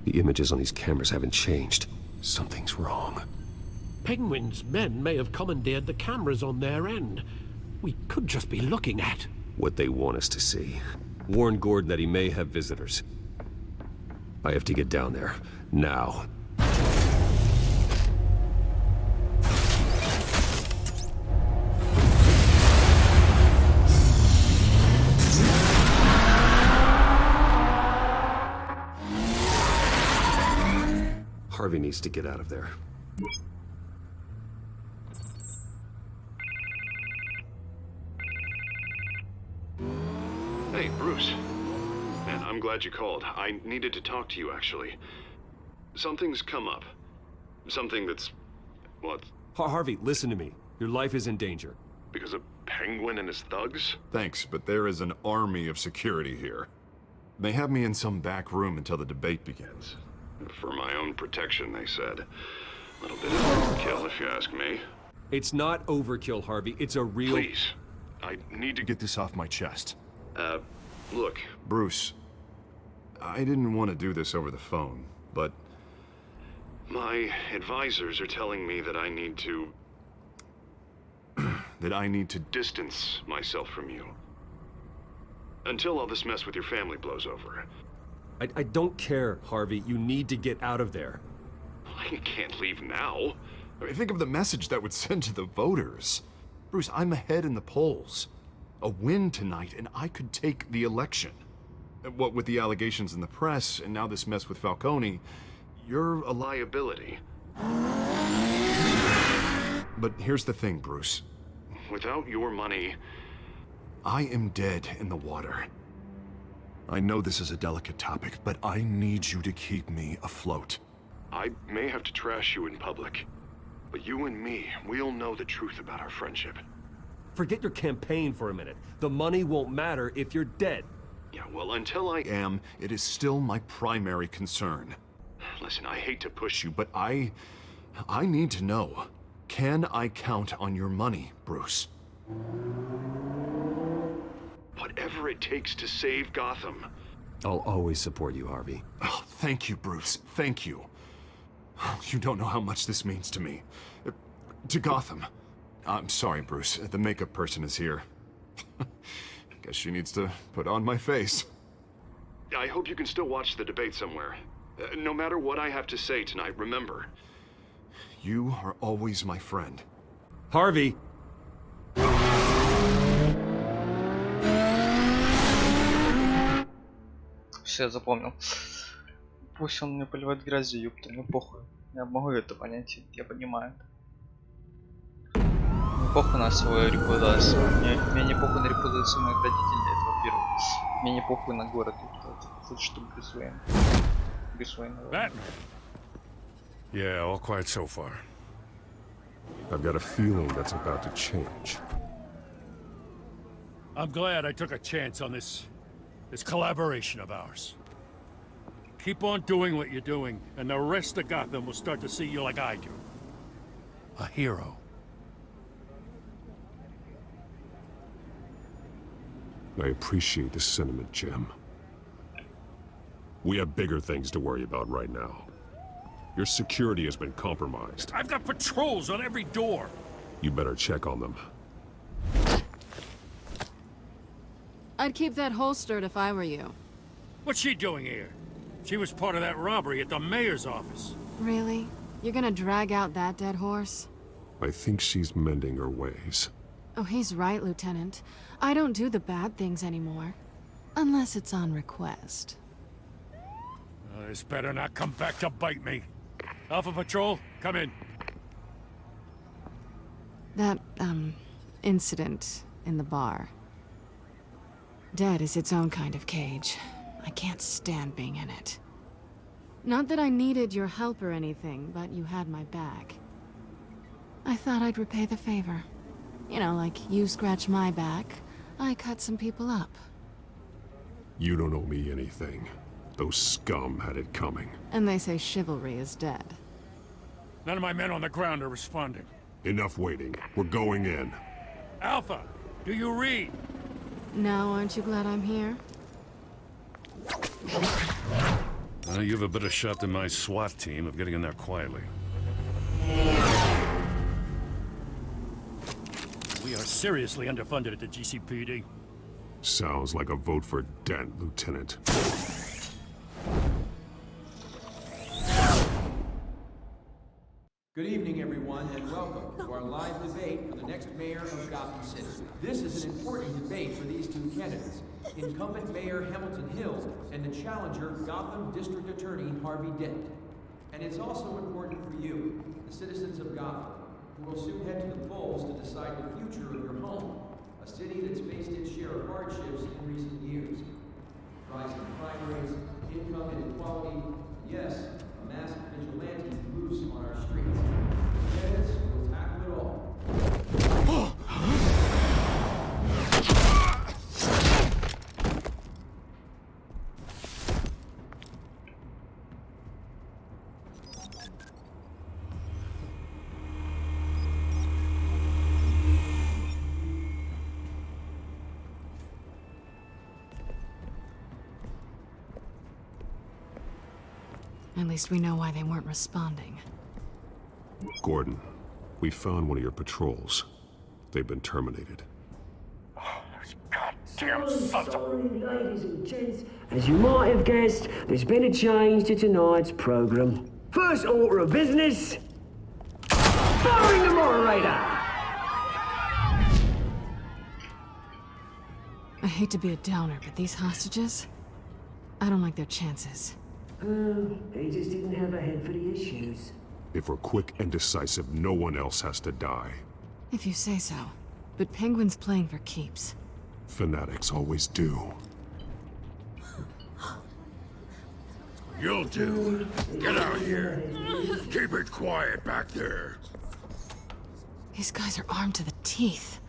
The images on these cameras haven't changed. Something's wrong. Penguin's men may have commandeered the cameras on their end. We could just be looking at what they want us to see. Warn Gordon that he may have visitors. I have to get down there. Now. Harvey needs to get out of there. Hey, Bruce. Man, I'm glad you called. I needed to talk to you, actually. Something's come up. Something that's... what? Harvey, listen to me. Your life is in danger. Because of Penguin and his thugs? Thanks, but there is an army of security here. They have me in some back room until the debate begins. For my own protection, they said. A little bit of overkill, if you ask me. It's not overkill, Harvey. It's a real... Please. I need to get this off my chest. Look, Bruce. I didn't want to do this over the phone, but... my advisors are telling me that I need to... that I need to distance myself from you. Until all this mess with your family blows over. I don't care, Harvey. You need to get out of there. I can't leave now. I mean, think of the message that would send to the voters. Bruce, I'm ahead in the polls. A win tonight, and I could take the election. What with the allegations in the press, and now this mess with Falcone, you're a liability. But here's the thing, Bruce. Without your money, I am dead in the water. I know this is a delicate topic, but I need you to keep me afloat. I may have to trash you in public, but you and me, we'll know the truth about our friendship. Forget your campaign for a minute. The money won't matter if you're dead. Yeah, well, until I am, it is still my primary concern. Listen, I hate to push you, but I need to know. Can I count on your money, Bruce? Whatever it takes to save Gotham. I'll always support you, Harvey. Oh, thank you, Bruce. Thank you. You don't know how much this means to me. To Gotham. I'm sorry, Bruce. The makeup person is here. Guess she needs to put on my face. I hope you can still watch the debate somewhere. No matter what I have to say tonight, remember, you are always my friend. Harvey! Все, я запомнил. Пусть он мне поливает грязью, ёпта, мне похуй. Я могу это понять, я понимаю. Мне похуй на свою репутацию. Мне не похуй на репутацию моих родителей, это во-первых. Мне не похуй на город, хоть чтобы Bruce Wayne. Batman. Yeah, all quiet so far. I've got a feeling that's about to change. I'm glad I took a chance on this collaboration of ours. Keep on doing what you're doing, and the rest of Gotham will start to see you like I do. A hero. I appreciate the sentiment, Jim. We have bigger things to worry about right now. Your security has been compromised. I've got patrols on every door. You better check on them. I'd keep that holstered if I were you. What's she doing here? She was part of that robbery at the mayor's office. Really? You're gonna drag out that dead horse? I think she's mending her ways. Oh, he's right, Lieutenant. I don't do the bad things anymore. Unless it's on request. This better not come back to bite me. Alpha Patrol, come in. That, incident in the bar. Dead is its own kind of cage. I can't stand being in it. Not that I needed your help or anything, but you had my back. I thought I'd repay the favor. You know, like you scratch my back, I cut some people up. You don't owe me anything. Those scum had it coming. And they say chivalry is dead. None of my men on the ground are responding. Enough waiting. We're going in. Alpha, do you read? Now, aren't you glad I'm here? You have a better shot than my SWAT team of getting in there quietly. We are seriously underfunded at the GCPD. Sounds like a vote for Dent, Lieutenant. Good evening, everyone, and welcome to our live debate for the next mayor of Gotham City. This is an important debate for these two candidates, incumbent Mayor Hamilton Hill and the challenger Gotham District Attorney Harvey Dent. And it's also important for you, the citizens of Gotham, who will soon head to the polls to decide the future of your home, a city that's faced its share of hardships in recent years. Rising crime rates, income inequality, yes, a masked vigilante loose on our streets. Yes, we'll tackle it all. At least we know why they weren't responding. Gordon, we found one of your patrols. They've been terminated. Damn sorry, ladies and gents. As you might have guessed, there's been a change to tonight's program. First order of business, firing the moderator! I hate to be a downer, but these hostages, I don't like their chances. They just didn't have a head for the issues. If we're quick and decisive, no one else has to die. If you say so. But Penguin's playing for keeps. Fanatics always do. You'll do. Get out here. Keep it quiet back there. These guys are armed to the teeth.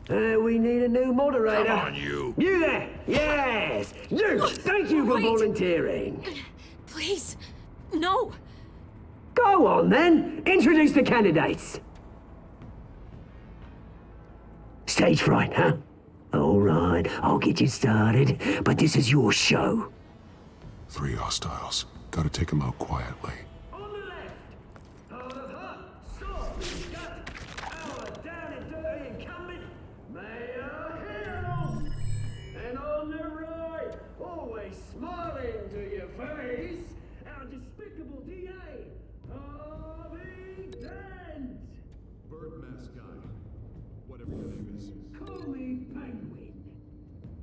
We need a new moderator. Come on, you. You there! Yes! You! Thank you for volunteering. Please, no. Go on, then. Introduce the candidates. Stage fright, huh? All right, I'll get you started, but this is your show. 3 hostiles. Gotta take them out quietly. And on the right, always smiling to your face, our despicable DA, Harvey Dent! Bird mask guy. Whatever your name is. Call me Penguin.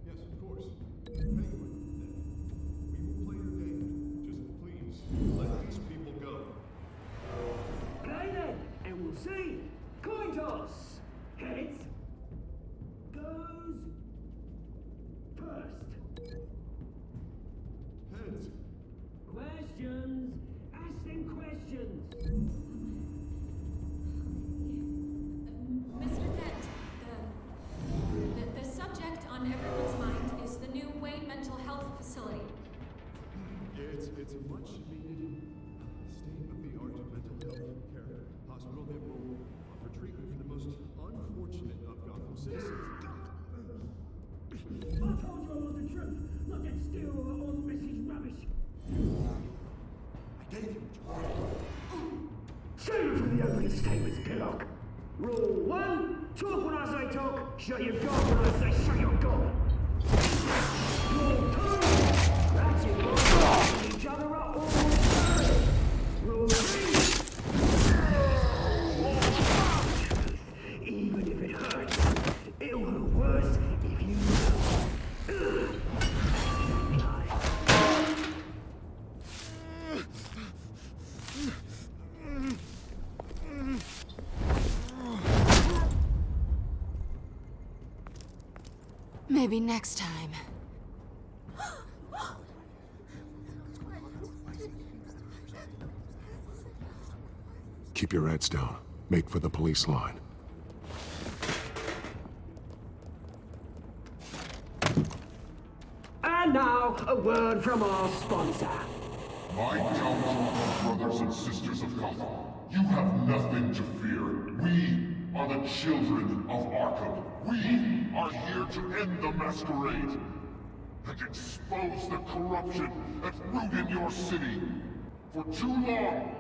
Yes, of course. Penguin, then. We will play your game. Just please, let these people go. Okay then, and we'll see. Coin toss. Heads goes first. Heads. Questions. Ask them questions. Mr. Dent, the subject on everyone's mind is the new Wayne Mental Health Facility. It's a much needed state-of-the-art mental health care hospital that will offer treatment for the most unfortunate of Gotham citizens. I told you I want the truth, not that still on Mrs. Rubbish. I gave you what you wanted. Say it for the opening statements, Pillock. Rule 1, talk when I say talk, shut your gob when I say shut your gob. Rule 2, that's it, boys. Each other up all the time. Rule 3, even if it hurts, it'll hurt worse if you know. Maybe next time. Keep your heads down. Make for the police line. And now, a word from our sponsor. My downtrodden brothers and sisters of Gotham, you have nothing to fear. We are the children of Arkham. We are here to end the masquerade and expose the corruption at root in your city. For too long,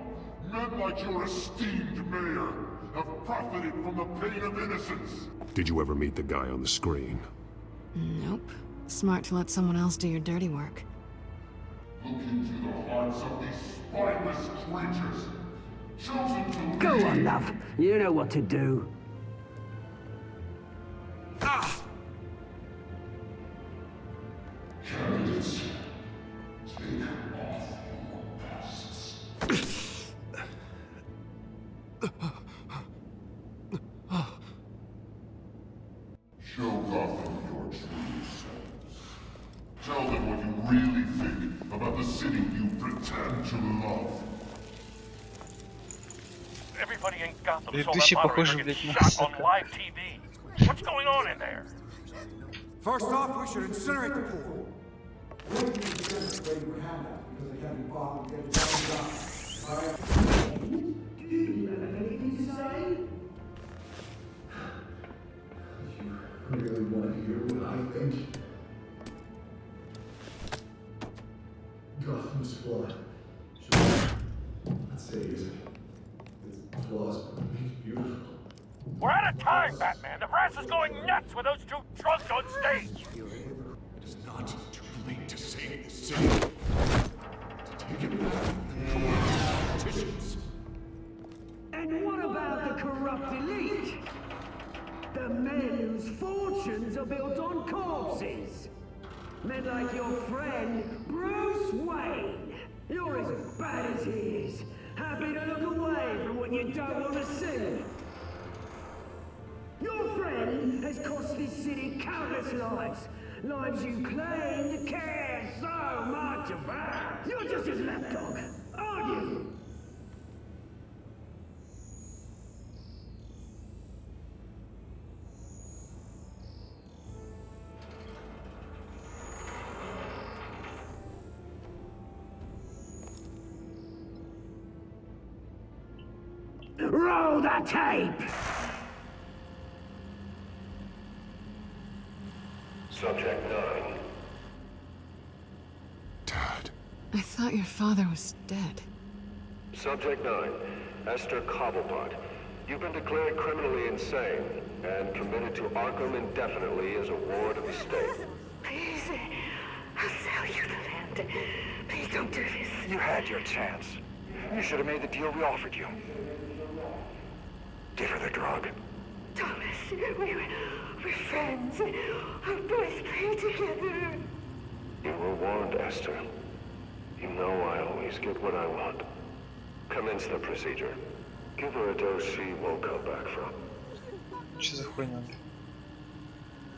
men like your esteemed mayor have profited from the pain of innocence. Did you ever meet the guy on the screen? Nope. Smart to let someone else do your dirty work. Look into the hearts of these spineless creatures, chosen to Go lead. on, love. You know what to do. Candidates, take off your masks. about the city you pretend to love. Everybody in Gotham saw that Ведущий, похоже, moderator get блядь, на shot on сука. live TV. What's going on in there? First off, we should incinerate the pool. I really want to hear what I think. Gotham's flawed. Let's say its flaws make it beautiful. We're out of time, Batman. The brass is going nuts with those two drunks on stage. It is not too late to save the city. To take it back from the politicians. And what about the corrupt elite? The men whose fortunes are built on corpses. Men like your friend, Bruce Wayne. You're as bad as he is. Happy to look away from what you don't want to see. Your friend has cost this city countless lives. Lives you claim to care so much about. You're just his lapdog, aren't you? Roll the tape! Subject 9. I thought your father was dead. Subject 9. Esther Cobblepot. You've been declared criminally insane and committed to Arkham indefinitely as a ward of the state. Please, I'll sell you the land. Please don't do this. You had your chance. You should have made the deal we offered you. Give her the drug. Thomas, we're friends. Our boys play together. You were warned, Esther. You know I always get what I want. Commence the procedure. Give her a dose she won't come back from. Что за хуйня?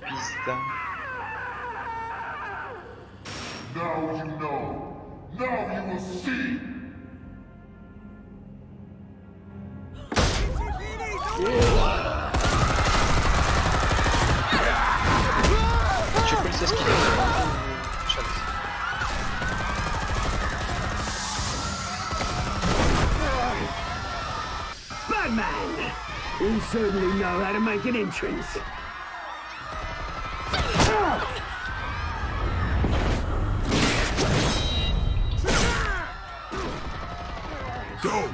Пизда. Now you know. Now you will see. Че, полицейский? Шались. Batman! You certainly know how to make an entrance. Go!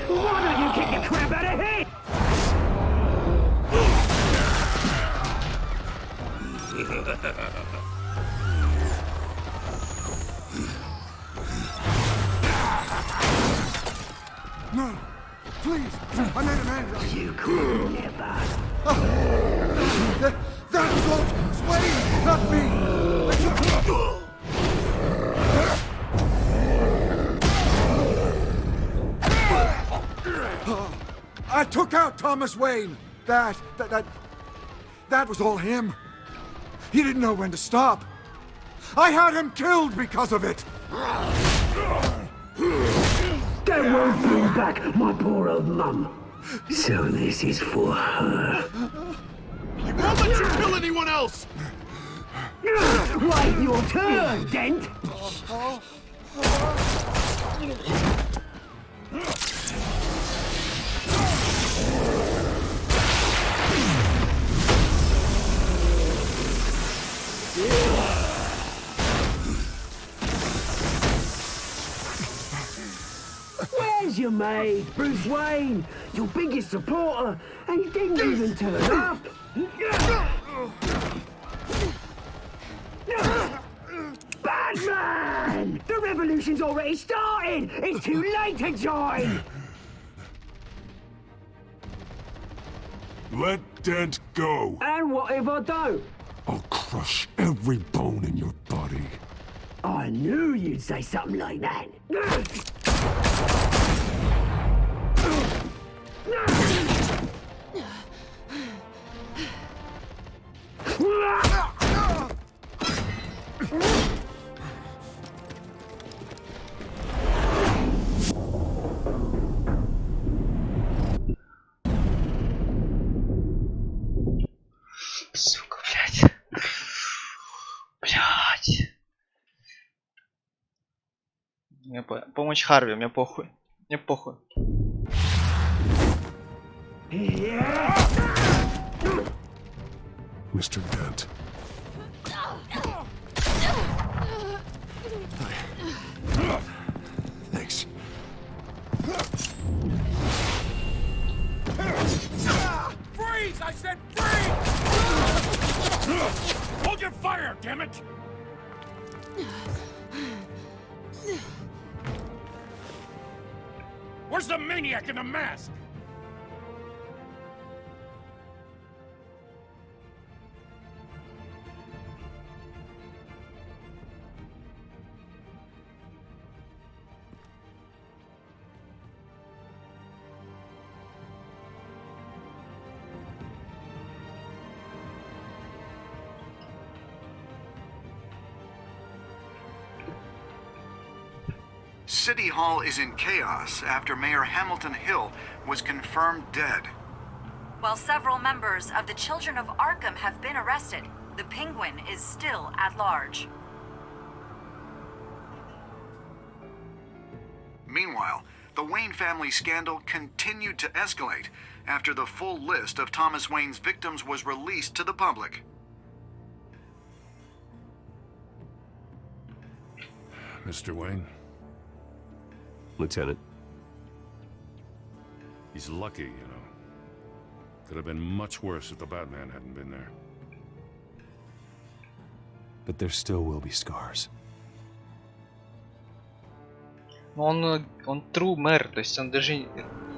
Why don't you kick the crap out of here? No, please, I made an end. You could never. That was all Wayne, not me. I took out Thomas Wayne. That was all him. He didn't know when to stop. I had him killed because of it. That won't bring back my poor old mum. So this is for her. I won't let you kill anyone else! Wait your turn, Dent! Where's your mate, Bruce Wayne? Your biggest supporter, and he didn't even turn up. Batman! The revolution's already started! It's too late to join! Let Dent go. And what if I don't? I'll crush every bone in your body. I knew you'd say something like that. Блять. Мне помочь Харви, мне похуй. Мне похуй. Mr. Dent. Thanks. Freeze! I said freeze! Hold your fire, damn it! Where's the maniac in the mask? City Hall is in chaos after Mayor Hamilton Hill was confirmed dead. While several members of the Children of Arkham have been arrested, the Penguin is still at large. Meanwhile, the Wayne family scandal continued to escalate after the full list of Thomas Wayne's victims was released to the public. Mr. Wayne? Lieutenant. He's lucky, you know. Could have been much worse if the Batman hadn't been there. But there still will be scars. Но он true мэр, то есть он даже не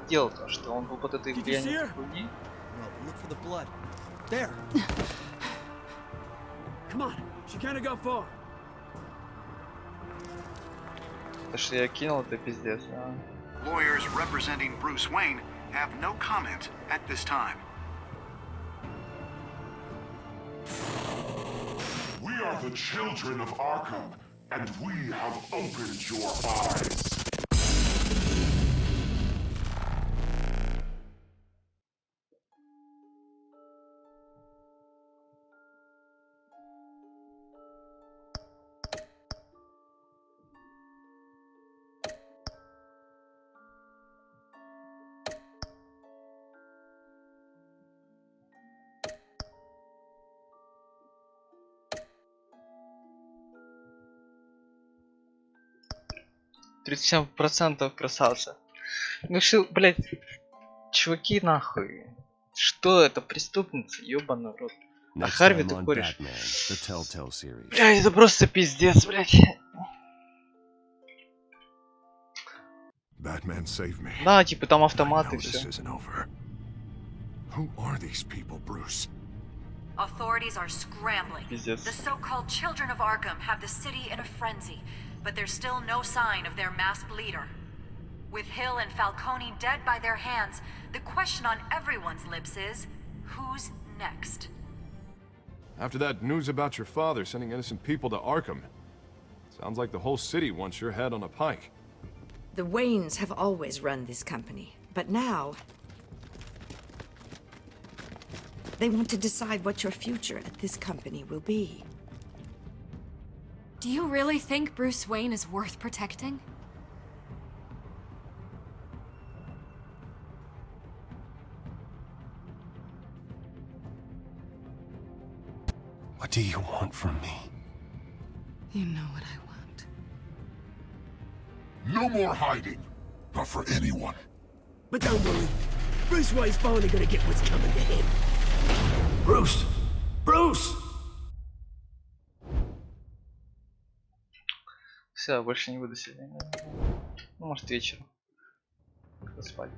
делал то, что он был под этой влиянием хуйни. Look for the blood. There. Come on, she can't go far. То, что я кинул, это пиздец, а. Lawyers representing Bruce Wayne have no comment at this time. We are the children of Arkham, and we have opened your eyes. %37 красавца. Ну что, блять, чуваки нахуй. Что это, преступница, ёбаный в рот. А Харви ты кореш. Блять, это просто пиздец, блять. Batman, save me. Да, типа там автомат и все. Who are these people, Bruce? Authorities are scrambling. Пиздец. The so-called Children of Arkham have the city in a frenzy, but there's still no sign of their masked leader. With Hill and Falcone dead by their hands, the question on everyone's lips is, who's next? After that news about your father sending innocent people to Arkham, sounds like the whole city wants your head on a pike. The Waynes have always run this company, but now they want to decide what your future at this company will be. Do you really think Bruce Wayne is worth protecting? What do you want from me? You know what I want. No more hiding. Not for anyone. But don't worry. Bruce Wayne's finally gonna get what's coming to him. Bruce! Bruce! Все, больше не буду сегодня. Ну, может, вечером. Спать.